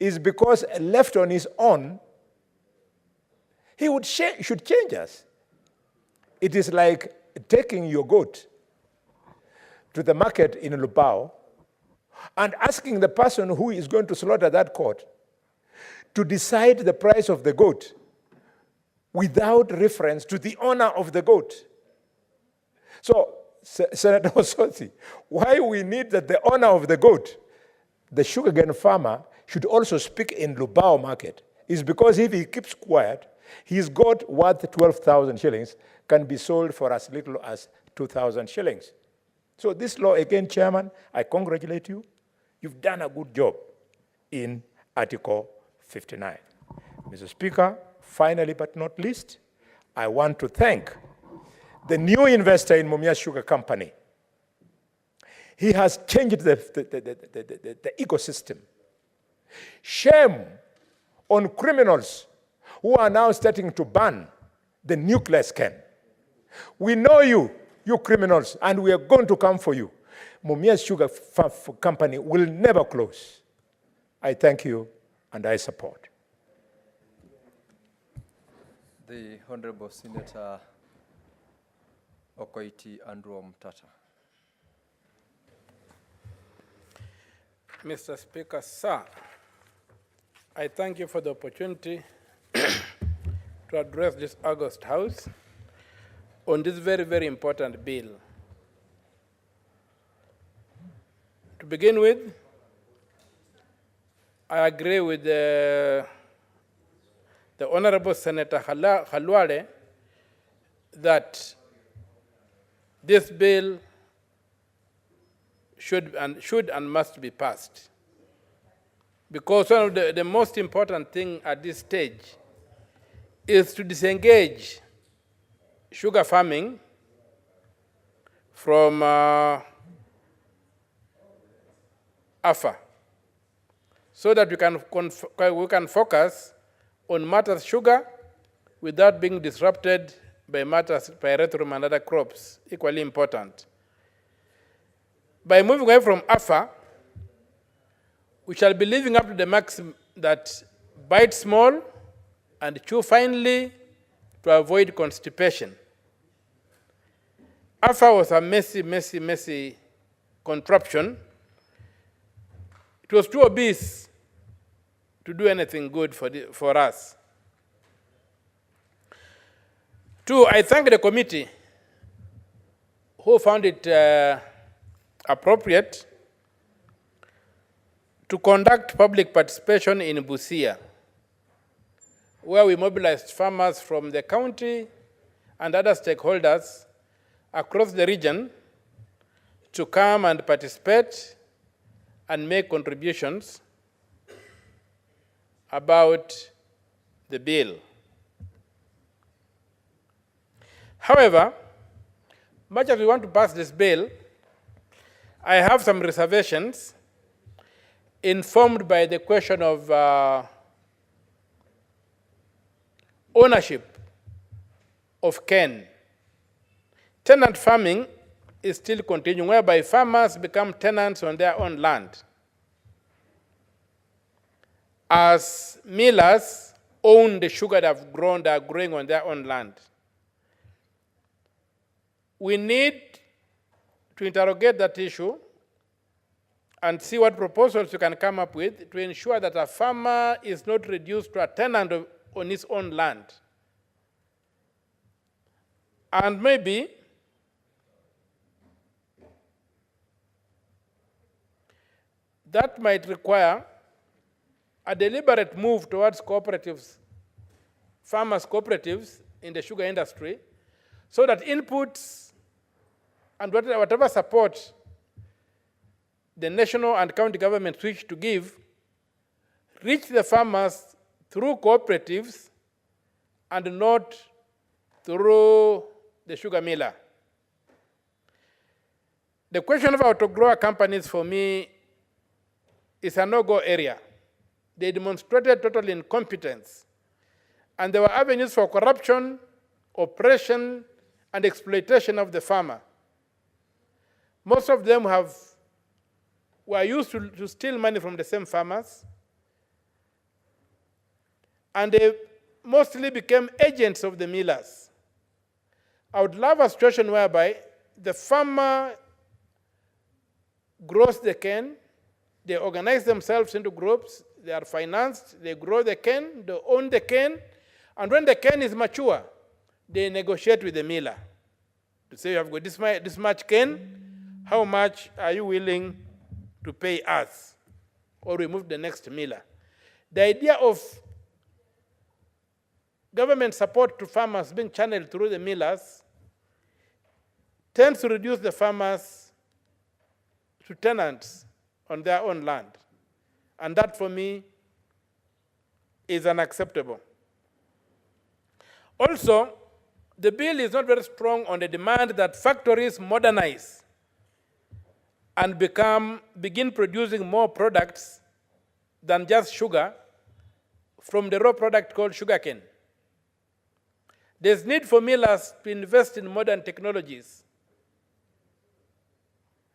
is because left on his own, he should change us. It is like taking your goat to the market in Lubao and asking the person who is going to slaughter that goat to decide the price of the goat without reference to the owner of the goat. So, Senator Osotsi, why we need that the owner of the goat, the sugarcane farmer, should also speak in Lubao market is because if he keeps quiet, his goat worth 12,000 shillings can be sold for as little as 2,000 shillings. So this law, again, Chairman, I congratulate you. You've done a good job in Article 59. Mr. Speaker, finally but not least, I want to thank the new investor in Mumias Sugar Company. He has changed the ecosystem. Shame on criminals who are now starting to ban the nuclear cane. We know you criminals, and we are going to come for you. Mumias Sugar Company will never close. I thank you, and I support. The Honorable Senator Okoiti Andrew Mtata. Mr. Speaker, sir, I thank you for the opportunity to address this August House on this very, very important bill. To begin with, I agree with the Honorable Senator Khalwale that this bill should and must be passed. Because one of the most important thing at this stage is to disengage sugar farming from AFA, so that we can focus on matters sugar without being disrupted by matters pyrethrum and other crops, equally important. By moving away from AFA, we shall be living up to the maxim that bite small and chew finely to avoid constipation. AFA was a messy contraption. It was too obese to do anything good for us. Two, I thank the committee who found it appropriate to conduct public participation in Busia, where we mobilized farmers from the county and other stakeholders across the region to come and participate and make contributions about the bill. However, much as we want to pass this bill, I have some reservations informed by the question of ownership of cane. Tenant farming is still continuing, whereby farmers become tenants on their own land, as millers own the sugar they have grown, they are growing on their own land. We need to interrogate that issue and see what proposals you can come up with to ensure that a farmer is not reduced to a tenant on his own land. And maybe that might require a deliberate move towards cooperatives, farmers' cooperatives in the sugar industry, so that inputs and whatever support the national and county governments wish to give reach the farmers through cooperatives and not through the sugar miller. The question of auto-grower companies for me is a no-go area. They demonstrated total incompetence, and there were avenues for corruption, oppression, and exploitation of the farmer. Most of them were used to steal money from the same farmers, and they mostly became agents of the millers. I would love a situation whereby the farmer grows the cane, they organize themselves into groups, they are financed, they grow the cane, they own the cane, and when the cane is mature, they negotiate with the miller to say, you have got this much cane, how much are you willing to pay us? Or we move the next miller. The idea of government support to farmers being channeled through the millers tends to reduce the farmers to tenants on their own land. And that, for me, is unacceptable. Also, the bill is not very strong on the demand that factories modernize and begin producing more products than just sugar from the raw product called sugarcane. There's need for millers to invest in modern technologies.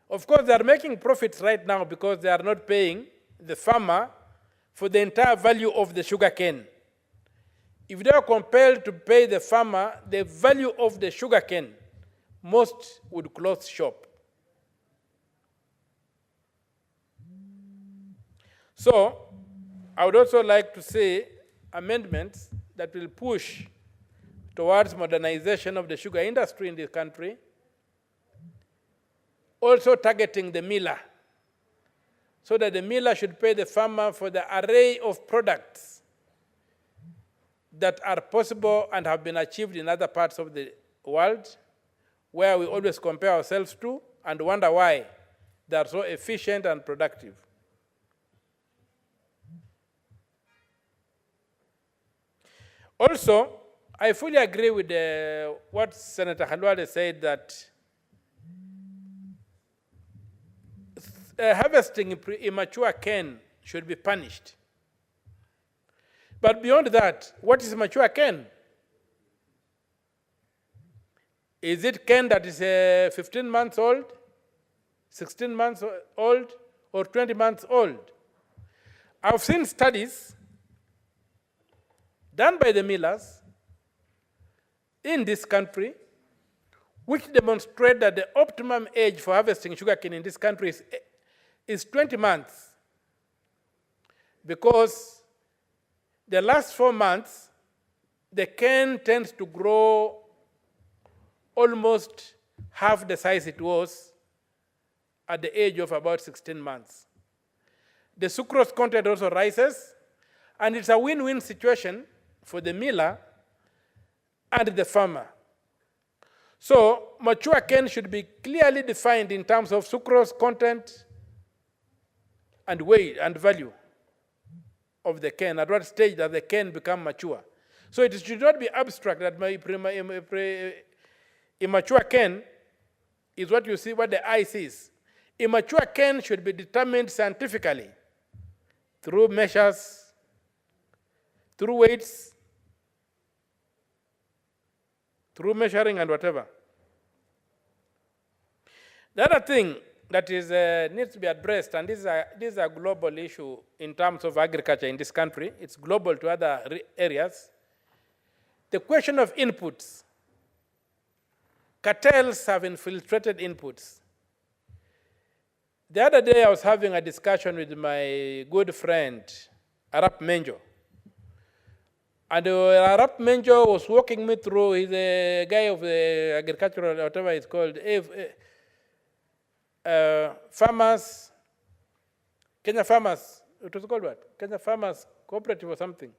Of course, they are making profits right now because they are not paying the farmer for the entire value of the sugarcane. If they are compelled to pay the farmer the value of the sugarcane, most would close shop. So, I would also like to see amendments that will push towards modernization of the sugar industry in this country, also targeting the miller, so that the miller should pay the farmer for the array of products that are possible and have been achieved in other parts of the world, where we always compare ourselves to and wonder why they are so efficient and productive. Also, I fully agree with what Senator Khalwale said, that harvesting immature cane should be punished. But beyond that, what is mature cane? Is it cane that is 15 months old, 16 months old, or 20 months old? I've seen studies done by the millers in this country which demonstrate that the optimum age for harvesting sugarcane in this country is 20 months, because the last 4 months, the cane tends to grow almost half the size it was at the age of about 16 months. The sucrose content also rises, and it's a win-win situation for the miller and the farmer. So mature cane should be clearly defined in terms of sucrose content and weight and value of the cane, at what stage does the cane become mature. So it should not be abstract that immature cane is what you see, what the eye sees. Immature cane should be determined scientifically through measures, through weights, through measuring and whatever. The other thing that is, needs to be addressed, and this is a global issue in terms of agriculture in this country, it's global to other areas, the question of inputs. Cartels have infiltrated inputs. The other day I was having a discussion with my good friend, Arap Menjo. And Arap Menjo was walking me through, he's a guy of the agricultural, whatever it's called, farmers, Kenya Farmers, it was called what? Kenya Farmers Cooperative or something.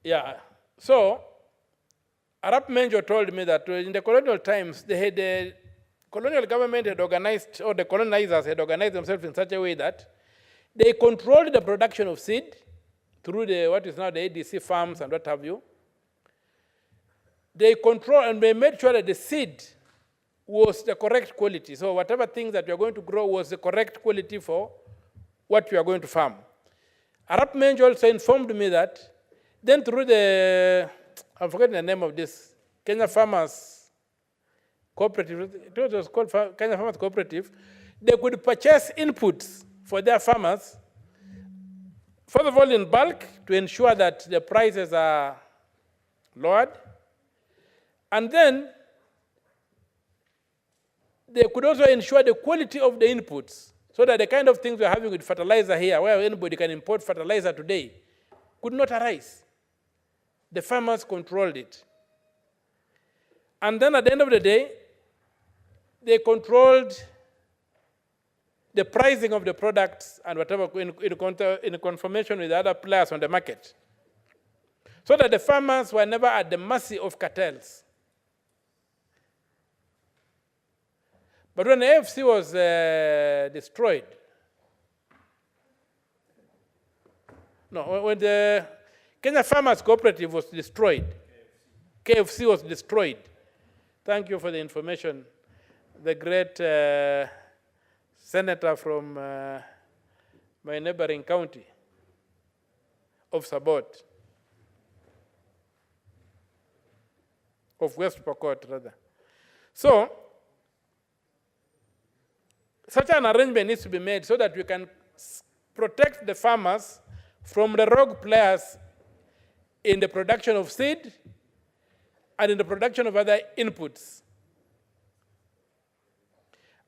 Yeah, so Arap Menjo told me that in the colonial times, the colonial government had organized, or the colonizers had organized themselves in such a way that they controlled the production of seed through what is now the ADC farms and what have you. They controlled and they made sure that the seed was the correct quality. So whatever things that you are going to grow was the correct quality for what you are going to farm. Arap Menjo also informed me that then through the I'm forgetting the name of this, Kenya Farmers Cooperative, it was called Kenya Farmers Cooperative. They could purchase inputs for their farmers, first of all in bulk, to ensure that the prices are lowered, and then they could also ensure the quality of the inputs, so that the kind of things we're having with fertilizer here, where anybody can import fertilizer today, could not arise. The farmers controlled it. And then at the end of the day, they controlled the pricing of the products and whatever in conformation with the other players on the market, so that the farmers were never at the mercy of cartels. But when the AFC was destroyed, no, when the Kenya Farmers Cooperative was destroyed, KFC was destroyed. Thank you for the information. The great senator from my neighboring county of Sabot, of West Pokot, rather. So, such an arrangement needs to be made so that we can protect the farmers from the rogue players in the production of seed and in the production of other inputs.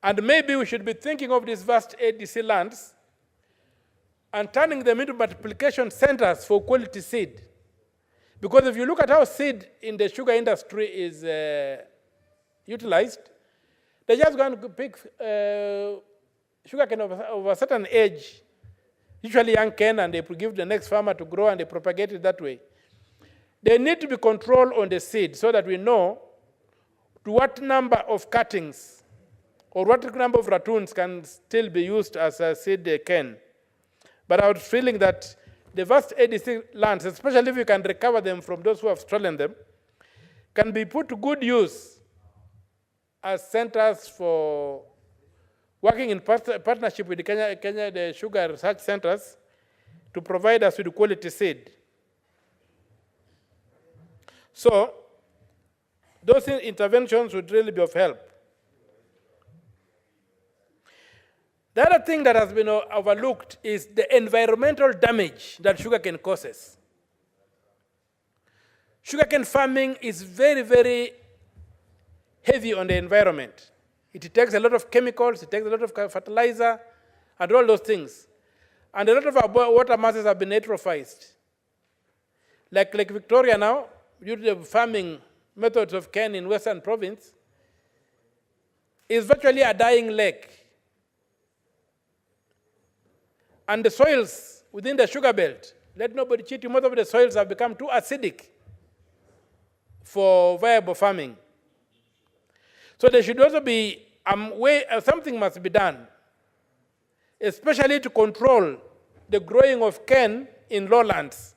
And maybe we should be thinking of these vast ADC lands and turning them into multiplication centers for quality seed. Because if you look at how seed in the sugar industry is utilized, they just go and pick sugar cane of a certain age, usually young cane, and they give the next farmer to grow, and they propagate it that way. They need to be controlled on the seed so that we know to what number of cuttings or what number of ratoons can still be used as a seed cane. But I was feeling that the vast ADC lands, especially if you can recover them from those who have stolen them, can be put to good use as centers for working in partnership with the Kenya the sugar research centers to provide us with quality seed. So, those interventions would really be of help. The other thing that has been overlooked is the environmental damage that sugarcane causes. Sugarcane farming is very, very heavy on the environment. It takes a lot of chemicals, it takes a lot of fertilizer, and all those things. And a lot of our water masses have been eutrophied. Like Lake Victoria now, due to the farming methods of cane in Western Province, is virtually a dying lake. And the soils within the sugar belt, let nobody cheat you, most of the soils have become too acidic for viable farming. So there should also be something must be done, especially to control the growing of cane in lowlands.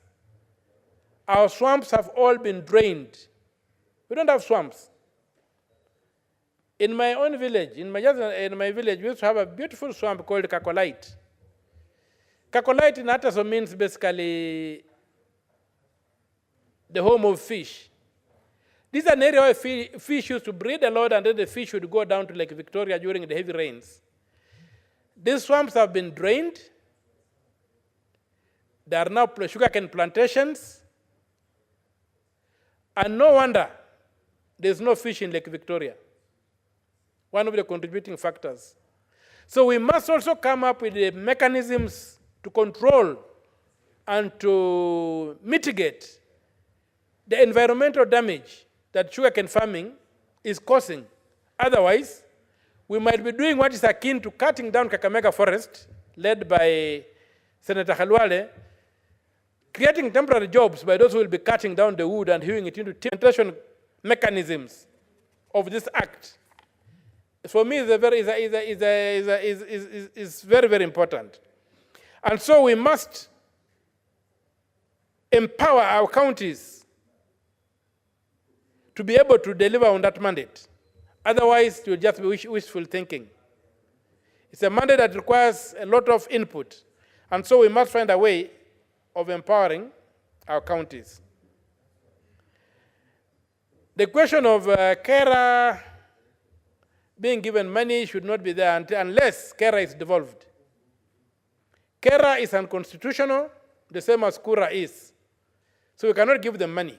Our swamps have all been drained. We don't have swamps. In my own village, in my village, we used to have a beautiful swamp called Kakolite. Kakolite in Ataso means basically the home of fish. This is an area where fish used to breed a lot, and then the fish would go down to Lake Victoria during the heavy rains. These swamps have been drained. There are now sugarcane plantations. And no wonder there's no fish in Lake Victoria. One of the contributing factors. So we must also come up with the mechanisms to control and to mitigate the environmental damage that sugarcane farming is causing. Otherwise, we might be doing what is akin to cutting down Kakamega Forest, led by Senator Khalwale, creating temporary jobs by those who will be cutting down the wood and hewing it into implementation mechanisms of this act. For me, is very, very important. And so we must empower our counties to be able to deliver on that mandate. Otherwise, it will just be wishful thinking. It's a mandate that requires a lot of input. And so we must find a way of empowering our counties. The question of carer being given money should not be there unless carer is devolved. Carer is unconstitutional, the same as Kura is. So we cannot give them money.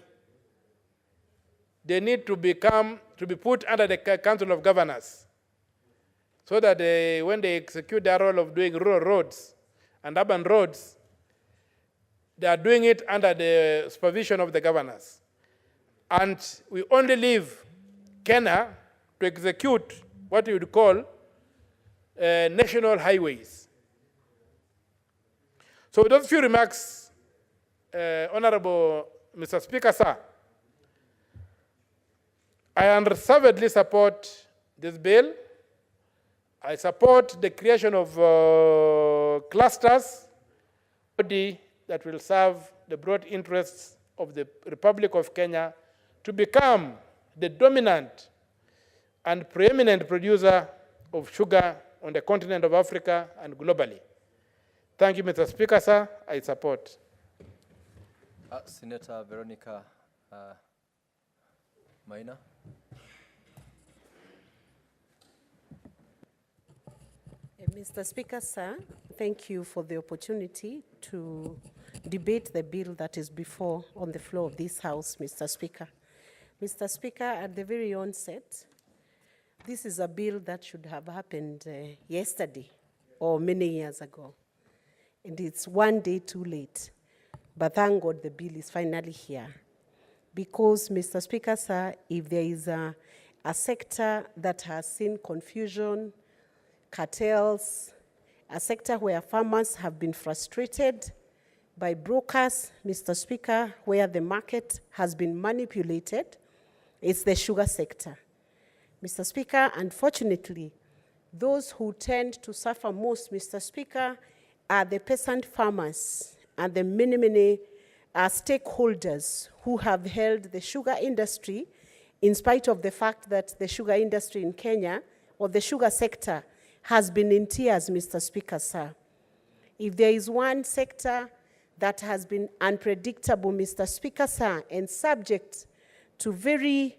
They need to be put under the Council of Governors, so that when they execute their role of doing rural roads and urban roads, they are doing it under the supervision of the governors. And we only leave Kenya to execute what you would call national highways. So with those few remarks, Honorable Mr. Speaker, sir, I unreservedly support this bill. I support the creation of clusters that will serve the broad interests of the Republic of Kenya to become the dominant and preeminent producer of sugar on the continent of Africa and globally. Thank you, Mr. Speaker, sir. I support. Senator Veronica Maina. Mr. Speaker, sir, thank you for the opportunity to debate the bill that is on the floor of this House, Mr. Speaker. Mr. Speaker, at the very onset, this is a bill that should have happened yesterday or many years ago. And it's one day too late. But thank God the bill is finally here. Because, Mr. Speaker, sir, if there is a sector that has seen confusion, cartels, a sector where farmers have been frustrated by brokers, Mr. Speaker, where the market has been manipulated, it's the sugar sector. Mr. Speaker, unfortunately, those who tend to suffer most, Mr. Speaker, are the peasant farmers and the many stakeholders who have held the sugar industry, in spite of the fact that the sugar industry in Kenya, or the sugar sector, has been in tears, Mr. Speaker, sir. If there is one sector that has been unpredictable, Mr. Speaker, sir, and subject to very,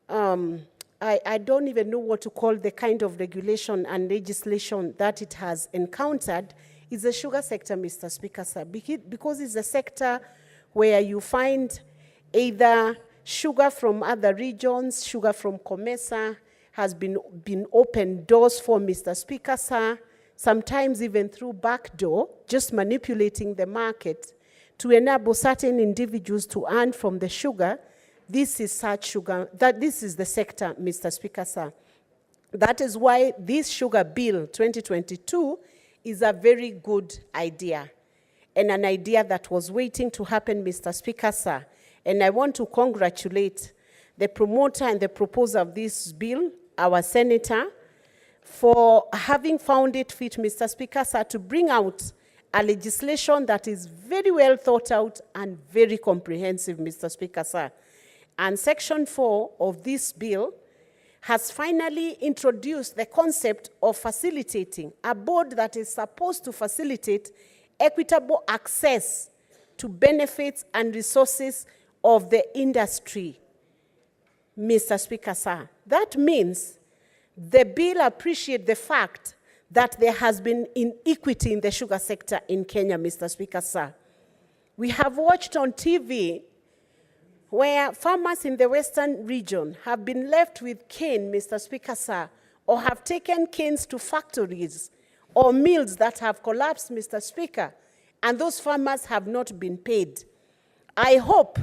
I don't even know what to call the kind of regulation and legislation that it has encountered, is the sugar sector, Mr. Speaker, sir, because it's a sector where you find either sugar from other regions, sugar from Comesa, has been opened doors for, Mr. Speaker, sir, sometimes even through backdoor, just manipulating the market to enable certain individuals to earn from the sugar. This is such sugar, this is the sector, Mr. Speaker, sir. That is why this sugar bill 2022 is a very good idea, and an idea that was waiting to happen, Mr. Speaker, sir. And I want to congratulate the promoter and the proposer of this bill, our senator, for having found it fit, Mr. Speaker, sir, to bring out a legislation that is very well thought out and very comprehensive, Mr. Speaker, sir. And Section 4 of this bill has finally introduced the concept of facilitating a board that is supposed to facilitate equitable access to benefits and resources of the industry, Mr. Speaker, sir. That means the bill appreciates the fact that there has been inequity in the sugar sector in Kenya, Mr. Speaker, sir. We have watched on TV where farmers in the western region have been left with cane, Mr. Speaker, sir, or have taken canes to factories or mills that have collapsed, Mr. Speaker, and those farmers have not been paid. I hope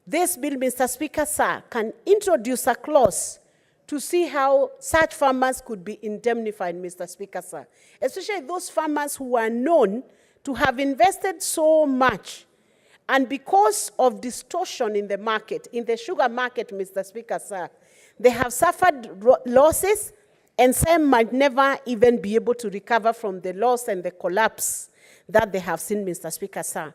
this bill, Mr. Speaker, sir, can introduce a clause to see how such farmers could be indemnified, Mr. Speaker, sir. Especially those farmers who are known to have invested so much, and because of distortion in the market, in the sugar market, Mr. Speaker, sir, they have suffered losses, and some might never even be able to recover from the loss and the collapse that they have seen, Mr. Speaker, sir.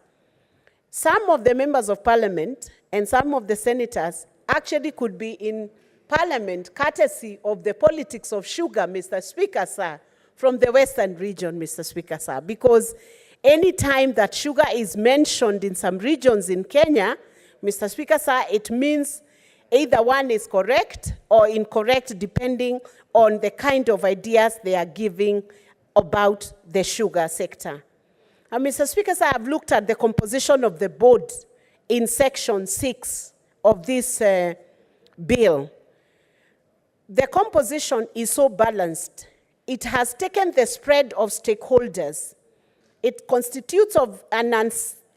Some of the members of parliament and some of the senators actually could be in parliament courtesy of the politics of sugar, Mr. Speaker, sir, from the western region, Mr. Speaker, sir, because any time that sugar is mentioned in some regions in Kenya, Mr. Speaker, sir, it means Either one is correct or incorrect depending on the kind of ideas they are giving about the sugar sector. And Mr. Speaker, I have looked at the composition of the board in section 6 of this bill. The composition is so balanced. It has taken the spread of stakeholders. It constitutes of an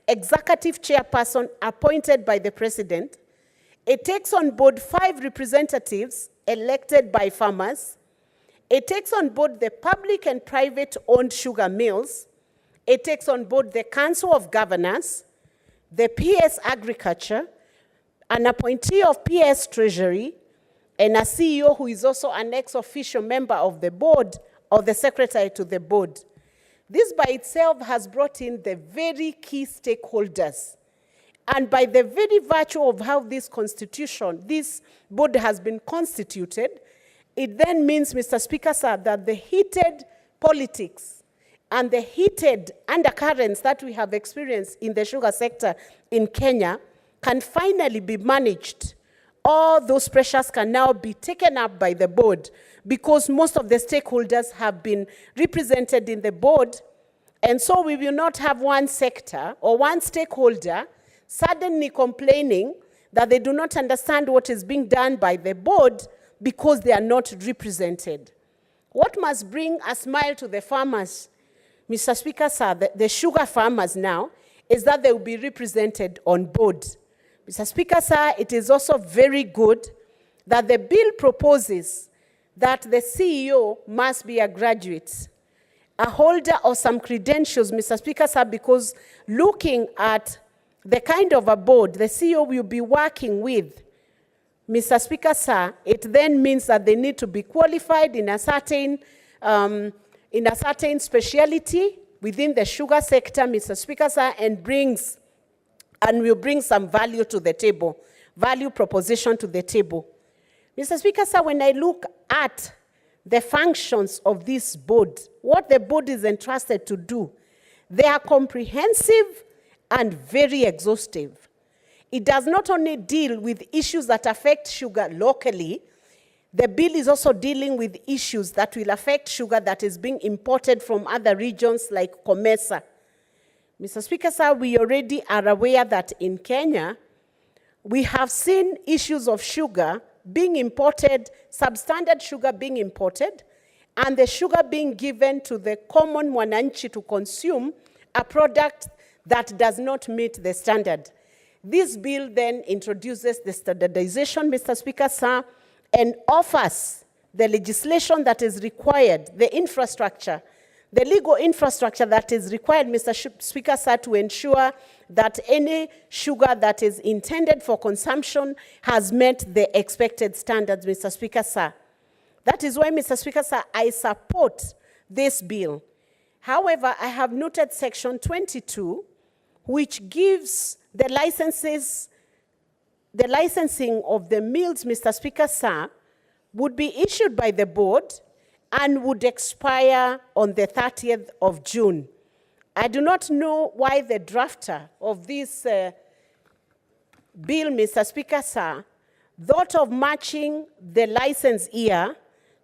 executive chairperson appointed by the president. It takes on board 5 representatives elected by farmers. It takes on board the public and private-owned sugar mills. It takes on board the Council of Governors, the PS Agriculture, an appointee of PS Treasury, and a CEO who is also an ex-official member of the board or the secretary to the board. This by itself has brought in the very key stakeholders. And by the very virtue of how this board has been constituted, it then means, Mr. Speaker, sir, that the heated politics and the heated undercurrents that we have experienced in the sugar sector in Kenya can finally be managed. All those pressures can now be taken up by the board because most of the stakeholders have been represented in the board. And so we will not have one sector or one stakeholder suddenly complaining that they do not understand what is being done by the board because they are not represented. What must bring a smile to the farmers, Mr. Speaker, sir, the sugar farmers now, is that they will be represented on board. Mr. Speaker, sir, it is also very good that the bill proposes that the CEO must be a graduate, a holder of some credentials, Mr. Speaker, sir, because looking at the kind of a board the CEO will be working with, Mr. Speaker, sir, it then means that they need to be qualified in a certain speciality within the sugar sector, Mr. Speaker, sir, and will bring some value to the table, value proposition to the table. Mr. Speaker, sir, when I look at the functions of this board, what the board is entrusted to do, they are comprehensive and very exhaustive. It does not only deal with issues that affect sugar locally, the bill is also dealing with issues that will affect sugar that is being imported from other regions like Comesa. Mr. Speaker, sir, we already are aware that in Kenya, we have seen issues of sugar being imported, substandard sugar being imported, and the sugar being given to the common mwananchi to consume a product that does not meet the standard. This bill then introduces the standardization, Mr. Speaker, sir, and offers the legislation that is required, the infrastructure, the legal infrastructure that is required, Mr. Speaker, sir, to ensure that any sugar that is intended for consumption has met the expected standards, Mr. Speaker, sir. That is why, Mr. Speaker, sir, I support this bill. However, I have noted section 22, which gives the licensing of the mills, Mr. Speaker, sir, would be issued by the board and would expire on the 30th of June. I do not know why the drafter of this bill, Mr. Speaker, sir, thought of matching the license year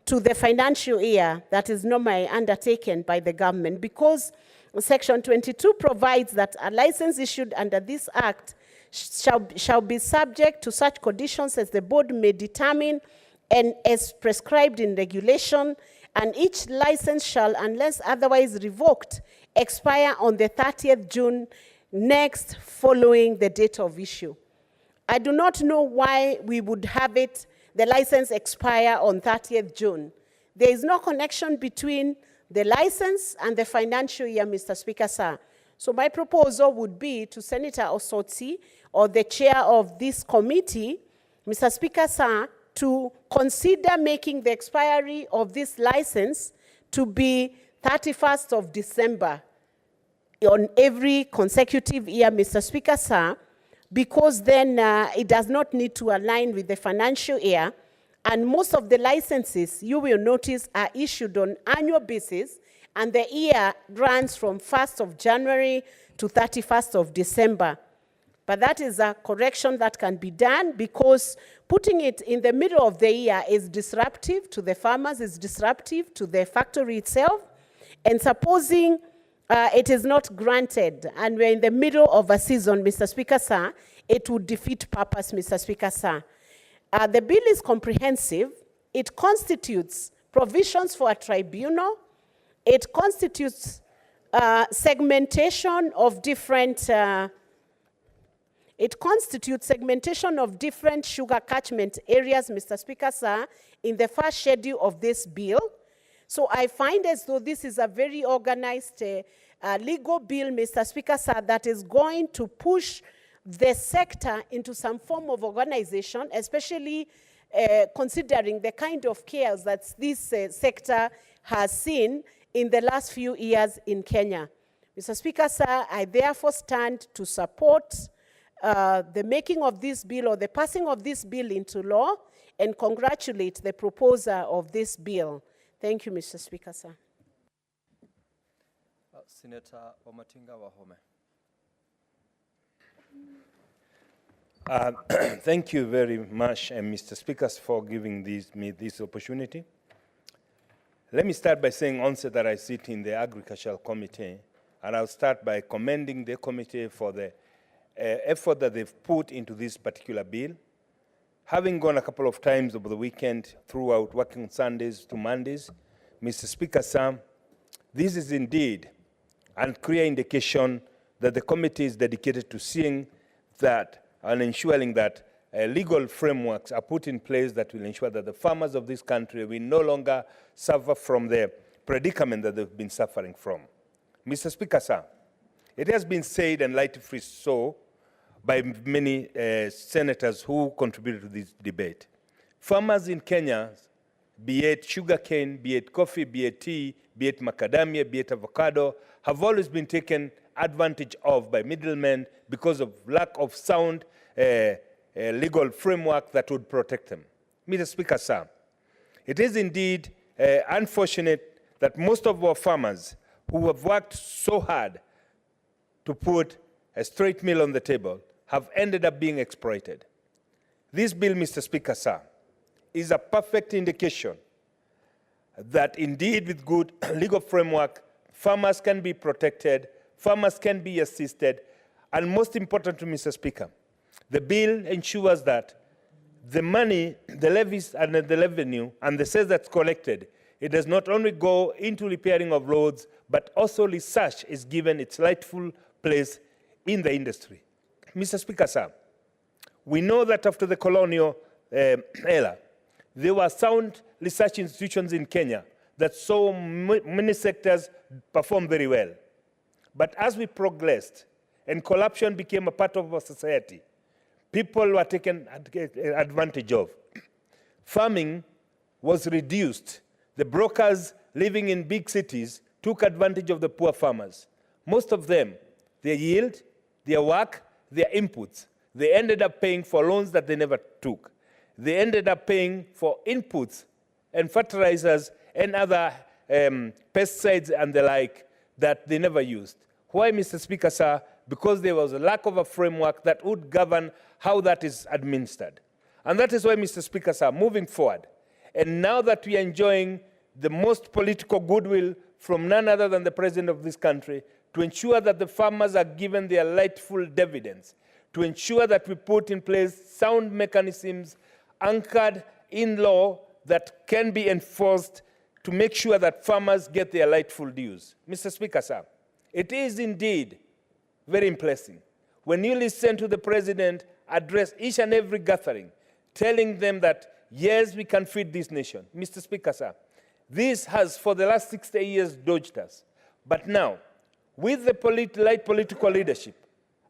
to the financial year that is normally undertaken by the government, because Section 22 provides that a license issued under this act shall be subject to such conditions as the board may determine and as prescribed in regulation, and each license shall, unless otherwise revoked, expire on the 30th June next following the date of issue. I do not know why we would have the license expire on 30th June. There is no connection between the license and the financial year, Mr. Speaker, sir. So my proposal would be to Senator Osotsi, or the chair of this committee, Mr. Speaker, sir, to consider making the expiry of this license to be 31st of December on every consecutive year, Mr. Speaker, sir, because then it does not need to align with the financial year. And most of the licenses, you will notice, are issued on annual basis, and the year runs from 1st of January to 31st of December. But that is a correction that can be done, because putting it in the middle of the year is disruptive to the farmers, is disruptive to the factory itself. And supposing it is not granted and we're in the middle of a season, Mr. Speaker, sir, it would defeat purpose, Mr. Speaker, sir. The bill is comprehensive. It constitutes provisions for a tribunal. It constitutes segmentation of different sugar catchment areas, Mr. Speaker, sir, in the first schedule of this bill. So I find as though this is a very organized legal bill, Mr. Speaker, sir, that is going to push the sector into some form of organization, especially considering the kind of chaos that this sector has seen in the last few years in Kenya. Mr. Speaker, sir, I therefore stand to support the making of this bill, or the passing of this bill into law, and congratulate the proposer of this bill. Thank you, Mr. Speaker, sir. Senator Omatinga Wahome. Thank you very much, Mr. Speaker, for giving me this opportunity. Let me start by saying also that I sit in the Agricultural Committee, and I'll start by commending the committee for the effort that they've put into this particular bill. Having gone a couple of times over the weekend throughout, working Sundays to Mondays, Mr. Speaker, sir, this is indeed a clear indication that the committee is dedicated to seeing that and ensuring that legal frameworks are put in place that will ensure that the farmers of this country will no longer suffer from the predicament that they've been suffering from. Mr. Speaker, sir, it has been said, and rightfully so, by many senators who contributed to this debate. Farmers in Kenya, be it sugarcane, be it coffee, be it tea, be it macadamia, be it avocado, have always been taken advantage of by middlemen because of lack of sound legal framework that would protect them. Mr. Speaker, sir, it is indeed unfortunate that most of our farmers who have worked so hard to put a straight meal on the table have ended up being exploited. This bill, Mr. Speaker, sir, is a perfect indication that indeed with good legal framework, farmers can be protected, farmers can be assisted, and most important to Mr. Speaker, the bill ensures that the money, the levies and the revenue and the sales that's collected, it does not only go into repairing of roads, but also research is given its rightful place in the industry. Mr. Speaker, sir, we know that after the colonial era, there were sound research institutions in Kenya that saw many sectors perform very well. But as we progressed and corruption became a part of our society, people were taken advantage of. Farming was reduced. The brokers living in big cities took advantage of the poor farmers. Most of them, their yield, their work, their inputs, they ended up paying for loans that they never took. They ended up paying for inputs and fertilizers and other pesticides and the like that they never used. Why, Mr. Speaker, sir? Because there was a lack of a framework that would govern how that is administered. And that is why, Mr. Speaker, sir, moving forward, and now that we are enjoying the most political goodwill from none other than the President of this country, to ensure that the farmers are given their rightful dividends, to ensure that we put in place sound mechanisms anchored in law that can be enforced to make sure that farmers get their rightful dues. Mr. Speaker, sir, it is indeed very impressive when you listen to the President address each and every gathering, telling them that, yes, we can feed this nation. Mr. Speaker, sir, this has for the last 60 years dodged us. But now, with the right political leadership,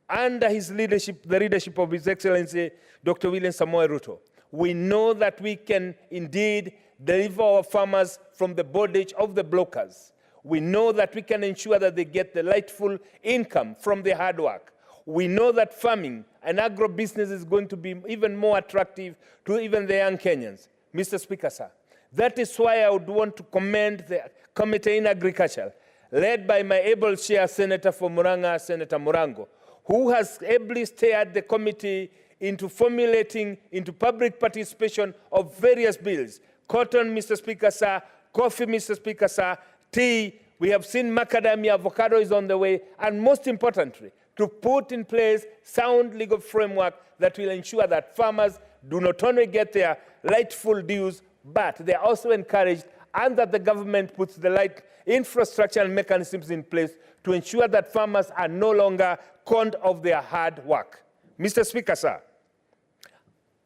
under his leadership, the leadership of His Excellency, Dr. William Samoei Ruto, we know that we can indeed deliver our farmers from the bondage of the brokers. We know that we can ensure that they get the rightful income from their hard work. We know that farming and agro-business is going to be even more attractive to even the young Kenyans. Mr. Speaker, sir, that is why I would want to commend the Committee in Agriculture, led by my able chair, Senator for Murang'a, Senator Murango, who has ably steered the committee into formulating into public participation of various bills. Cotton, Mr. Speaker, sir, coffee, Mr. Speaker, sir, tea, we have seen macadamia, avocado is on the way, and most importantly, to put in place sound legal framework that will ensure that farmers do not only get their rightful dues, but they are also encouraged, and that the government puts the right infrastructure and mechanisms in place to ensure that farmers are no longer conned of their hard work. Mr. Speaker, sir,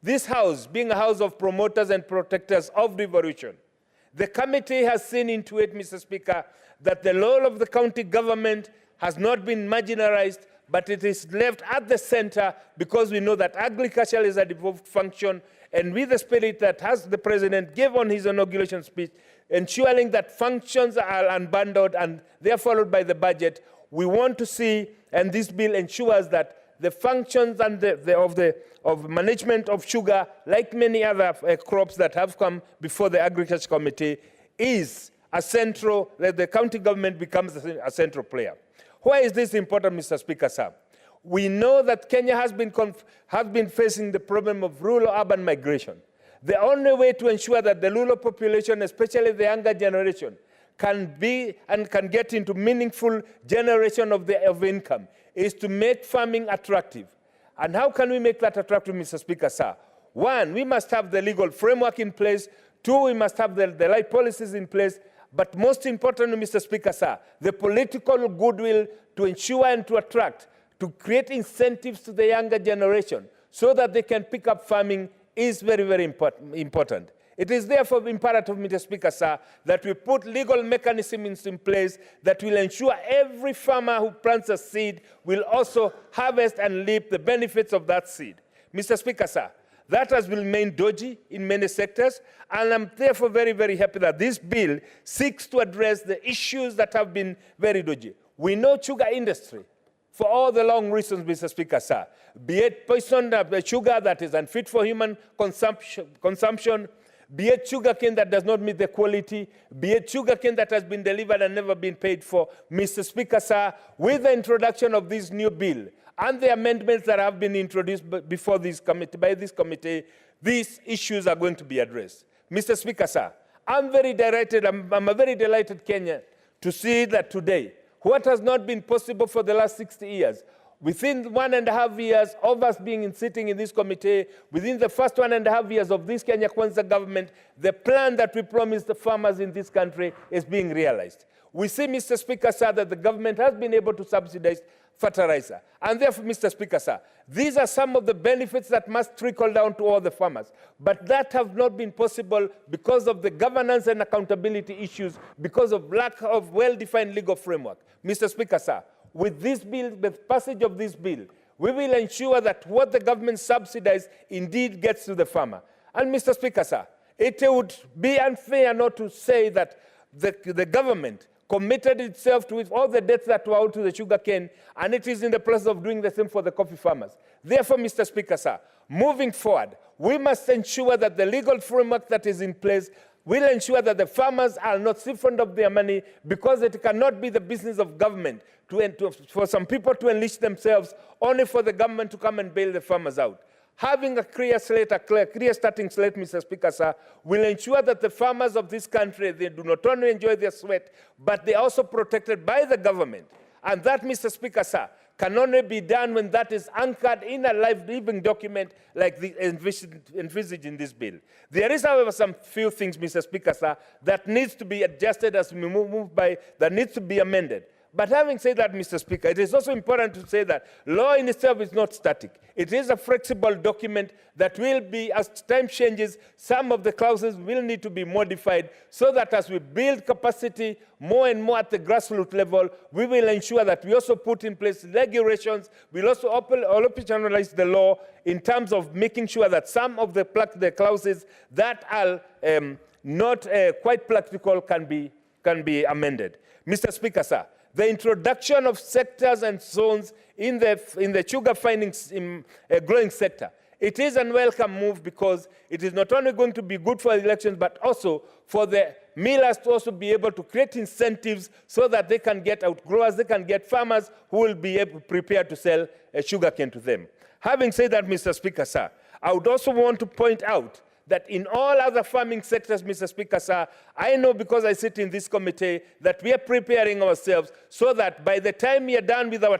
this House, being a House of promoters and protectors of devolution, the committee has seen into it, Mr. Speaker, that the role of the county government has not been marginalized, but it is left at the center, because we know that agriculture is a devolved function, and with the spirit that has the President gave on his inauguration speech, ensuring that functions are unbundled and they are followed by the budget, we want to see, and this bill ensures that the functions and of management of sugar, like many other crops that have come before the Agriculture Committee, is a central, that the county government becomes a central player. Why is this important, Mr. Speaker, sir? We know that Kenya has been facing the problem of rural-urban migration. The only way to ensure that the rural population, especially the younger generation, can be and can get into meaningful generation of income is to make farming attractive. And how can we make that attractive, Mr. Speaker, sir? One, we must have the legal framework in place. Two, we must have the right policies in place. But most importantly, Mr. Speaker, sir, the political goodwill to ensure and to attract, to create incentives to the younger generation so that they can pick up farming is very, very important. It is therefore imperative, Mr. Speaker, sir, that we put legal mechanisms in place that will ensure every farmer who plants a seed will also harvest and reap the benefits of that seed. Mr. Speaker, sir, that has remained dodgy in many sectors, and I'm therefore very, very happy that this bill seeks to address the issues that have been very dodgy. We know sugar industry, for all the long reasons, Mr. Speaker, sir, be it poisoned sugar that is unfit for human consumption, be it sugarcane that does not meet the quality, be it sugarcane that has been delivered and never been paid for. Mr. Speaker, sir, with the introduction of this new bill and the amendments that have been introduced before this committee, by this committee, these issues are going to be addressed. Mr. Speaker, sir, I'm very delighted, I'm a very delighted Kenyan to see that today, what has not been possible for the last 60 years, within 1.5 years of us sitting in this committee, within the first 1.5 years of this Kenya Kwanza government, the plan that we promised the farmers in this country is being realized. We see, Mr. Speaker, sir, that the government has been able to subsidize fertilizer. And therefore, Mr. Speaker, sir, these are some of the benefits that must trickle down to all the farmers. But that have not been possible because of the governance and accountability issues, because of lack of well-defined legal framework. Mr. Speaker, sir, with this bill, with passage of this bill, we will ensure that what the government subsidizes indeed gets to the farmer. And Mr. Speaker, sir, it would be unfair not to say that the government committed itself to all the debts that were owed to the sugarcane, and it is in the process of doing the same for the coffee farmers. Therefore, Mr. Speaker, sir, moving forward, we must ensure that the legal framework that is in place will ensure that the farmers are not siphoned of their money, because it cannot be the business of government for some people to enrich themselves only for the government to come and bail the farmers out. Having a clear slate, a clear starting slate, Mr. Speaker, sir, will ensure that the farmers of this country, they do not only enjoy their sweat, but they are also protected by the government. And that, Mr. Speaker, sir, can only be done when that is anchored in a living document like the envisaged in this bill. There is, however, some few things, Mr. Speaker, sir, that needs to be adjusted as we move by, that needs to be amended. But having said that, Mr. Speaker, it is also important to say that law in itself is not static. It is a flexible document that will be, as time changes, some of the clauses will need to be modified so that as we build capacity more and more at the grassroots level, we will ensure that we also put in place regulations. We'll also operationalize the law in terms of making sure that some of the clauses that are not quite practical can be amended. Mr. Speaker, sir, the introduction of sectors and zones in the sugar growing sector, it is a welcome move, because it is not only going to be good for elections, but also for the millers to also be able to create incentives so that they can get outgrowers, they can get farmers who will be prepared to sell sugarcane to them. Having said that, Mr. Speaker, sir, I would also want to point out that in all other farming sectors, Mr. Speaker, sir, I know because I sit in this committee that we are preparing ourselves so that by the time we are done with our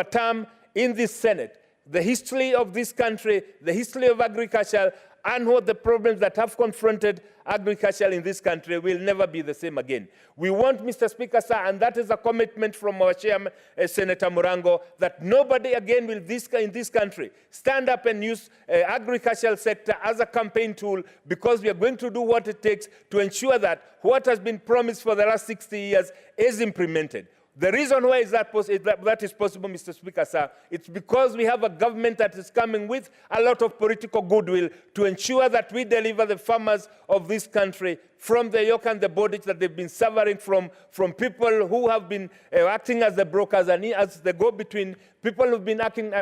term in this Senate, the history of this country, the history of agriculture, and what the problems that have confronted agriculture in this country will never be the same again. We want, Mr. Speaker, sir, and that is a commitment from our chairman, Senator Murango, that nobody again will in this country stand up and use agricultural sector as a campaign tool, because we are going to do what it takes to ensure that what has been promised for the last 60 years is implemented. The reason why is that is possible, Mr. Speaker, sir, it's because we have a government that is coming with a lot of political goodwill to ensure that we deliver the farmers of this country from the yoke and the bondage that they've been suffering from people who have been acting as the brokers and as the go-between, people who've been acting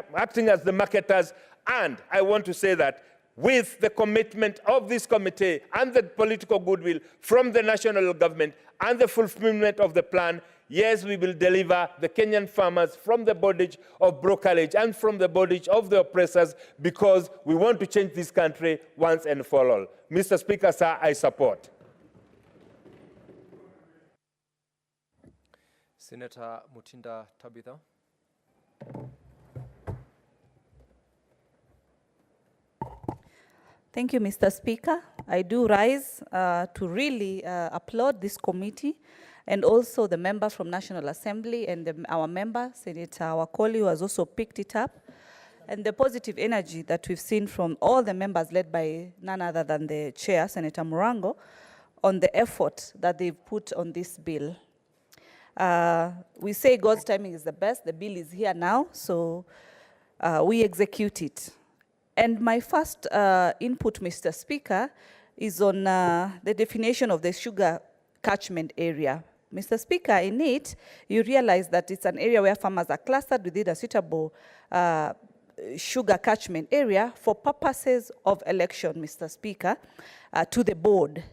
as the marketers. And I want to say that with the commitment of this committee and the political goodwill from the national government and the fulfillment of the plan, yes, we will deliver the Kenyan farmers from the bondage of brokerage and from the bondage of the oppressors, because we want to change this country once and for all. Mr. Speaker, sir, I support. Senator Mutinda Tabitha. Thank you, Mr. Speaker. I do rise to really applaud this committee, and also the member from National Assembly and our member, Senator Wakoli, who has also picked it up, and the positive energy that we've seen from all the members led by none other than the chair, Senator Murango, on the effort that they've put on this bill. We say God's timing is the best. The bill is here now, so we execute it. And my first input, Mr. Speaker, is on the definition of the sugar catchment area. Mr. Speaker, in it, you realize that it's an area where farmers are clustered within a suitable sugar catchment area for purposes of election, Mr. Speaker, to the board.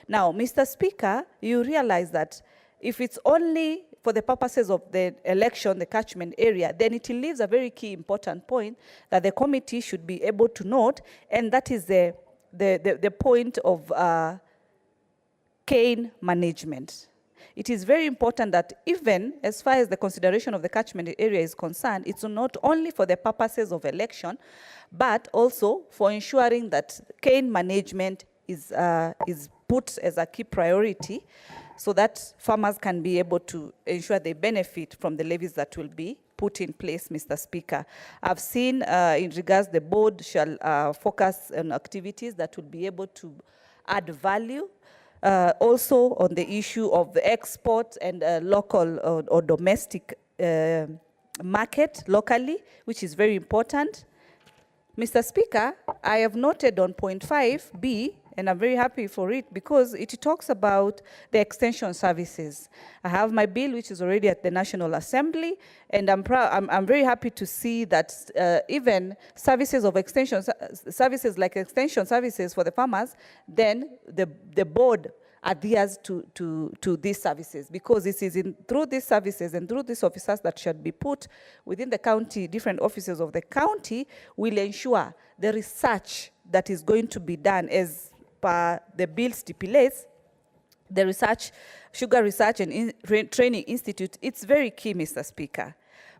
Now, Mr. Speaker, you realize that if it's only for the purposes of the election, the catchment area, then it leaves a very key important point that the committee should be able to note, and that is the point of cane management. It is very important that even as far as the consideration of the catchment area is concerned, it's not only for the purposes of election, but also for ensuring that cane management is put as a key priority, so that farmers can be able to ensure they benefit from the levies that will be put in place, Mr. Speaker. I've seen in regards the board shall focus on activities that will be able to add value, also on the issue of the export and local or domestic market locally, which is very important. Mr. Speaker, I have noted on point 5B, and I'm very happy for it because it talks about the extension services. I have my bill, which is already at the National Assembly, and I'm very happy to see that even services of extension, services like extension services for the farmers, then the board adheres to these services, because it is through these services and through these officers that should be put within the county, different offices of the county, will ensure the research that is going to be done as per the bill stipulates. The research, Sugar Research and Training Institute, it's very key, Mr. Speaker.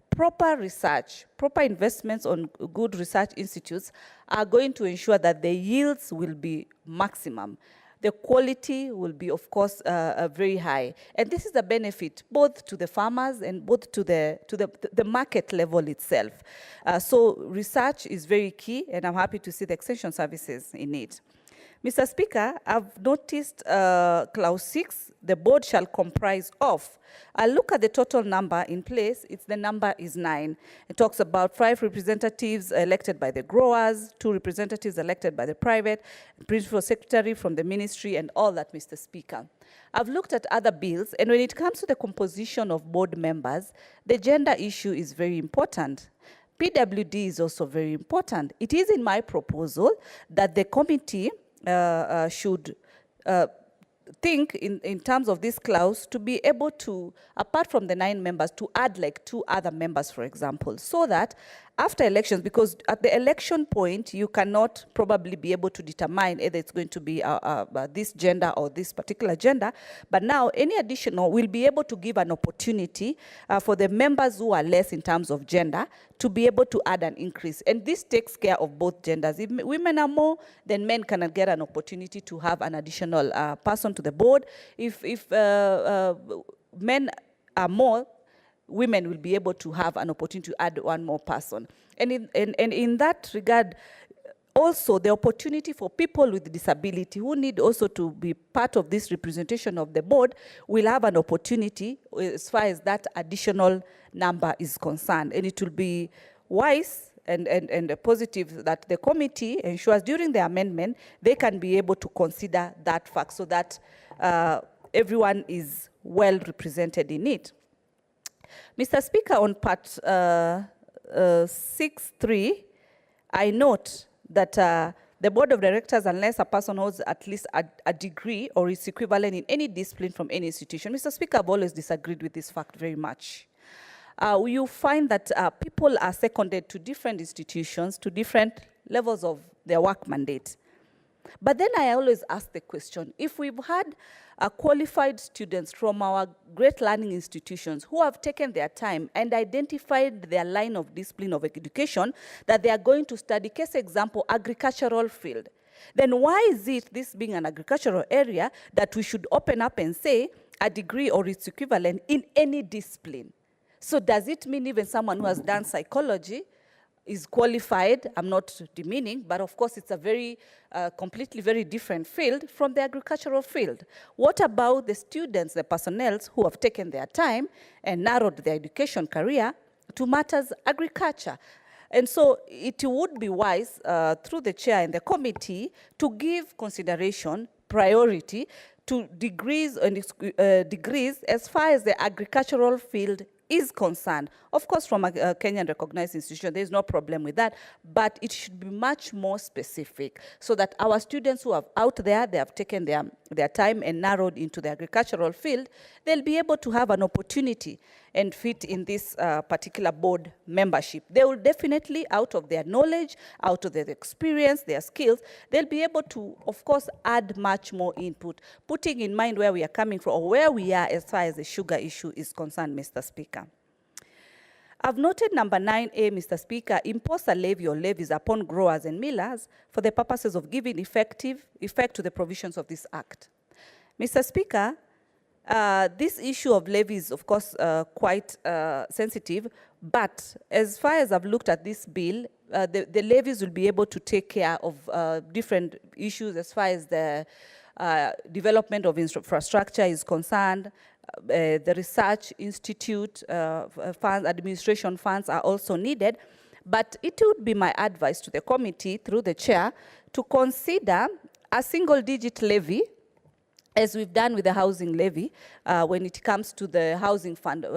Proper research, proper investments on good research institutes are going to ensure that the yields will be maximum. The quality will be, of course, very high. And this is a benefit both to the farmers and both to the market level itself. So research is very key, and I'm happy to see the extension services in it. Mr. Speaker, I've noticed clause 6, the board shall comprise of. I look at the total number in place, the number is 9. It talks about 5 representatives elected by the growers, 2 representatives elected by the private, principal secretary from the ministry, and all that, Mr. Speaker. I've looked at other bills, and when it comes to the composition of board members, the gender issue is very important. PWD is also very important. It is in my proposal that the committee should think in terms of this clause to be able to, apart from the 9 members, to add like 2 other members, for example, so that after elections, because at the election point, you cannot probably be able to determine either it's going to be this gender or this particular gender, but now any additional will be able to give an opportunity for the members who are less in terms of gender to be able to add an increase. And this takes care of both genders. If women are more, then men can get an opportunity to have an additional person to the board. If men are more, women will be able to have an opportunity to add 1 more person. And in that regard, also the opportunity for people with disability who need also to be part of this representation of the board will have an opportunity as far as that additional number is concerned. And it will be wise and positive that the committee ensures during the amendment they can be able to consider that fact so that everyone is well represented in it. Mr. Speaker, on part 6.3, I note that the board of directors, unless a person holds at least a degree or is equivalent in any discipline from any institution. Mr. Speaker, I've always disagreed with this fact very much. You find that people are seconded to different institutions, to different levels of their work mandate. But then I always ask the question, if we've had qualified students from our great learning institutions who have taken their time and identified their line of discipline of education that they are going to study, case example, agricultural field, then why is it, this being an agricultural area, that we should open up and say a degree or its equivalent in any discipline? So does it mean even someone who has done psychology is qualified? I'm not demeaning, but of course it's a very, completely very different field from the agricultural field. What about the students, the personnel who have taken their time and narrowed their education career to matters agriculture? And so it would be wise through the chair and the committee to give consideration, priority to degrees and degrees as far as the agricultural field is concerned. Of course, from a Kenyan recognized institution, there's no problem with that, but it should be much more specific so that our students who are out there, they have taken their time and narrowed into the agricultural field, they'll be able to have an opportunity and fit in this particular board membership. They will definitely, out of their knowledge, out of their experience, their skills, they'll be able to, of course, add much more input, putting in mind where we are coming from or where we are as far as the sugar issue is concerned, Mr. Speaker. I've noted number 9A, Mr. Speaker, impose a levy or levies upon growers and millers for the purposes of giving effect to the provisions of this act. Mr. Speaker, this issue of levies, of course, quite sensitive, but as far as I've looked at this bill, the levies will be able to take care of different issues as far as the development of infrastructure is concerned. The research institute funds, administration funds are also needed, but it would be my advice to the committee through the chair to consider a single-digit levy, as we've done with the housing levy when it comes to the housing fund,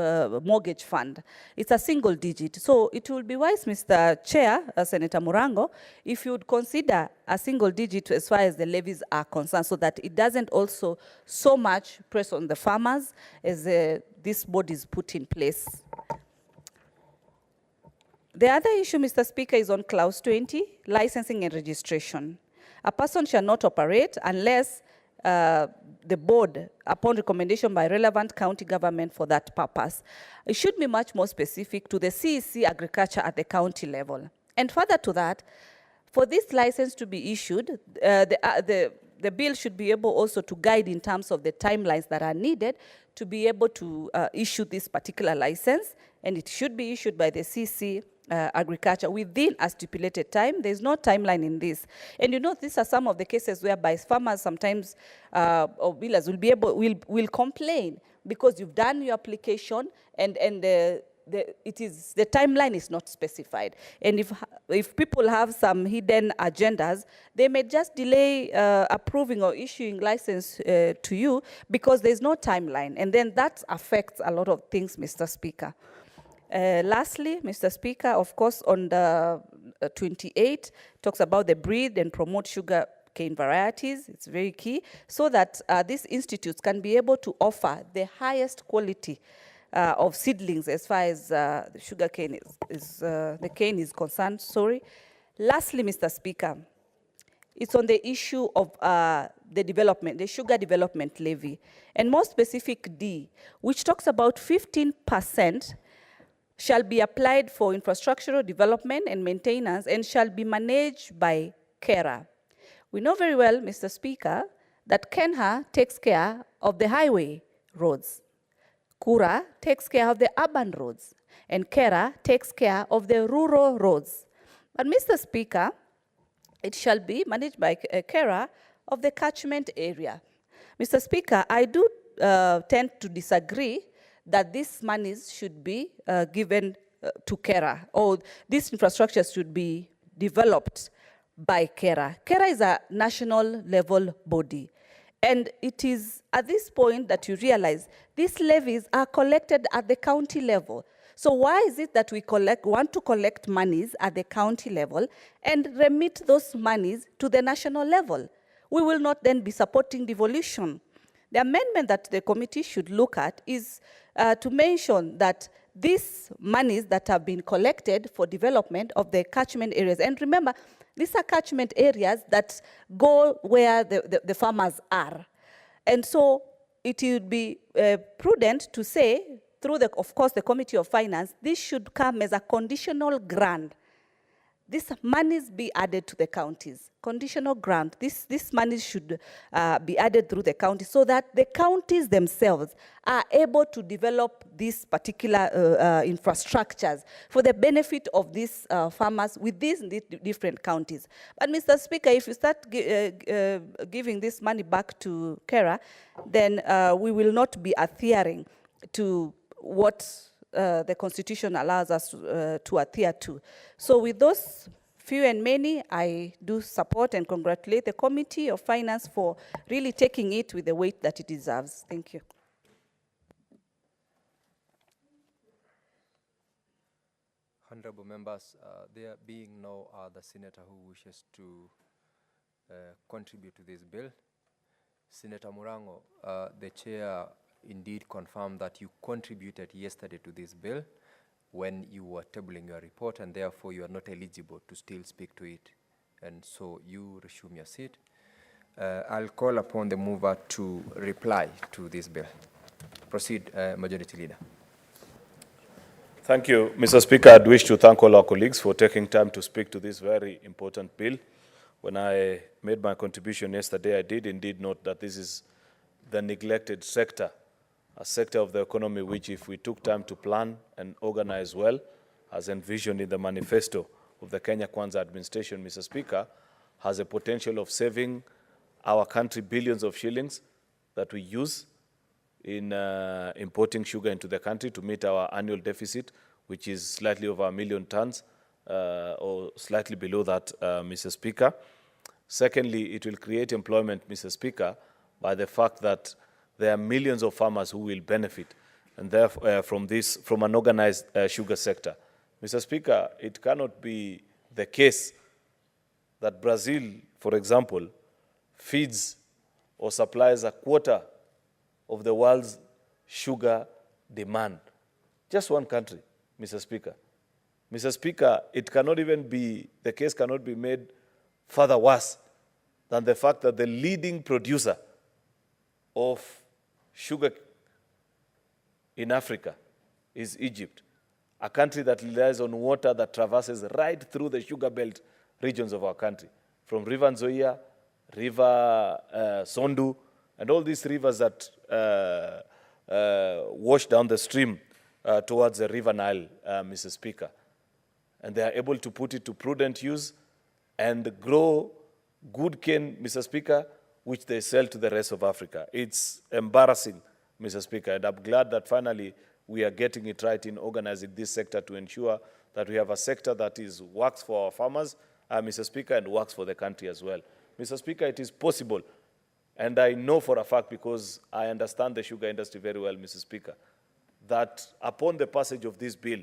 mortgage fund. It's a single digit. So it will be wise, Mr. Chair, Senator Murango, if you would consider a single digit as far as the levies are concerned so that it doesn't also so much press on the farmers as this board is put in place. The other issue, Mr. Speaker, is on clause 20, licensing and registration. A person shall not operate unless the board, upon recommendation by relevant county government for that purpose. It should be much more specific to the CEC agriculture at the county level. And further to that, for this license to be issued, the bill should be able also to guide in terms of the timelines that are needed to be able to issue this particular license, and it should be issued by the CEC agriculture within a stipulated time. There's no timeline in this. And you know, these are some of the cases whereby farmers sometimes, or billers will complain because you've done your application and the timeline is not specified. And if people have some hidden agendas, they may just delay approving or issuing license to you because there's no timeline. And then that affects a lot of things, Mr. Speaker. Lastly, Mr. Speaker, of course, on the 28, talks about the breed and promote sugar sugarcane varieties. It's very key, so that these institutes can be able to offer the highest quality of seedlings as far as the sugarcane the cane is concerned. Sorry. Lastly, Mr. Speaker, it's on the issue of the sugar development levy, and more specific D, which talks about 15% shall be applied for infrastructural development and maintenance and shall be managed by KERA. We know very well, Mr. Speaker, that KENHA takes care of the highway roads. KURA takes care of the urban roads, and KERA takes care of the rural roads. But Mr. Speaker, it shall be managed by KERA of the catchment area. Mr. Speaker, I do tend to disagree that these monies should be given to KERA, or these infrastructures should be developed by KERA. KERA is a national level body. And it is at this point that you realize these levies are collected at the county level. So why is it that we want to collect monies at the county level and remit those monies to the national level? We will not then be supporting devolution. The amendment that the committee should look at is to mention that these monies that have been collected for development of the catchment areas, and remember, these are catchment areas that go where the farmers are. And so it would be prudent to say, through, of course, the Committee of Finance, this should come as a conditional grant. These monies be added to the counties. Conditional grant. This money should be added through the county so that the counties themselves are able to develop these particular infrastructures for the benefit of these farmers with these different counties. But Mr. Speaker, if you start giving this money back to KERA, then we will not be adhering to what the Constitution allows us to adhere to. So with those few and many, I do support and congratulate the Committee of Finance for really taking it with the weight that it deserves. Thank you. Honorable members, there being no other senator who wishes to contribute to this bill, Senator Murango, the chair indeed confirmed that you contributed yesterday to this bill when you were tabling your report, and therefore you are not eligible to still speak to it. And so you resume your seat. I'll call upon the mover to reply to this bill. Proceed, Majority Leader. Thank you, Mr. Speaker. I'd wish to thank all our colleagues for taking time to speak to this very important bill. When I made my contribution yesterday, I did indeed note that this is the neglected sector, a sector of the economy which, if we took time to plan and organize well, as envisioned in the manifesto of the Kenya Kwanza administration, Mr. Speaker, has a potential of saving our country billions of shillings that we use in importing sugar into the country to meet our annual deficit, which is slightly over 1 million tons, or slightly below that, Mr. Speaker. Secondly, it will create employment, Mr. Speaker, by the fact that there are millions of farmers who will benefit and therefore, from an organized sugar sector. Mr. Speaker, it cannot be the case that Brazil, for example, feeds or supplies a quarter of the world's sugar demand. Just one country, Mr. Speaker. Mr. Speaker, it cannot even be, the case cannot be made further worse than the fact that the leading producer of sugar in Africa is Egypt, a country that relies on water that traverses right through the sugar belt regions of our country, from River Nzoia, River Sondu, and all these rivers that wash down the stream towards the River Nile, Mr. Speaker. And they are able to put it to prudent use and grow good cane, Mr. Speaker, which they sell to the rest of Africa. It's embarrassing, Mr. Speaker, and I'm glad that finally we are getting it right in organizing this sector to ensure that we have a sector that works for our farmers, Mr. Speaker, and works for the country as well. Mr. Speaker, it is possible, and I know for a fact because I understand the sugar industry very well, Mr. Speaker, that upon the passage of this bill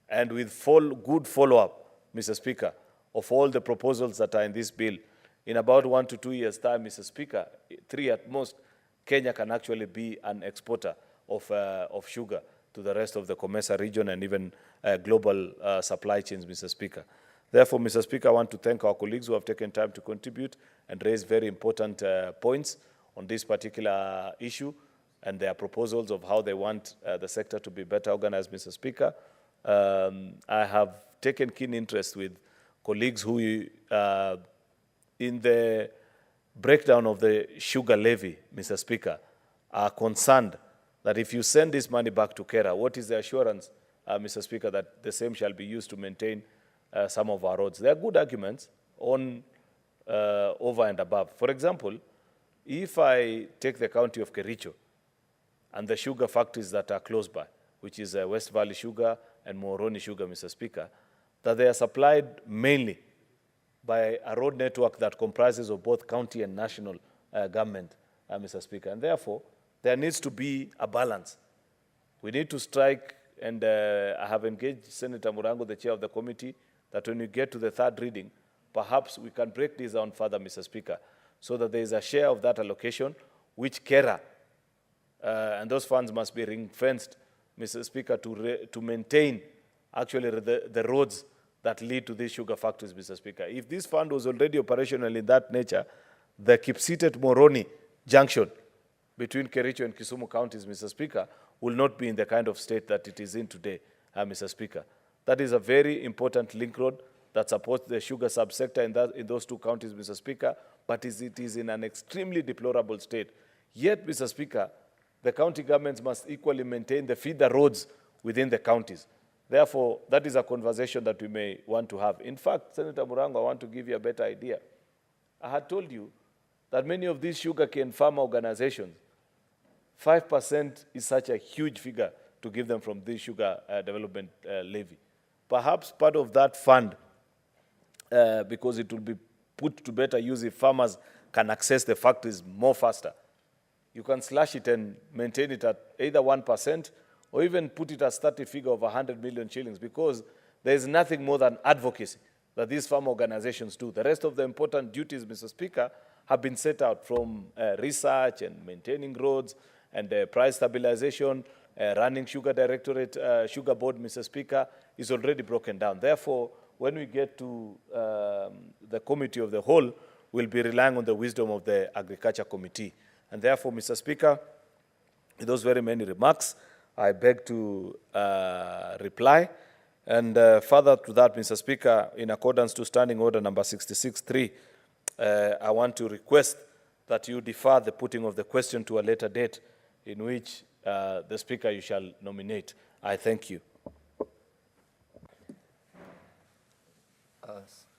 and with good follow-up, Mr. Speaker, of all the proposals that are in this bill, In about 1 to 2 years' time, Mr. Speaker, 3 at most, Kenya can actually be an exporter of sugar to the rest of the COMESA region and even global supply chains, Mr. Speaker. Therefore, Mr. Speaker, I want to thank our colleagues who have taken time to contribute and raise very important points on this particular issue and their proposals of how they want the sector to be better organized, Mr. Speaker. I have taken keen interest with colleagues who, in the breakdown of the sugar levy, Mr. Speaker, are concerned that if you send this money back to Kera, what is the assurance, Mr. Speaker, that the same shall be used to maintain some of our roads? There are good arguments on over and above. For example, if I take the county of Kericho and the sugar factories that are close by, which is West Valley Sugar and Moroni Sugar, Mr. Speaker, that they are supplied mainly by a road network that comprises of both county and national government, Mr. Speaker. And therefore, there needs to be a balance. We need to strike, and I have engaged Senator Murango, the chair of the committee, that when we get to the third reading, perhaps we can break this down further, Mr. Speaker, so that there is a share of that allocation, which Kera, and those funds must be ring-fenced, Mr. Speaker, to maintain actually the roads that lead to these sugar factories, Mr. Speaker. If this fund was already operational in that nature, the Kipsitet-Moroni junction between Kericho and Kisumu counties, Mr. Speaker, will not be in the kind of state that it is in today, Mr. Speaker. That is a very important link road that supports the sugar subsector in those two counties, Mr. Speaker, but it is in an extremely deplorable state. Yet, Mr. Speaker, the county governments must equally maintain the feeder roads within the counties. Therefore, that is a conversation that we may want to have. In fact, Senator Murango, I want to give you a better idea. I had told you that many of these sugarcane farmer organizations, 5% is such a huge figure to give them from this sugar development levy. Perhaps part of that fund, because it will be put to better use if farmers can access the factories more faster. You can slash it and maintain it at either 1% or even put it as 30 figure of 100 million shillings, because there is nothing more than advocacy that these farm organizations do. The rest of the important duties, Mr. Speaker, have been set out from research and maintaining roads and price stabilization, running sugar directorate, sugar board, Mr. Speaker, is already broken down. Therefore, when we get to the committee of the whole, we'll be relying on the wisdom of the Agriculture Committee. And therefore, Mr. Speaker, with those very many remarks, I beg to reply. And further to that, Mr. Speaker, in accordance to Standing Order number 66.3, I want to request that you defer the putting of the question to a later date in which the Speaker you shall nominate. I thank you.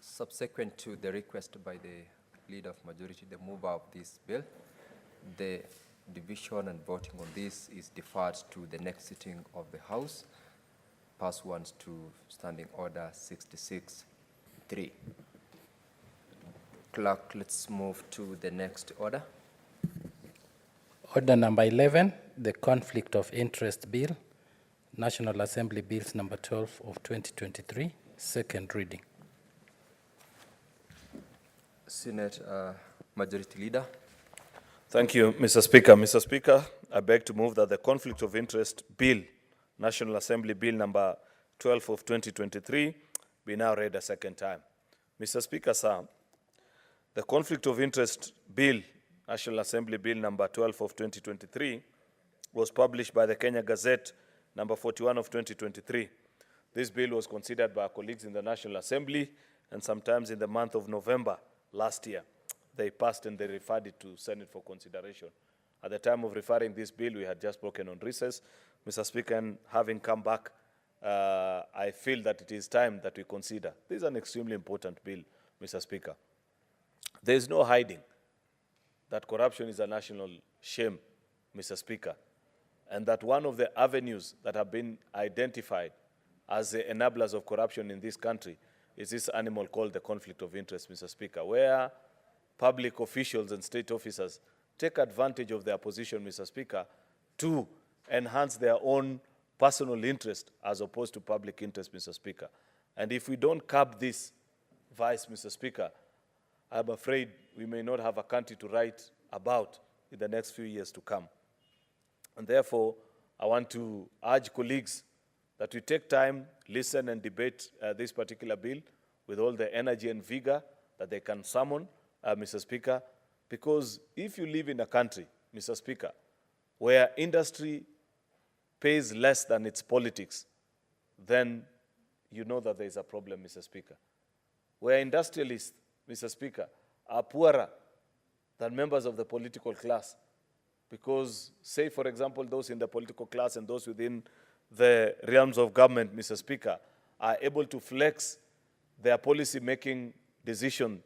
Subsequent to the request by the Leader of Majority, the mover of this bill, the division and voting on this is deferred to the next sitting of the House, pursuant to Standing Order 66.3. Clerk, let's move to the next order. Order number 11, the Conflict of Interest Bill, National Assembly Bills number 12 of 2023, second reading. Senate Majority Leader. Thank you, Mr. Speaker. Mr. Speaker, I beg to move that the Conflict of Interest Bill, National Assembly Bill number 12 of 2023, be now read a second time. Mr. Speaker, sir, the Conflict of Interest Bill, National Assembly Bill number 12 of 2023, was published by the Kenya Gazette number 41 of 2023. This bill was considered by our colleagues in the National Assembly, and sometimes in the month of November last year, they passed and they referred it to Senate for consideration. At the time of referring this bill, we had just broken on recess. Mr. Speaker, and having come back, I feel that it is time that we consider. This is an extremely important bill, Mr. Speaker. There is no hiding that corruption is a national shame, Mr. Speaker, and that one of the avenues that have been identified as the enablers of corruption in this country is this animal called the conflict of interest, Mr. Speaker, where public officials and state officers take advantage of their position, Mr. Speaker, to enhance their own personal interest as opposed to public interest, Mr. Speaker. And if we don't curb this vice, Mr. Speaker, I'm afraid we may not have a country to write about in the next few years to come. And therefore, I want to urge colleagues that we take time, listen and debate this particular bill with all the energy and vigor that they can summon, Mr. Speaker, because if you live in a country, Mr. Speaker, where industry pays less than its politics, then you know that there is a problem, Mr. Speaker. Where industrialists, Mr. Speaker, are poorer than members of the political class, because, say, for example, those in the political class and those within the realms of government, Mr. Speaker, are able to flex their policy-making decision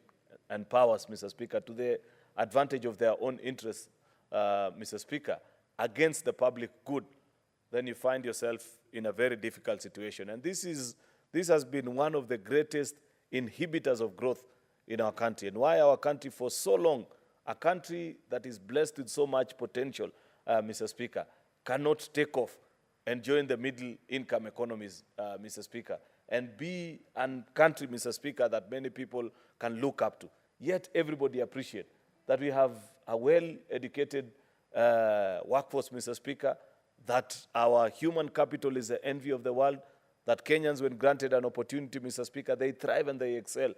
and powers, Mr. Speaker, to the advantage of their own interests, Mr. Speaker, against the public good, then you find yourself in a very difficult situation. And this has been one of the greatest inhibitors of growth in our country, and why our country for so long, a country that is blessed with so much potential, Mr. Speaker, cannot take off and join the middle-income economies, Mr. Speaker, and be a country, Mr. Speaker, that many people can look up to. Yet everybody appreciates that we have a well-educated workforce, Mr. Speaker, that our human capital is the envy of the world, that Kenyans, when granted an opportunity, Mr. Speaker, they thrive and they excel.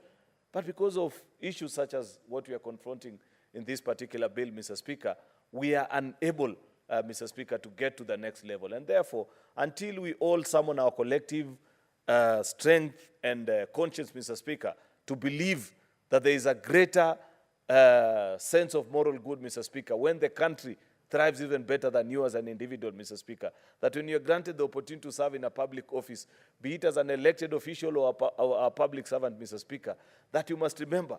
But because of issues such as what we are confronting in this particular bill, Mr. Speaker, we are unable, Mr. Speaker, to get to the next level. And therefore, until we all summon our collective strength and conscience, Mr. Speaker, to believe that there is a greater sense of moral good, Mr. Speaker, when the country thrives even better than you as an individual, Mr. Speaker, that when you're granted the opportunity to serve in a public office, be it as an elected official or a public servant, Mr. Speaker, that you must remember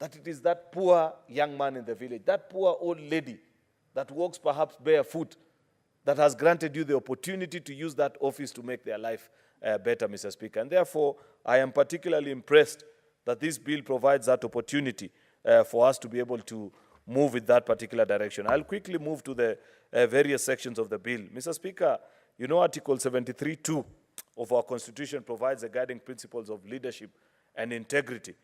that it is that poor young man in the village, that poor old lady that walks perhaps barefoot, that has granted you the opportunity to use that office to make their life better, Mr. Speaker. And therefore, I am particularly impressed that this bill provides that opportunity for us to be able to move in that particular direction. I'll quickly move to the various sections of the bill. Mr. Speaker, you know Article 73(2) of our Constitution provides the guiding principles of leadership and integrity,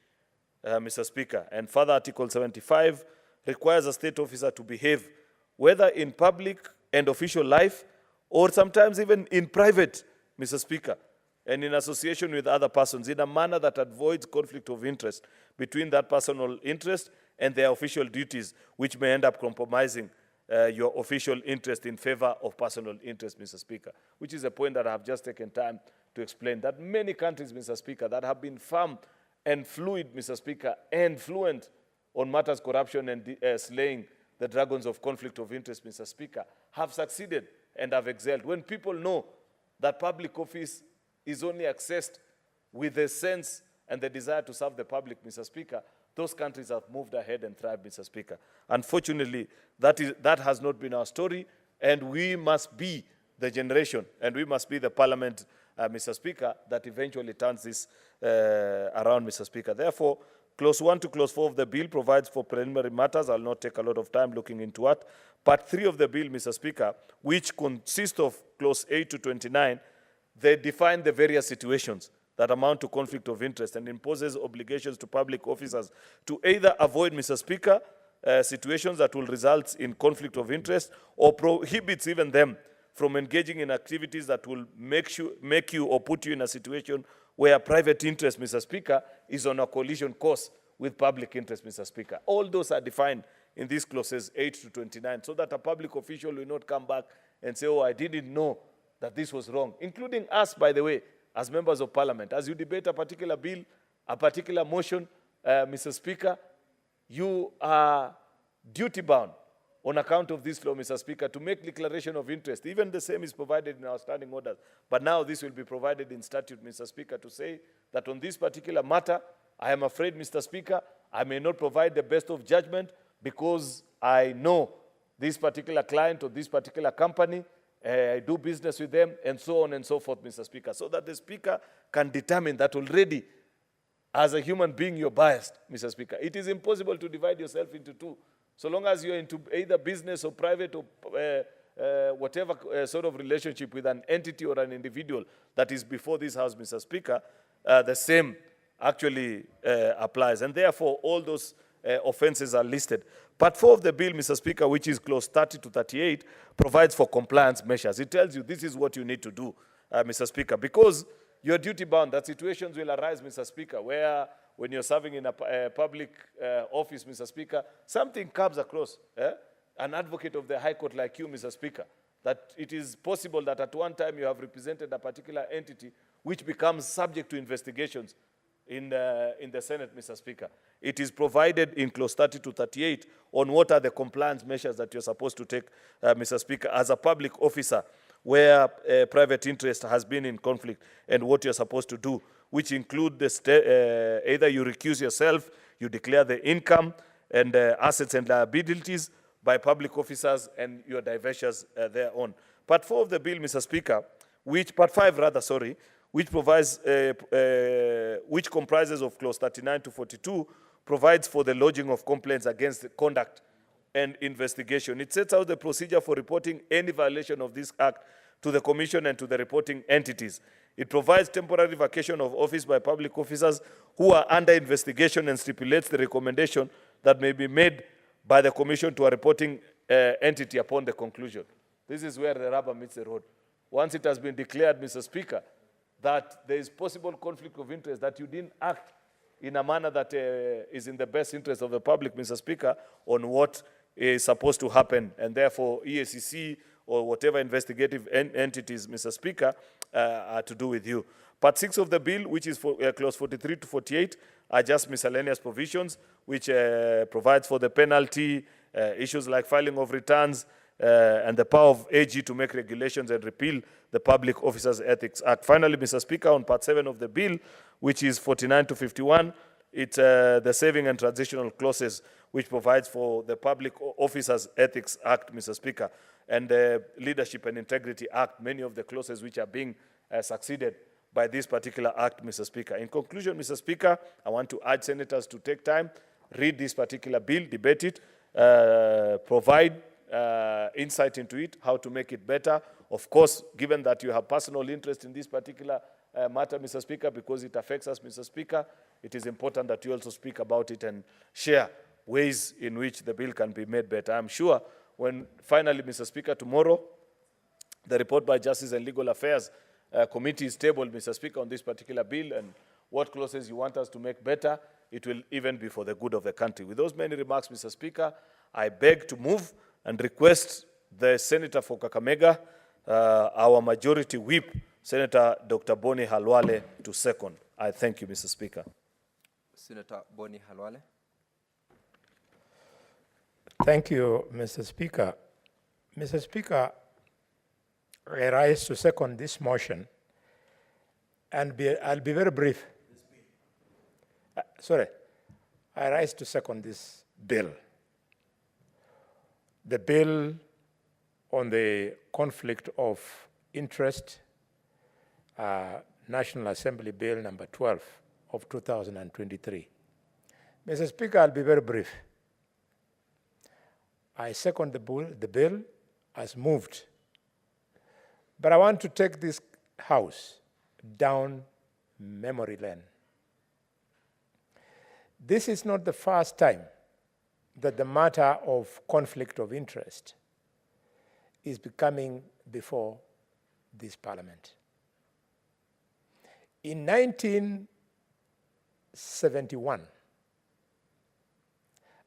Mr. Speaker. And further, Article 75 requires a state officer to behave, whether in public and official life, or sometimes even in private, Mr. Speaker, and in association with other persons, in a manner that avoids conflict of interest between that personal interest and their official duties, which may end up compromising your official interest in favor of personal interest, Mr. Speaker, which is a point that I have just taken time to explain, that many countries, Mr. Speaker, that have been firm and fluid, Mr. Speaker, and fluent on matters corruption and slaying the dragons of conflict of interest, Mr. Speaker, have succeeded and have excelled. When people know that public office is only accessed with a sense and the desire to serve the public, Mr. Speaker, those countries have moved ahead and thrived, Mr. Speaker. Unfortunately, that has not been our story, and we must be the generation, and we must be the parliament, Mr. Speaker, that eventually turns this around, Mr. Speaker. Therefore, Clause 1 to Clause 4 of the bill provides for preliminary matters. I'll not take a lot of time looking into it. Part 3 of the bill, Mr. Speaker, which consists of Clause 8 to 29, they define the various situations that amount to conflict of interest and imposes obligations to public officers to either avoid, Mr. Speaker, situations that will result in conflict of interest, or prohibits even them from engaging in activities that will make you or put you in a situation where private interest, Mr. Speaker, is on a collision course with public interest, Mr. Speaker. All those are defined in these clauses 8 to 29, so that a public official will not come back and say, oh, I didn't know that this was wrong, including us, by the way, as members of parliament. As you debate a particular bill, a particular motion, Mr. Speaker, you are duty-bound on account of this law, Mr. Speaker, to make declaration of interest. Even the same is provided in our standing orders. But now this will be provided in statute, Mr. Speaker, to say that on this particular matter, I am afraid, Mr. Speaker, I may not provide the best of judgment because I know this particular client or this particular company, I do business with them, and so on and so forth, Mr. Speaker, so that the Speaker can determine that already, as a human being, you're biased, Mr. Speaker. It is impossible to divide yourself into two. So long as you're into either business or private or whatever sort of relationship with an entity or an individual that is before this House, Mr. Speaker, the same actually applies. And therefore, all those offenses are listed. Part 4 of the bill, Mr. Speaker, which is clause 30 to 38, provides for compliance measures. It tells you this is what you need to do, Mr. Speaker, because you're duty bound. That situations will arise, Mr. Speaker, where when you're serving in a public office, Mr. Speaker, something comes across, an advocate of the High Court like you, Mr. Speaker, that it is possible that at one time you have represented a particular entity which becomes subject to investigations in the Senate, Mr. Speaker. It is provided in clause 30 to 38 on what are the compliance measures that you're supposed to take, Mr. Speaker, as a public officer where private interest has been in conflict, and what you're supposed to do, which include either you recuse yourself, you declare the income and assets and liabilities by public officers, and your divestitures thereon. Part 4 of the bill, Mr. Speaker, part 5 rather, sorry, which provides, which comprises of clause 39 to 42, provides for the lodging of complaints against the conduct and investigation. It sets out the procedure for reporting any violation of this act to the Commission and to the reporting entities. It provides temporary vacation of office by public officers who are under investigation and stipulates the recommendation that may be made by the Commission to a reporting entity upon the conclusion. This is where the rubber meets the road. Once it has been declared, Mr. Speaker, that there is possible conflict of interest, that you didn't act in a manner that is in the best interest of the public, Mr. Speaker, on what is supposed to happen, and therefore EACC or whatever investigative entities, Mr. Speaker, are to do with you. Part 6 of the bill, which is for clause 43 to 48, are just miscellaneous provisions, which provides for the penalty, issues like filing of returns, and the power of AG to make regulations and repeal the Public Officers Ethics Act. Finally, Mr. Speaker, on part 7 of the bill, which is 49 to 51, it's the saving and transitional clauses, which provides for the Public Officers Ethics Act, Mr. Speaker, and the Leadership and Integrity Act, many of the clauses which are being succeeded by this particular act, Mr. Speaker. In conclusion, Mr. Speaker, I want to urge senators to take time, read this particular bill, debate it, provide insight into it, how to make it better. Of course, given that you have personal interest in this particular matter, Mr. Speaker, because it affects us, Mr. Speaker, it is important that you also speak about it and share ways in which the bill can be made better. I'm sure when finally, Mr. Speaker, tomorrow, the report by Justice and Legal Affairs Committee is tabled, Mr. Speaker, on this particular bill and what clauses you want us to make better, it will even be for the good of the country. With those many remarks, Mr. Speaker, I beg to move and request the Senator for Kakamega, our majority whip, Senator Dr. Boni Halwale, to second. I thank you, Mr. Speaker. Senator Boni Halwale. Thank you, Mr. Speaker. Mr. Speaker, I rise to second this motion, and I'll be very brief. I rise to second this bill. The bill on the conflict of interest, National Assembly Bill number 12 of 2023. Mr. Speaker, I'll be very brief. I second the bill as moved. But I want to take this House down memory lane. This is not the first time that the matter of conflict of interest is becoming before this Parliament. In 1971,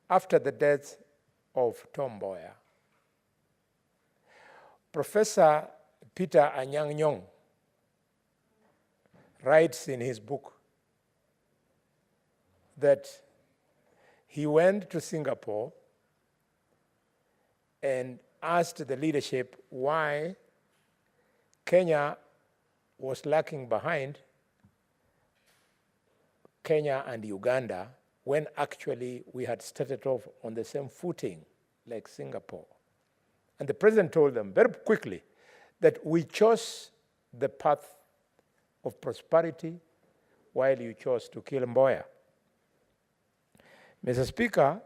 after the death of Tom Mboya, Professor Peter Anyang' Nyong'o writes in his book that he went to Singapore and asked the leadership why Kenya was lagging behind Kenya and Uganda when actually we had started off on the same footing like Singapore. And the president told them very quickly that we chose the path of prosperity while you chose to kill Mboya. Mr. Speaker,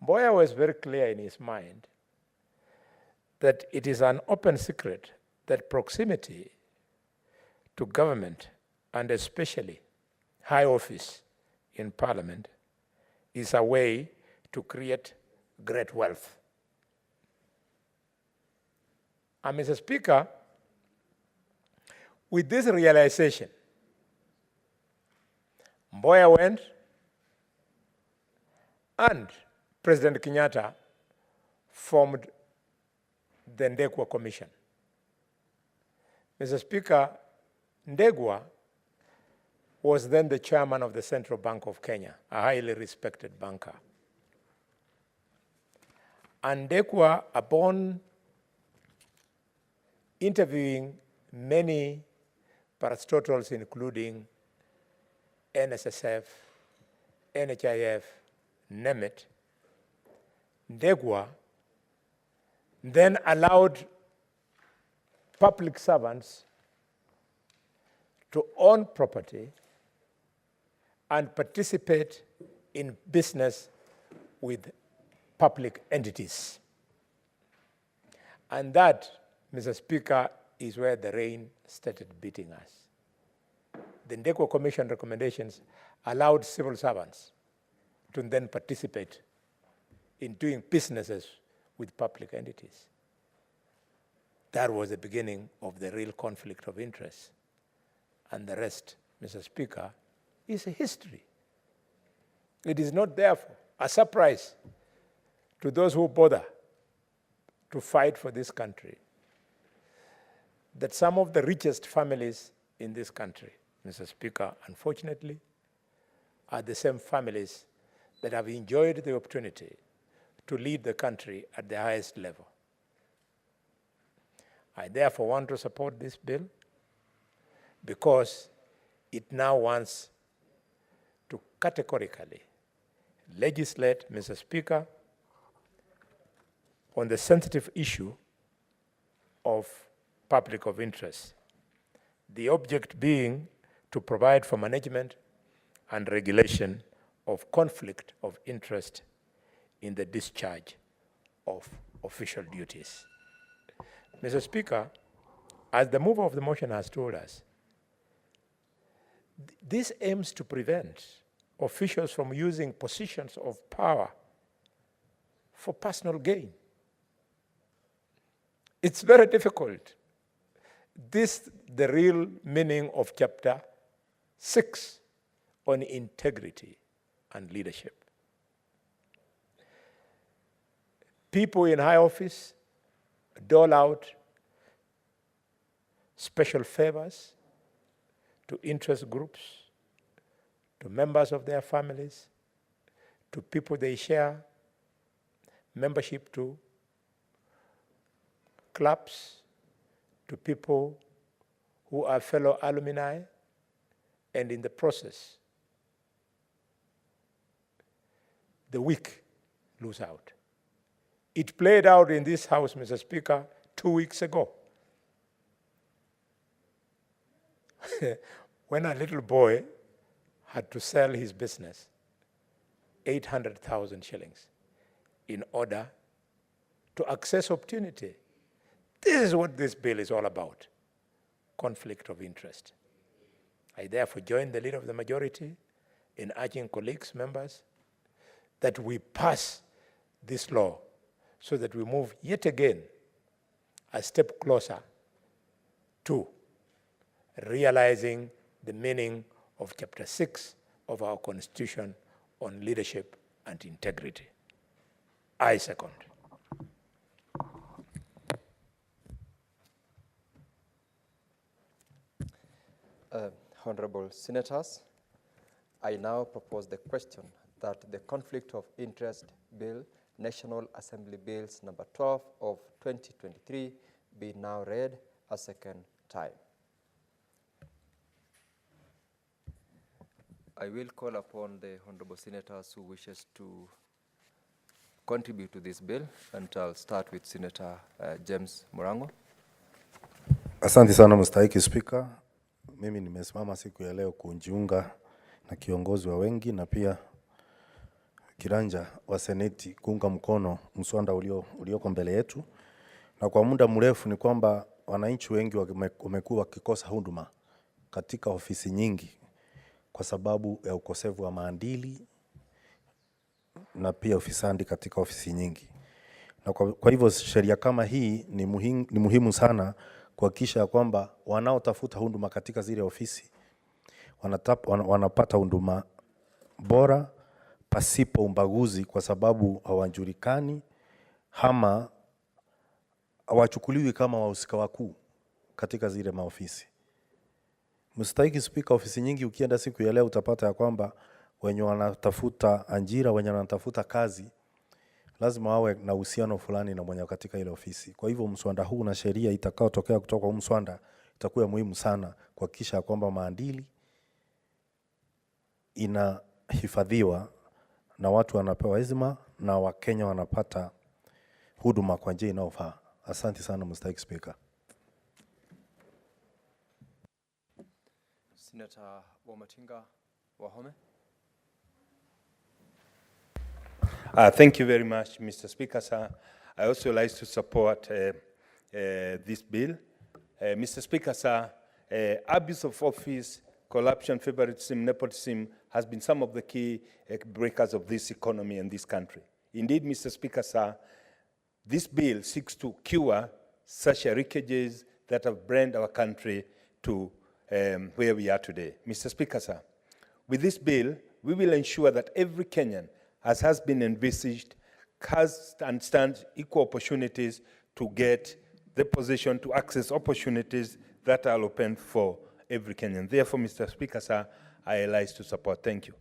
Mboya was very clear in his mind that it is an open secret that proximity to government, and especially high office in Parliament is a way to create great wealth. And Mr. Speaker, with this realization, Mboya went, and President Kenyatta formed the Ndegwa Commission. Mr. Speaker, Ndegwa was then the chairman of the Central Bank of Kenya, a highly respected banker. And Ndegwa, upon interviewing many parastatals, including NSSF, NHIF, name it, Ndegwa then allowed public servants to own property and participate in business with public entities. And that, Mr. Speaker, is where the rain started beating us. The Ndegwa Commission recommendations allowed civil servants to then participate in doing businesses with public entities. That was the beginning of the real conflict of interest. And the rest, Mr. Speaker, is a history. It is not, therefore, a surprise to those who bother to fight for this country that some of the richest families in this country, Mr. Speaker, unfortunately, are the same families that have enjoyed the opportunity to lead the country at the highest level. I therefore want to support this bill because it now wants to categorically legislate, Mr. Speaker, on the sensitive issue of public of interest. The object being to provide for management and regulation of conflict of interest in the discharge of official duties. Mr. Speaker, as the mover of the motion has told us, this aims to prevent officials from using positions of power for personal gain. It's very difficult. This the real meaning of Chapter 6 on integrity and leadership. People in high office dole out special favors to interest groups, to members of their families, to people they share membership to, clubs, to people who are fellow alumni, and in the process, the weak lose out. It played out in this House, Mr. Speaker, 2 weeks ago. When a little boy had to sell his business, 800,000 shillings, in order to access opportunity. This is what this bill is all about, conflict of interest. I therefore join the leader of the majority in urging colleagues, members, that we pass this law so that we move yet again a step closer to realizing the meaning of Chapter 6 of our Constitution on leadership and integrity. I second. Honorable Senators, I now propose the question that the Conflict of Interest Bill, National Assembly Bills number 12 of 2023 be now read a second time. I will call upon the Honorable Senators who wishes to contribute to this bill, and I'll start with Senator James Morango. Asante sana mstahiki Speaker. Mimi nimesimama siku ya leo kujiunga na kiongozi wa wengi na pia kiranja wa Seneti kuunga mkono mswada ulioko mbele yetu. Na kwa muda mrefu ni kwamba wananchi wengi wamekuwa wakikosa huduma katika ofisi nyingi kwa sababu ya ukosefu wa maadili na pia ufisadi katika ofisi nyingi. Na kwa hivyo sheria kama hii ni muhimu sana kuhakikisha kwamba wanaotafuta huduma katika zile ofisi wanapata huduma bora pasipo ubaguzi, kwa sababu hawajulikani ama hawachukuliwi kama wahusika wakuu katika zile maofisi. Mstahiki Spika, ofisi nyingi ukienda siku ya leo utapata ya kwamba wenye wanatafuta ajira, wenye wanatafuta kazi lazima wawe na uhusiano fulani na mwenye katika ile ofisi. Kwa hivyo mswada huu na sheria itakayotokea kutoka kwa mswada itakuwa muhimu sana kuhakikisha kwamba maadili inahifadhiwa na watu wanapewa heshima na Wakenya wanapata huduma kwa njia inayofaa. Asante sana Mstahiki Spika. Senator Wamatinga Wahome. Thank you very much, Mr. Speaker, sir. I also like to support this bill. Mr. Speaker, sir, abuse of office, corruption, favoritism, nepotism has been some of the key breakers of this economy and this country. Indeed, Mr. Speaker, sir, this bill seeks to cure such leakages that have brought our country to where we are today. Mr. Speaker, sir, with this bill, we will ensure that every Kenyan, as has been envisaged, has and stands equal opportunities to get the position to access opportunities that are open for every Kenyan. Therefore, Mr. Speaker, sir, I rise to support. Thank you.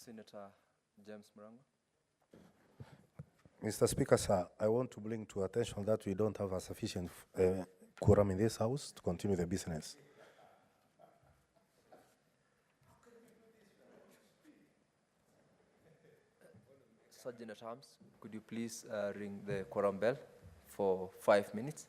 Senator James Murangwa. Mr. Speaker, sir, I want to bring to attention that we don't have a sufficient quorum in this house to continue the business. Sergeant at Arms, could you please ring the quorum bell for 5 minutes?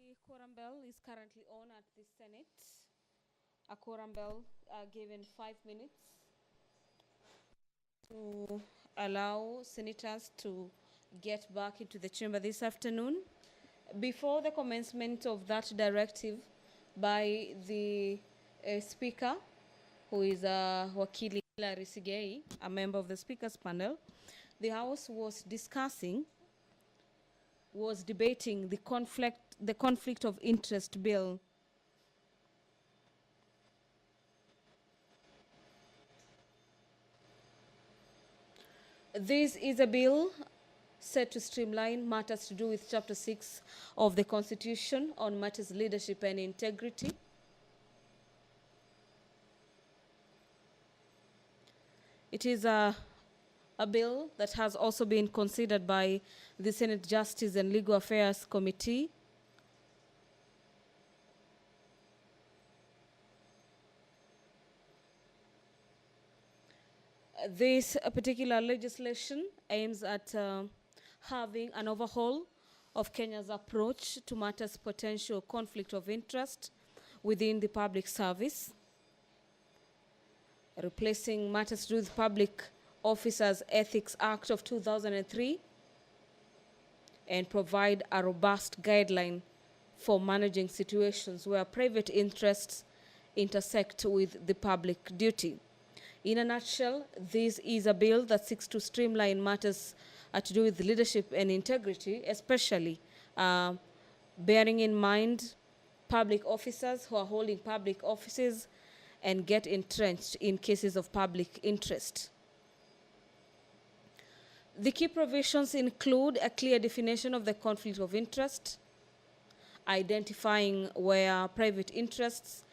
The quorum bell is currently on at the Senate. A quorum bell given 5 minutes to allow senators to get back into the chamber this afternoon. Before the commencement of that directive by the Speaker, who is Wakili Hilary Sigei, a member of the Speaker's panel, the House was debating the conflict of interest bill. This is a bill set to streamline matters to do with Chapter 6 of the Constitution on matters leadership and integrity. It is a bill that has also been considered by the Senate Justice and Legal Affairs Committee. This particular legislation aims at having an overhaul of Kenya's approach to matters potential conflict of interest within the public service, replacing matters to do with Public Officers Ethics Act of 2003, and provide a robust guideline for managing situations where private interests intersect with the public duty. In a nutshell, this is a bill that seeks to streamline matters to do with leadership and integrity, especially bearing in mind public officers who are holding public offices and get entrenched in cases of public interest. The key provisions include a clear definition of the conflict of interest, identifying where private interests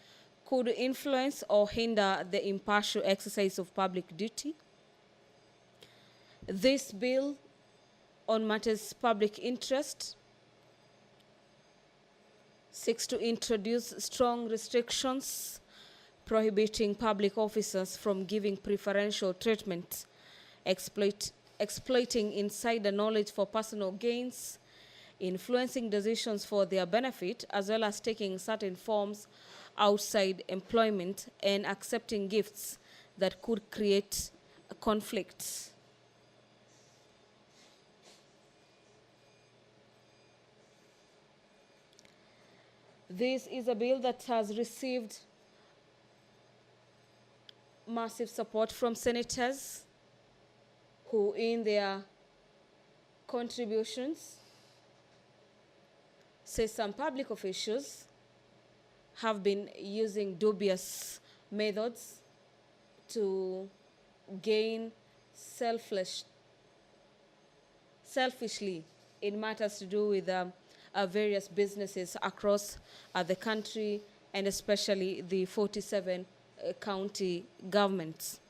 could influence or hinder the impartial exercise of public duty. This bill on matters public interest seeks to introduce strong restrictions prohibiting public officers from giving preferential treatment, exploiting insider knowledge for personal gains, influencing decisions for their benefit, as well as taking certain forms outside employment and accepting gifts that could create conflicts. This is a bill that has received massive support from senators who, in their contributions, say some public officials have been using dubious methods to gain selfishly in matters to do with various businesses across the country, and especially the 47 county governments.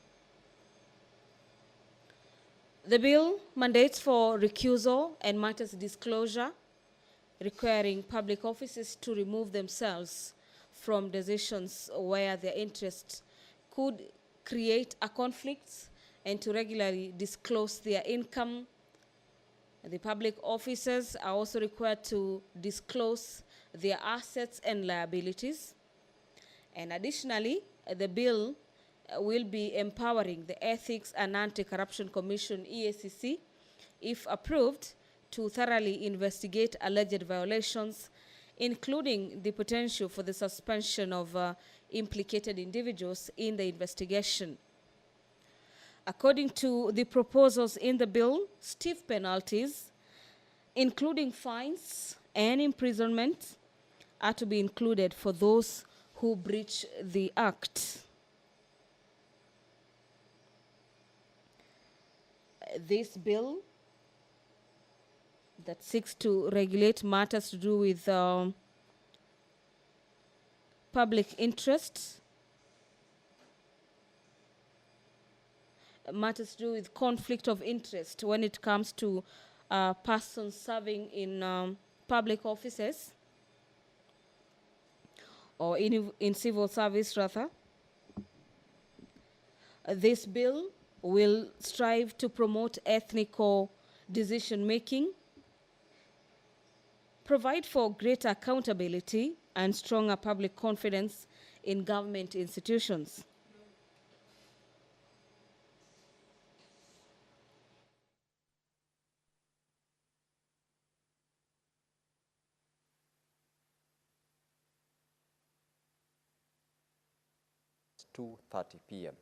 The bill mandates for recusal and matters disclosure, requiring public offices to remove themselves from decisions where their interests could create a conflict and to regularly disclose their income. The public officers are also required to disclose their assets and liabilities. And additionally, the bill will be empowering the Ethics and Anti-Corruption Commission, EACC, if approved, to thoroughly investigate alleged violations, including the potential for the suspension of implicated individuals in the investigation. According to the proposals in the bill, stiff penalties, including fines and imprisonment, are to be included for those who breach the act. This bill that seeks to regulate matters to do with public interest, matters to do with conflict of interest when it comes to persons serving in public offices or in civil service rather. This bill will strive to promote ethical decision-making, provide for greater accountability and stronger public confidence in government institutions. It's 2:30 p.m.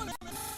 Parliament.